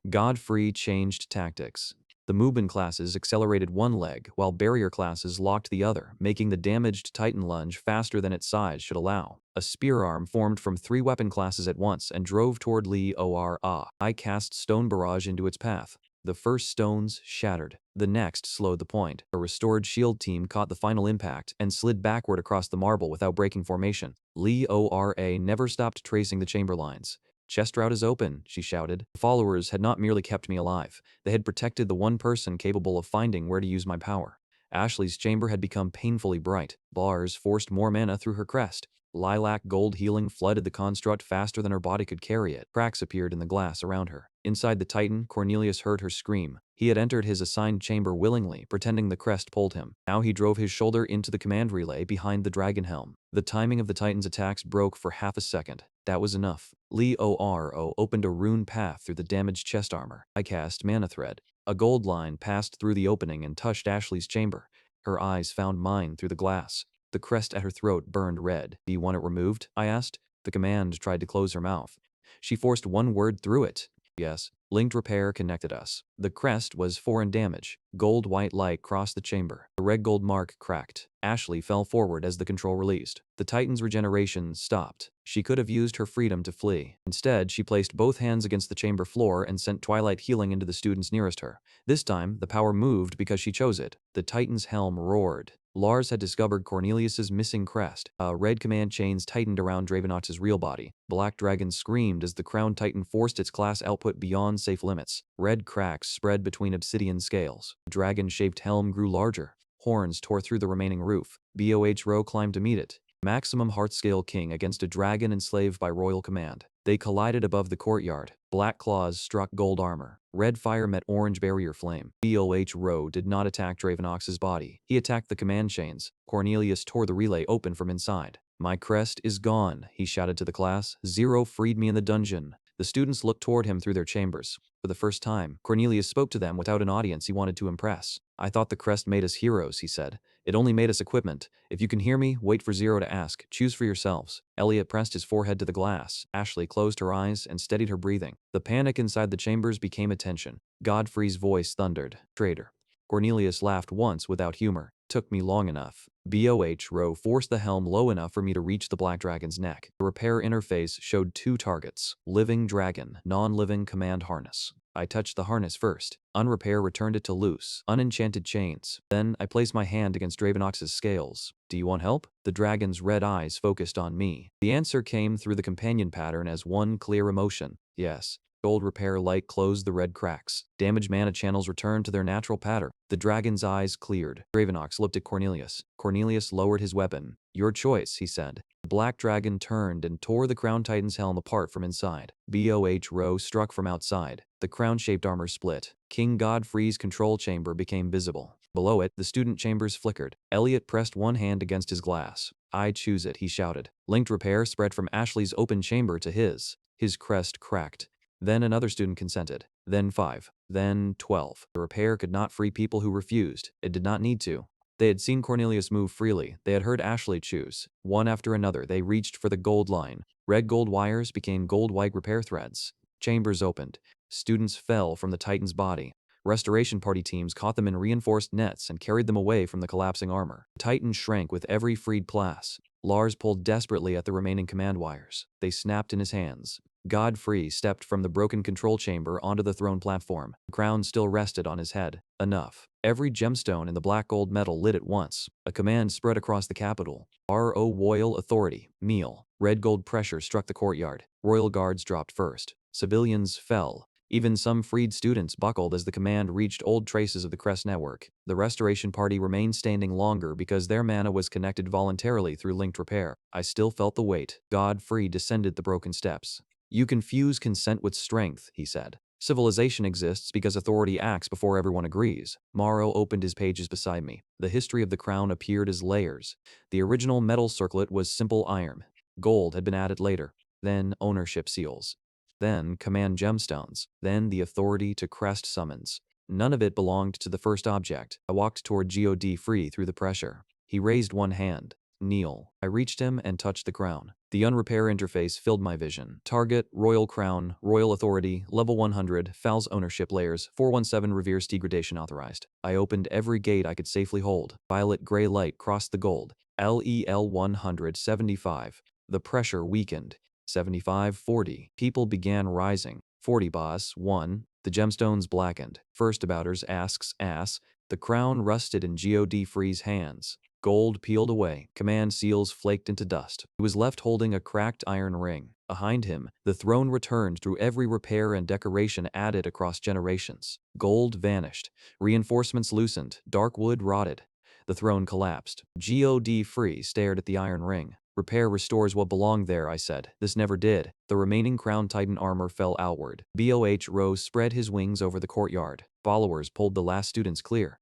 Godfrey changed tactics. The movement classes accelerated one leg, while barrier classes locked the other, making the damaged Titan lunge faster than its size should allow. A spear arm formed from 3 weapon classes at once and drove toward Li Ora. I cast Stone Barrage into its path. The first stones shattered. The next slowed the point. A restored shield team caught the final impact and slid backward across the marble without breaking formation. Li Ora never stopped tracing the chamber lines. "Chest route is open," she shouted. The followers had not merely kept me alive. They had protected the one person capable of finding where to use my power. Ashley's chamber had become painfully bright. Bars forced more mana through her crest. Lilac gold healing flooded the construct faster than her body could carry it. Cracks appeared in the glass around her. Inside the Titan, Cornelius heard her scream. He had entered his assigned chamber willingly, pretending the crest pulled him. Now he drove his shoulder into the command relay behind the dragon helm. The timing of the Titan's attacks broke for half a second. That was enough. Li Ora opened a rune path through the damaged chest armor. I cast Mana Thread. A gold line passed through the opening and touched Ashley's chamber. Her eyes found mine through the glass. The crest at her throat burned red. "Do you want it removed?" I asked. The command tried to close her mouth. She forced one word through it. "Yes." Linked repair connected us. The crest was 4 in damage. Gold-white light crossed the chamber. The red gold mark cracked. Ashley fell forward as the control released. The Titan's regeneration stopped. She could have used her freedom to flee. Instead, she placed both hands against the chamber floor and sent twilight healing into the students nearest her. This time, the power moved because she chose it. The Titan's helm roared. Lars had discovered Cornelius's missing crest. Red command chains tightened around Dravenox's real body. Black Dragon screamed as the Crown Titan forced its class output beyond safe limits. Red cracks spread between obsidian scales. The dragon-shaped helm grew larger. Horns tore through the remaining roof. BOH Row climbed to meet it. Maximum Heartscale King against a dragon enslaved by royal command. They collided above the courtyard. Black claws struck gold armor. Red fire met orange barrier flame. BOH Row did not attack Dravenox's body. He attacked the command chains. Cornelius tore the relay open from inside. "My crest is gone," he shouted to the class. "Zero freed me in the dungeon." The students looked toward him through their chambers. For the first time, Cornelius spoke to them without an audience he wanted to impress. "I thought the crest made us heroes," he said. "It only made us equipment. If you can hear me, wait for Zero to ask. Choose for yourselves." Elliot pressed his forehead to the glass. Ashley closed her eyes and steadied her breathing. The panic inside the chambers became a tension. Godfrey's voice thundered. "Traitor." Cornelius laughed once without humor. "Took me long enough." BOH Row forced the helm low enough for me to reach the Black Dragon's neck. The repair interface showed 2 targets. Living Dragon, non-living command harness. I touched the harness first. Unrepair returned it to loose. Unenchanted chains. Then I placed my hand against Dravenox's scales. "Do you want help?" The dragon's red eyes focused on me. The answer came through the companion pattern as one clear emotion. "Yes." Gold repair light closed the red cracks. Damaged mana channels returned to their natural pattern. The dragon's eyes cleared. Dravenox looked at Cornelius. Cornelius lowered his weapon. "Your choice," he said. The Black Dragon turned and tore the Crown Titan's helm apart from inside. BOH Row struck from outside. The crown-shaped armor split. King Godfrey's control chamber became visible. Below it, the student chambers flickered. Elliot pressed one hand against his glass. "I choose it," he shouted. Linked repair spread from Ashley's open chamber to his. His crest cracked. Then another student consented. Then 5. Then 12. The repair could not free people who refused. It did not need to. They had seen Cornelius move freely. They had heard Ashley choose. One after another, they reached for the gold line. Red gold wires became gold-white repair threads. Chambers opened. Students fell from the Titan's body. Restoration party teams caught them in reinforced nets and carried them away from the collapsing armor. The Titan shrank with every freed class. Lars pulled desperately at the remaining command wires. They snapped in his hands. Godfrey stepped from the broken control chamber onto the throne platform. The crown still rested on his head. Enough. Every gemstone in the black gold metal lit at once. A command spread across the capital. R.O. Royal Authority. Meal. Red gold pressure struck the courtyard. Royal guards dropped first. Civilians fell. Even some freed students buckled as the command reached old traces of the Crest network. The Restoration Party remained standing longer because their mana was connected voluntarily through linked repair. I still felt the weight. Godfrey descended the broken steps. "You confuse consent with strength," he said. "Civilization exists because authority acts before everyone agrees." Morrow opened his pages beside me. The history of the crown appeared as layers. The original metal circlet was simple iron. Gold had been added later. Then ownership seals. Then command gemstones. Then the authority to crest summons. None of it belonged to the first object. I walked toward Godfrey through the pressure. He raised one hand. "Kneel." I reached him and touched the crown. The unrepair interface filled my vision. Target, Royal Crown, Royal Authority, Level 100, Fowls Ownership Layers, 417 Revere's Degradation Authorized. I opened every gate I could safely hold. Violet gray light crossed the gold. LEL 175. The pressure weakened. 75, 40. People began rising. 40 boss, 1. The gemstones blackened. First abouters asks ass. The crown rusted in Godfrey's hands. Gold peeled away. Command seals flaked into dust. He was left holding a cracked iron ring. Behind him, the throne returned through every repair and decoration added across generations. Gold vanished. Reinforcements loosened. Dark wood rotted. The throne collapsed. Godfrey stared at the iron ring. "Repair restores what belonged there," I said. This never did. The remaining Crown Titan armor fell outward. BOH Rose spread his wings over the courtyard. Followers pulled the last students clear.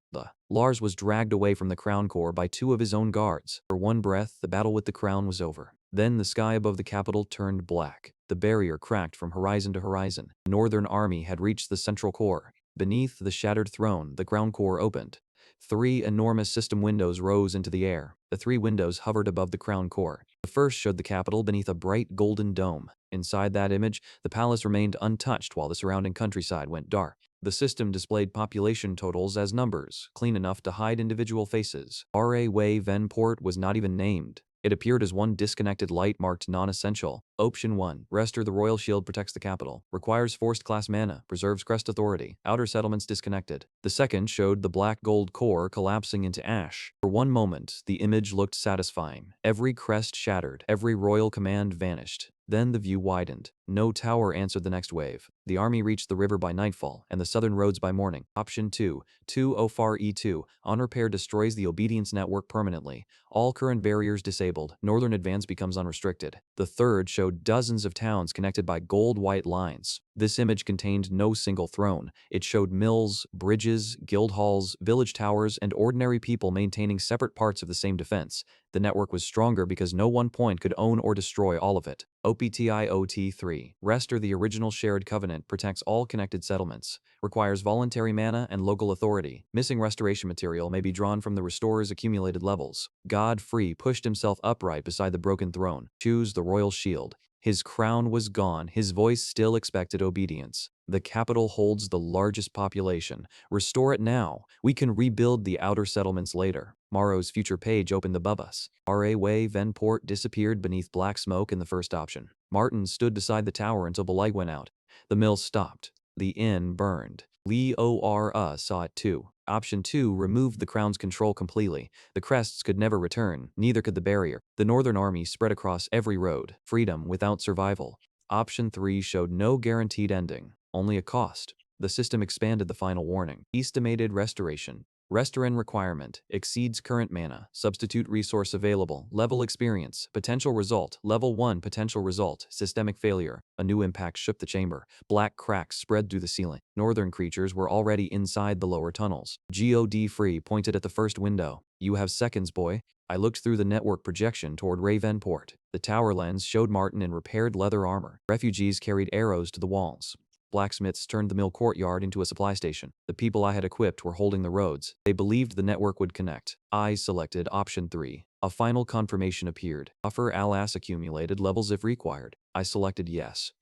Lars was dragged away from the Crown Core by 2 of his own guards. For one breath, the battle with the crown was over. Then the sky above the capital turned black. The barrier cracked from horizon to horizon. The Northern Army had reached the central core. Beneath the shattered throne, the ground core opened. 3 enormous system windows rose into the air. The 3 windows hovered above the crown core. The first showed the capital beneath a bright golden dome. Inside that image, the palace remained untouched while the surrounding countryside went dark. The system displayed population totals as numbers, clean enough to hide individual faces. R.A. Way Venport was not even named. It appeared as one disconnected light marked non-essential. Option 1. Restore the royal shield protects the capital. Requires forced class mana. Preserves crest authority. Outer settlements disconnected. The second showed the black gold core collapsing into ash. For one moment, the image looked satisfying. Every crest shattered. Every royal command vanished. Then the view widened. No tower answered the next wave. The army reached the river by nightfall, and the southern roads by morning. Option 2. 2 OFAR E2. On repair destroys the obedience network permanently. All current barriers disabled. Northern advance becomes unrestricted. The third showed dozens of towns connected by gold-white lines. This image contained no single throne. It showed mills, bridges, guild halls, village towers, and ordinary people maintaining separate parts of the same defense. The network was stronger because no one point could own or destroy all of it. OPTIOT 3. Restore the original shared covenant protects all connected settlements. Requires voluntary mana and local authority. Missing restoration material may be drawn from the restorer's accumulated levels. Godfrey pushed himself upright beside the broken throne. Choose the royal shield. His crown was gone, his voice still expected obedience. The capital holds the largest population. Restore it now. We can rebuild the outer settlements later. Morrow's future page opened above us. R.A. Way Venport disappeared beneath black smoke in the first option. Martin stood beside the tower until the light went out. The mill stopped. The inn burned. Lee O.R. saw it too. Option 2 removed the crown's control completely. The crests could never return, neither could the barrier. The northern army spread across every road. Freedom without survival. Option 3 showed no guaranteed ending, only a cost. The system expanded the final warning. Estimated restoration. Restaurant requirement exceeds current mana. Substitute resource available. Level experience. Potential result. Level 1 potential result. Systemic failure. A new impact shook the chamber. Black cracks spread through the ceiling. Northern creatures were already inside the lower tunnels. God Free pointed at the first window. You have seconds, boy. I looked through the network projection toward Ravenport. The tower lens showed Martin in repaired leather armor. Refugees carried arrows to the walls. Blacksmiths turned the mill courtyard into a supply station. The people I had equipped were holding the roads. They believed the network would connect. I selected option 3. A final confirmation appeared. Offer alas accumulated levels if required. I selected yes.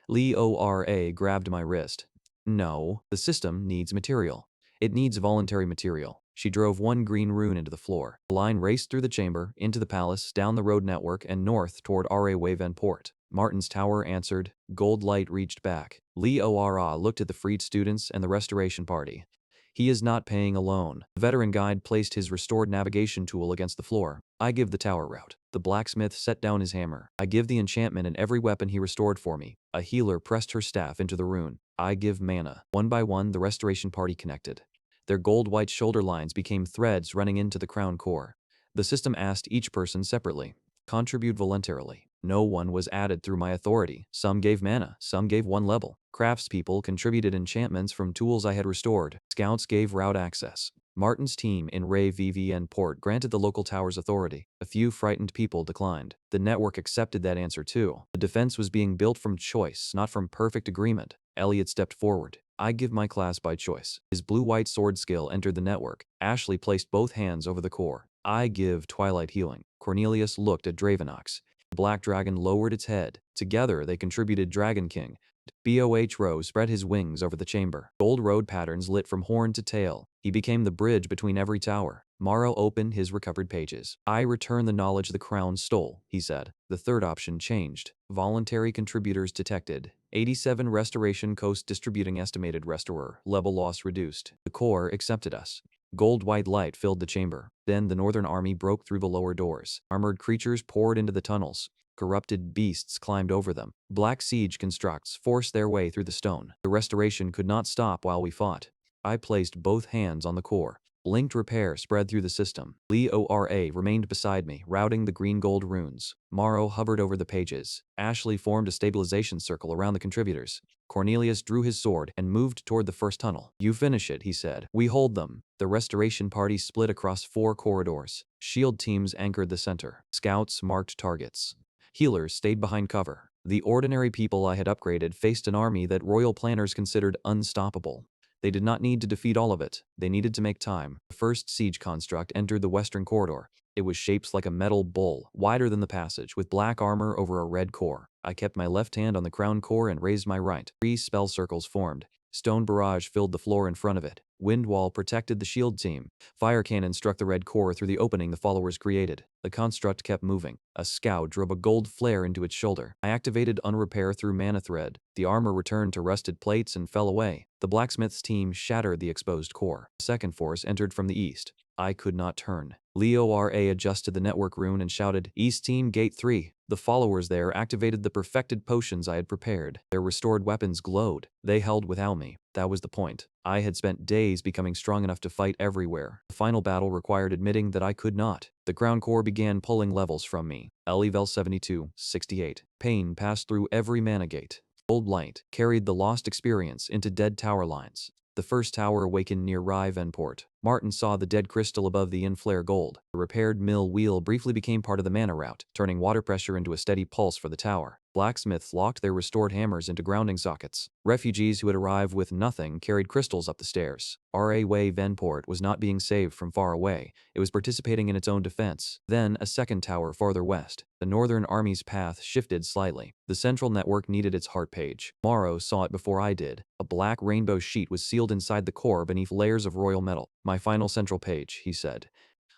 Lee ORA grabbed my wrist. No, the system needs material. It needs voluntary material. She drove one green rune into the floor. The line raced through the chamber, into the palace, down the road network, and north toward R.A. Wavenport. Martin's tower answered. Gold light reached back. Lee Ora looked at the freed students and the restoration party. He is not paying alone. The veteran guide placed his restored navigation tool against the floor. I give the tower route. The blacksmith set down his hammer. I give the enchantment and every weapon he restored for me. A healer pressed her staff into the rune. I give mana. One by one, the restoration party connected. Their gold-white shoulder lines became threads running into the crown core. The system asked each person separately. Contribute voluntarily. No one was added through my authority. Some gave mana, some gave one level. Craftspeople contributed enchantments from tools I had restored. Scouts gave route access. Martin's team in Ray VVN Port granted the local towers authority. A few frightened people declined. The network accepted that answer too. The defense was being built from choice, not from perfect agreement. Elliot stepped forward. I give my class by choice. His blue-white sword skill entered the network. Ashley placed both hands over the core. I give Twilight Healing. Cornelius looked at Dravenox. The black dragon lowered its head. Together they contributed Dragon King. BOH Rowe spread his wings over the chamber. Gold road patterns lit from horn to tail. He became the bridge between every tower. Morrow opened his recovered pages. I return the knowledge the crown stole, he said. The third option changed. Voluntary contributors detected. 87 Restoration Coast Distributing Estimated Restorer. Level loss reduced. The core accepted us. Gold-white light filled the chamber. Then the northern army broke through the lower doors. Armored creatures poured into the tunnels. Corrupted beasts climbed over them. Black siege constructs forced their way through the stone. The restoration could not stop while we fought. I placed both hands on the core. Linked repair spread through the system. Lee ORA remained beside me, routing the green-gold runes. Morrow hovered over the pages. Ashley formed a stabilization circle around the contributors. Cornelius drew his sword and moved toward the first tunnel. You finish it, he said. We hold them. The restoration party split across 4 corridors. Shield teams anchored the center. Scouts marked targets. Healers stayed behind cover. The ordinary people I had upgraded faced an army that royal planners considered unstoppable. They did not need to defeat all of it. They needed to make time. The first siege construct entered the western corridor. It was shaped like a metal bull, wider than the passage, with black armor over a red core. I kept my left hand on the crown core and raised my right. 3 spell circles formed. Stone barrage filled the floor in front of it. Wind wall protected the shield team. Fire cannon struck the red core through the opening the followers created. The construct kept moving. A scout drove a gold flare into its shoulder. I activated unrepair through mana thread. The armor returned to rusted plates and fell away. The blacksmith's team shattered the exposed core. The second force entered from the east. I could not turn. Leo RA adjusted the network rune and shouted, "East Team, Gate 3. The followers there activated the perfected potions I had prepared. Their restored weapons glowed. They held without me. That was the point. I had spent days becoming strong enough to fight everywhere. The final battle required admitting that I could not. The ground core began pulling levels from me. Level 72, 68. Pain passed through every mana gate. Gold light carried the lost experience into dead tower lines. The first tower awakened near Rye Venport. Martin saw the dead crystal above the in-flare gold. The repaired mill wheel briefly became part of the mana route, turning water pressure into a steady pulse for the tower. Blacksmiths locked their restored hammers into grounding sockets. Refugees who had arrived with nothing carried crystals up the stairs. R.A. Way Venport was not being saved from far away. It was participating in its own defense. Then, a second tower farther west. The Northern Army's path shifted slightly. The central network needed its heart page. Morrow saw it before I did. A black rainbow sheet was sealed inside the core beneath layers of royal metal. "My final central page," he said.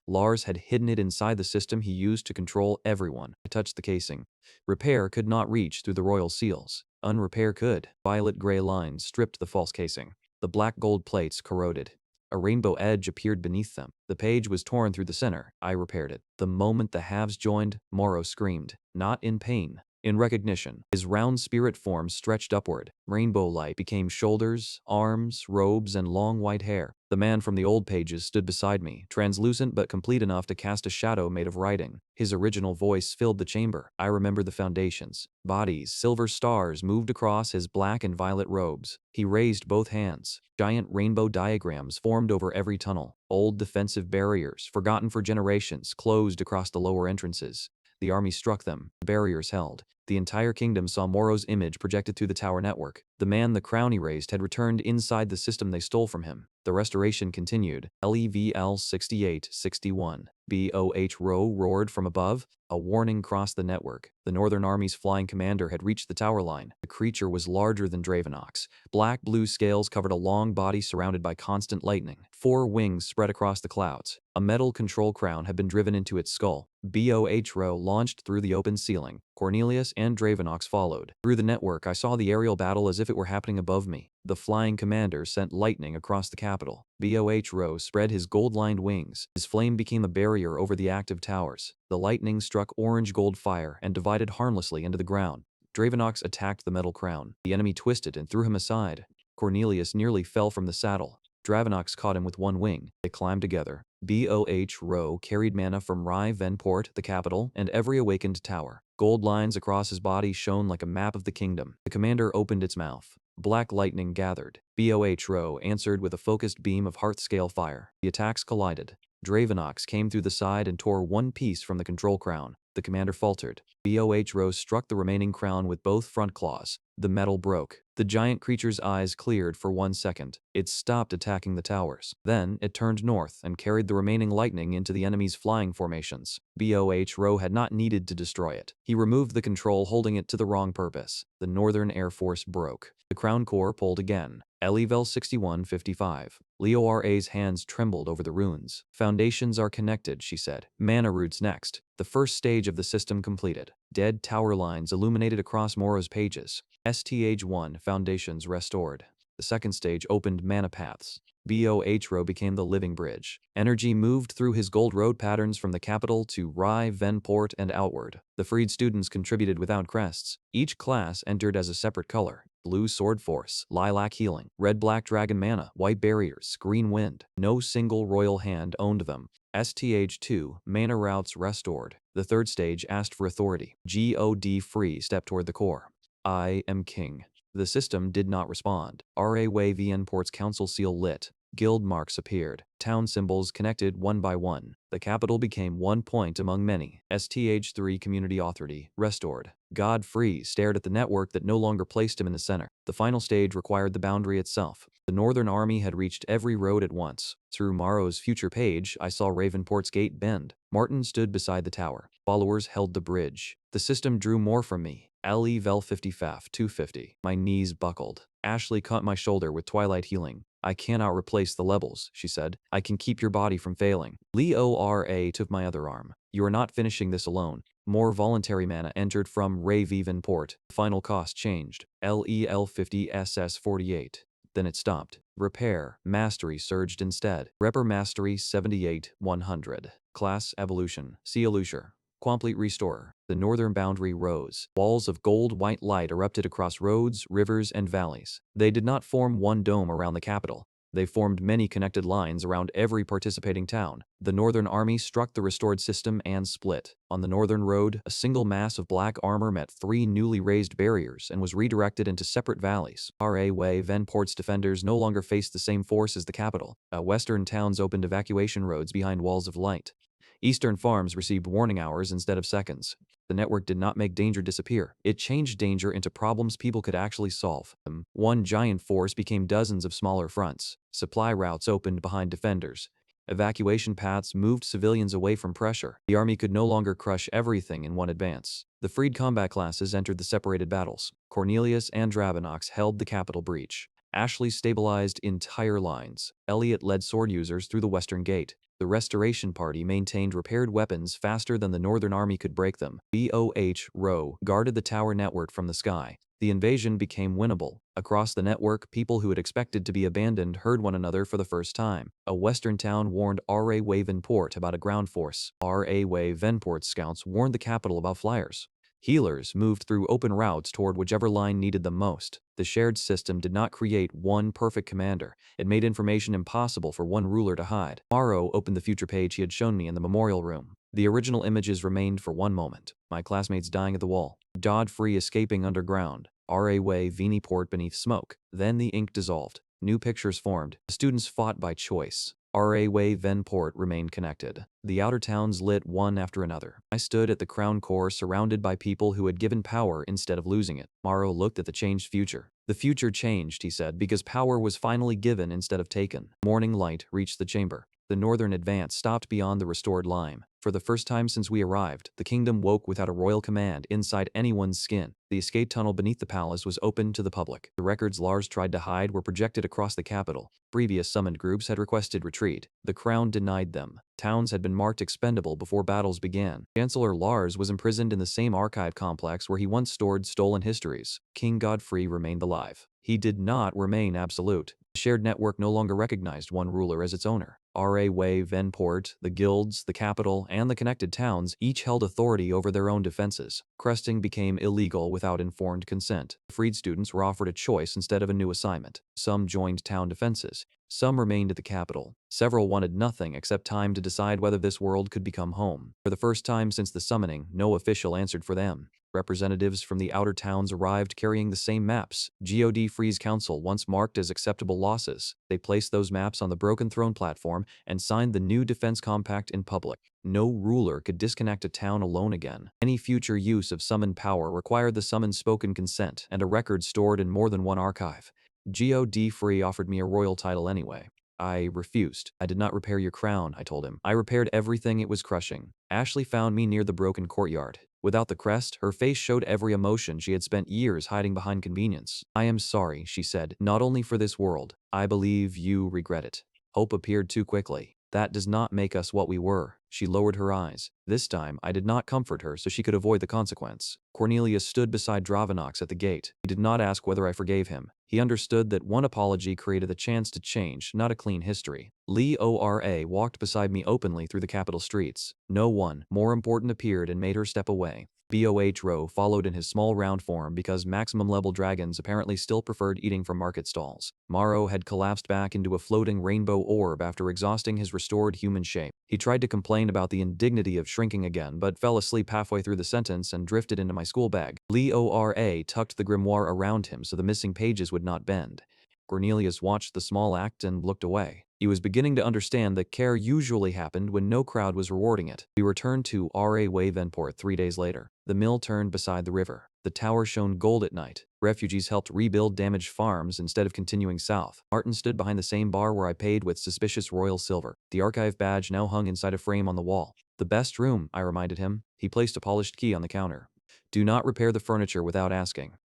Lars had hidden it inside the system he used to control everyone. I touched the casing. Repair could not reach through the royal seals. Unrepair could. Violet-gray lines stripped the false casing. The black gold plates corroded. A rainbow edge appeared beneath them. The page was torn through the center. I repaired it. The moment the halves joined, Morrow screamed. Not in pain. In recognition, his round spirit form stretched upward. Rainbow light became shoulders, arms, robes, and long white hair. The man from the old pages stood beside me, translucent but complete enough to cast a shadow made of writing. His original voice filled the chamber. I remember the foundations. Bodies, silver stars moved across his black and violet robes. He raised both hands. Giant rainbow diagrams formed over every tunnel. Old defensive barriers, forgotten for generations, closed across the lower entrances. The army struck them. The barriers held. The entire kingdom saw Morrow's image projected through the tower network. The man the crown he raised had returned inside the system they stole from him. The restoration continued. Level 68-61. BOH Row roared from above. A warning crossed the network. The Northern Army's flying commander had reached the tower line. The creature was larger than Dravenox. Black-blue scales covered a long body surrounded by constant lightning. 4 wings spread across the clouds. A metal control crown had been driven into its skull. BOH Row launched through the open ceiling. Cornelius and Dravenox followed. Through the network, I saw the aerial battle as if it were happening above me. The flying commander sent lightning across the capital. BOH Row spread his gold-lined wings. His flame became a barrier over the active towers. The lightning struck orange-gold fire and divided harmlessly into the ground. Dravenox attacked the metal crown. The enemy twisted and threw him aside. Cornelius nearly fell from the saddle. Dravenox caught him with one wing. They climbed together. BOH Row carried mana from Rye Venport, the capital, and every awakened tower. Gold lines across his body shone like a map of the kingdom. The commander opened its mouth. Black lightning gathered. BOH Row answered with a focused beam of hearth-scale fire. The attacks collided. Dravenox came through the side and tore one piece from the control crown. The commander faltered. BOH Row struck the remaining crown with both front claws. The metal broke. The giant creature's eyes cleared for 1 second. It stopped attacking the towers. Then, it turned north and carried the remaining lightning into the enemy's flying formations. BOH Row had not needed to destroy it. He removed the control, holding it to the wrong purpose. The Northern Air Force broke. The crown core pulled again. Level 61-55. Leo RA's hands trembled over the runes. "Foundations are connected," she said. "Mana roots next." The first stage of the system completed. Dead tower lines illuminated across Morrow's pages. Stage 1, foundations restored. The second stage opened mana paths. BOH Row became the living bridge. Energy moved through his gold road patterns from the capital to Rye, Venport, and outward. The freed students contributed without crests. Each class entered as a separate color. Blue Sword Force, Lilac Healing, Red-Black Dragon Mana, White Barriers, Green Wind. No single royal hand owned them. Stage 2, mana routes restored. The third stage asked for authority. God Free stepped toward the core. "I am king." The system did not respond. RA Way Venport's council seal lit. Guild marks appeared. Town symbols connected one by one. The capital became one point among many. Stage 3 community authority restored. Godfrey stared at the network that no longer placed him in the center. The final stage required the boundary itself. The Northern Army had reached every road at once. Through Morrow's future page, I saw Ravenport's gate bend. Martin stood beside the tower. Followers held the bridge. The system drew more from me. LE Vel 50 FAF 250. My knees buckled. Ashley caught my shoulder with twilight healing. I cannot replace the levels, she said. I can keep your body from failing. Leora took my other arm. You are not finishing this alone. More voluntary mana entered from Raviven port. Final cost changed. LEL 50 SS 48. Then it stopped. Repair Mastery surged instead. Repper Mastery 78 100. Class Evolution. See Elusure. Complete Restorer. The northern boundary rose. Walls of gold-white light erupted across roads, rivers, and valleys. They did not form one dome around the capital. They formed many connected lines around every participating town. The Northern Army struck the restored system and split. On the northern road, a single mass of black armor met 3 newly raised barriers and was redirected into separate valleys. Rae Venport's defenders no longer faced the same force as the capital. Western towns opened evacuation roads behind walls of light. Eastern farms received warning hours instead of seconds. The network did not make danger disappear. It changed danger into problems people could actually solve. One giant force became dozens of smaller fronts. Supply routes opened behind defenders. Evacuation paths moved civilians away from pressure. The army could no longer crush everything in one advance. The freed combat classes entered the separated battles. Cornelius and Drabanox held the capital breach. Ashley stabilized entire lines. Elliot led sword users through the western gate. The Restoration Party maintained repaired weapons faster than the Northern Army could break them. BOH Row guarded the tower network from the sky. The invasion became winnable. Across the network, people who had expected to be abandoned heard one another for the first time. A western town warned R.A. Venport about a ground force. R.A. Venport's scouts warned the capital about flyers. Healers moved through open routes toward whichever line needed them most. The shared system did not create one perfect commander. It made information impossible for one ruler to hide. Morrow opened the future page he had shown me in the memorial room. The original images remained for one moment. My classmates dying at the wall. Godfrey escaping underground. R.A. Veniport beneath smoke. Then the ink dissolved. New pictures formed. The students fought by choice. R.A. Venport remained connected. The outer towns lit one after another. I stood at the crown core surrounded by people who had given power instead of losing it. Morrow looked at the changed future. The future changed, he said, because power was finally given instead of taken. Morning light reached the chamber. The northern advance stopped beyond the restored line. For the first time since we arrived, the kingdom woke without a royal command inside anyone's skin. The escape tunnel beneath the palace was open to the public. The records Lars tried to hide were projected across the capital. Previous summoned groups had requested retreat. The crown denied them. Towns had been marked expendable before battles began. Chancellor Lars was imprisoned in the same archive complex where he once stored stolen histories. King Godfrey remained alive. He did not remain absolute. The shared network no longer recognized one ruler as its owner. R.A. Venport, the guilds, the capital, and the connected towns each held authority over their own defenses. Cresting became illegal without informed consent. Freed students were offered a choice instead of a new assignment. Some joined town defenses. Some remained at the capital. Several wanted nothing except time to decide whether this world could become home. For the first time since the summoning, no official answered for them. Representatives from the outer towns arrived carrying the same maps. God Free's council once marked as acceptable losses. They placed those maps on the Broken Throne platform and signed the new defense compact in public. No ruler could disconnect a town alone again. Any future use of summoned power required the summoned's spoken consent and a record stored in more than one archive. God Free offered me a royal title anyway. I refused. I did not repair your crown, I told him. I repaired everything it was crushing. Ashley found me near the broken courtyard. Without the crest, her face showed every emotion she had spent years hiding behind convenience. I am sorry, she said, not only for this world. I believe you regret it. Hope appeared too quickly. That does not make us what we were. She lowered her eyes. This time, I did not comfort her so she could avoid the consequence. Cornelius stood beside Dravanox at the gate. He did not ask whether I forgave him. He understood that one apology created a chance to change, not a clean history. Leora walked beside me openly through the capital streets. No one more important appeared and made her step away. BOH Row followed in his small round form because maximum-level dragons apparently still preferred eating from market stalls. Morrow had collapsed back into a floating rainbow orb after exhausting his restored human shape. He tried to complain about the indignity of shrinking again, but fell asleep halfway through the sentence and drifted into my school bag. Leora tucked the grimoire around him so the missing pages would not bend. Cornelius watched the small act and looked away. He was beginning to understand that care usually happened when no crowd was rewarding it. We returned to R.A. Venport 3 days later. The mill turned beside the river. The tower shone gold at night. Refugees helped rebuild damaged farms instead of continuing south. Martin stood behind the same bar where I paid with suspicious royal silver. The archive badge now hung inside a frame on the wall. The best room, I reminded him. He placed a polished key on the counter. Do not repair the furniture without asking.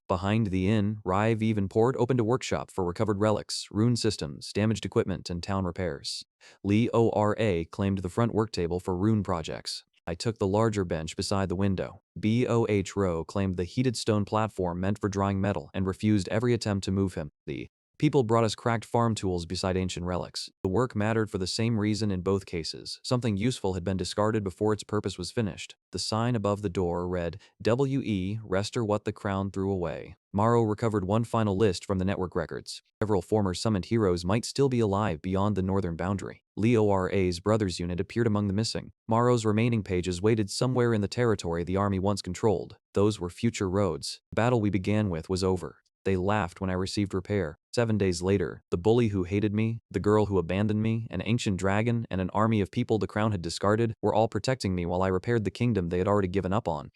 Behind the inn, Rive even Port opened a workshop for recovered relics, rune systems, damaged equipment, and town repairs. Lee ORA claimed the front work table for rune projects. I took the larger bench beside the window. BOH Rowe claimed the heated stone platform meant for drying metal and refused every attempt to move him. The people brought us cracked farm tools beside ancient relics. The work mattered for the same reason in both cases. Something useful had been discarded before its purpose was finished. The sign above the door read, W.E. Rester what the crown threw away. Morrow recovered one final list from the network records. Several former summoned heroes might still be alive beyond the northern boundary. Leo R.A.'s brothers unit appeared among the missing. Morrow's remaining pages waited somewhere in the territory the army once controlled. Those were future roads. The battle we began with was over. They laughed when I received repair. 7 days later, the bully who hated me, the girl who abandoned me, an ancient dragon, and an army of people the crown had discarded were all protecting me while I repaired the kingdom they had already given up on.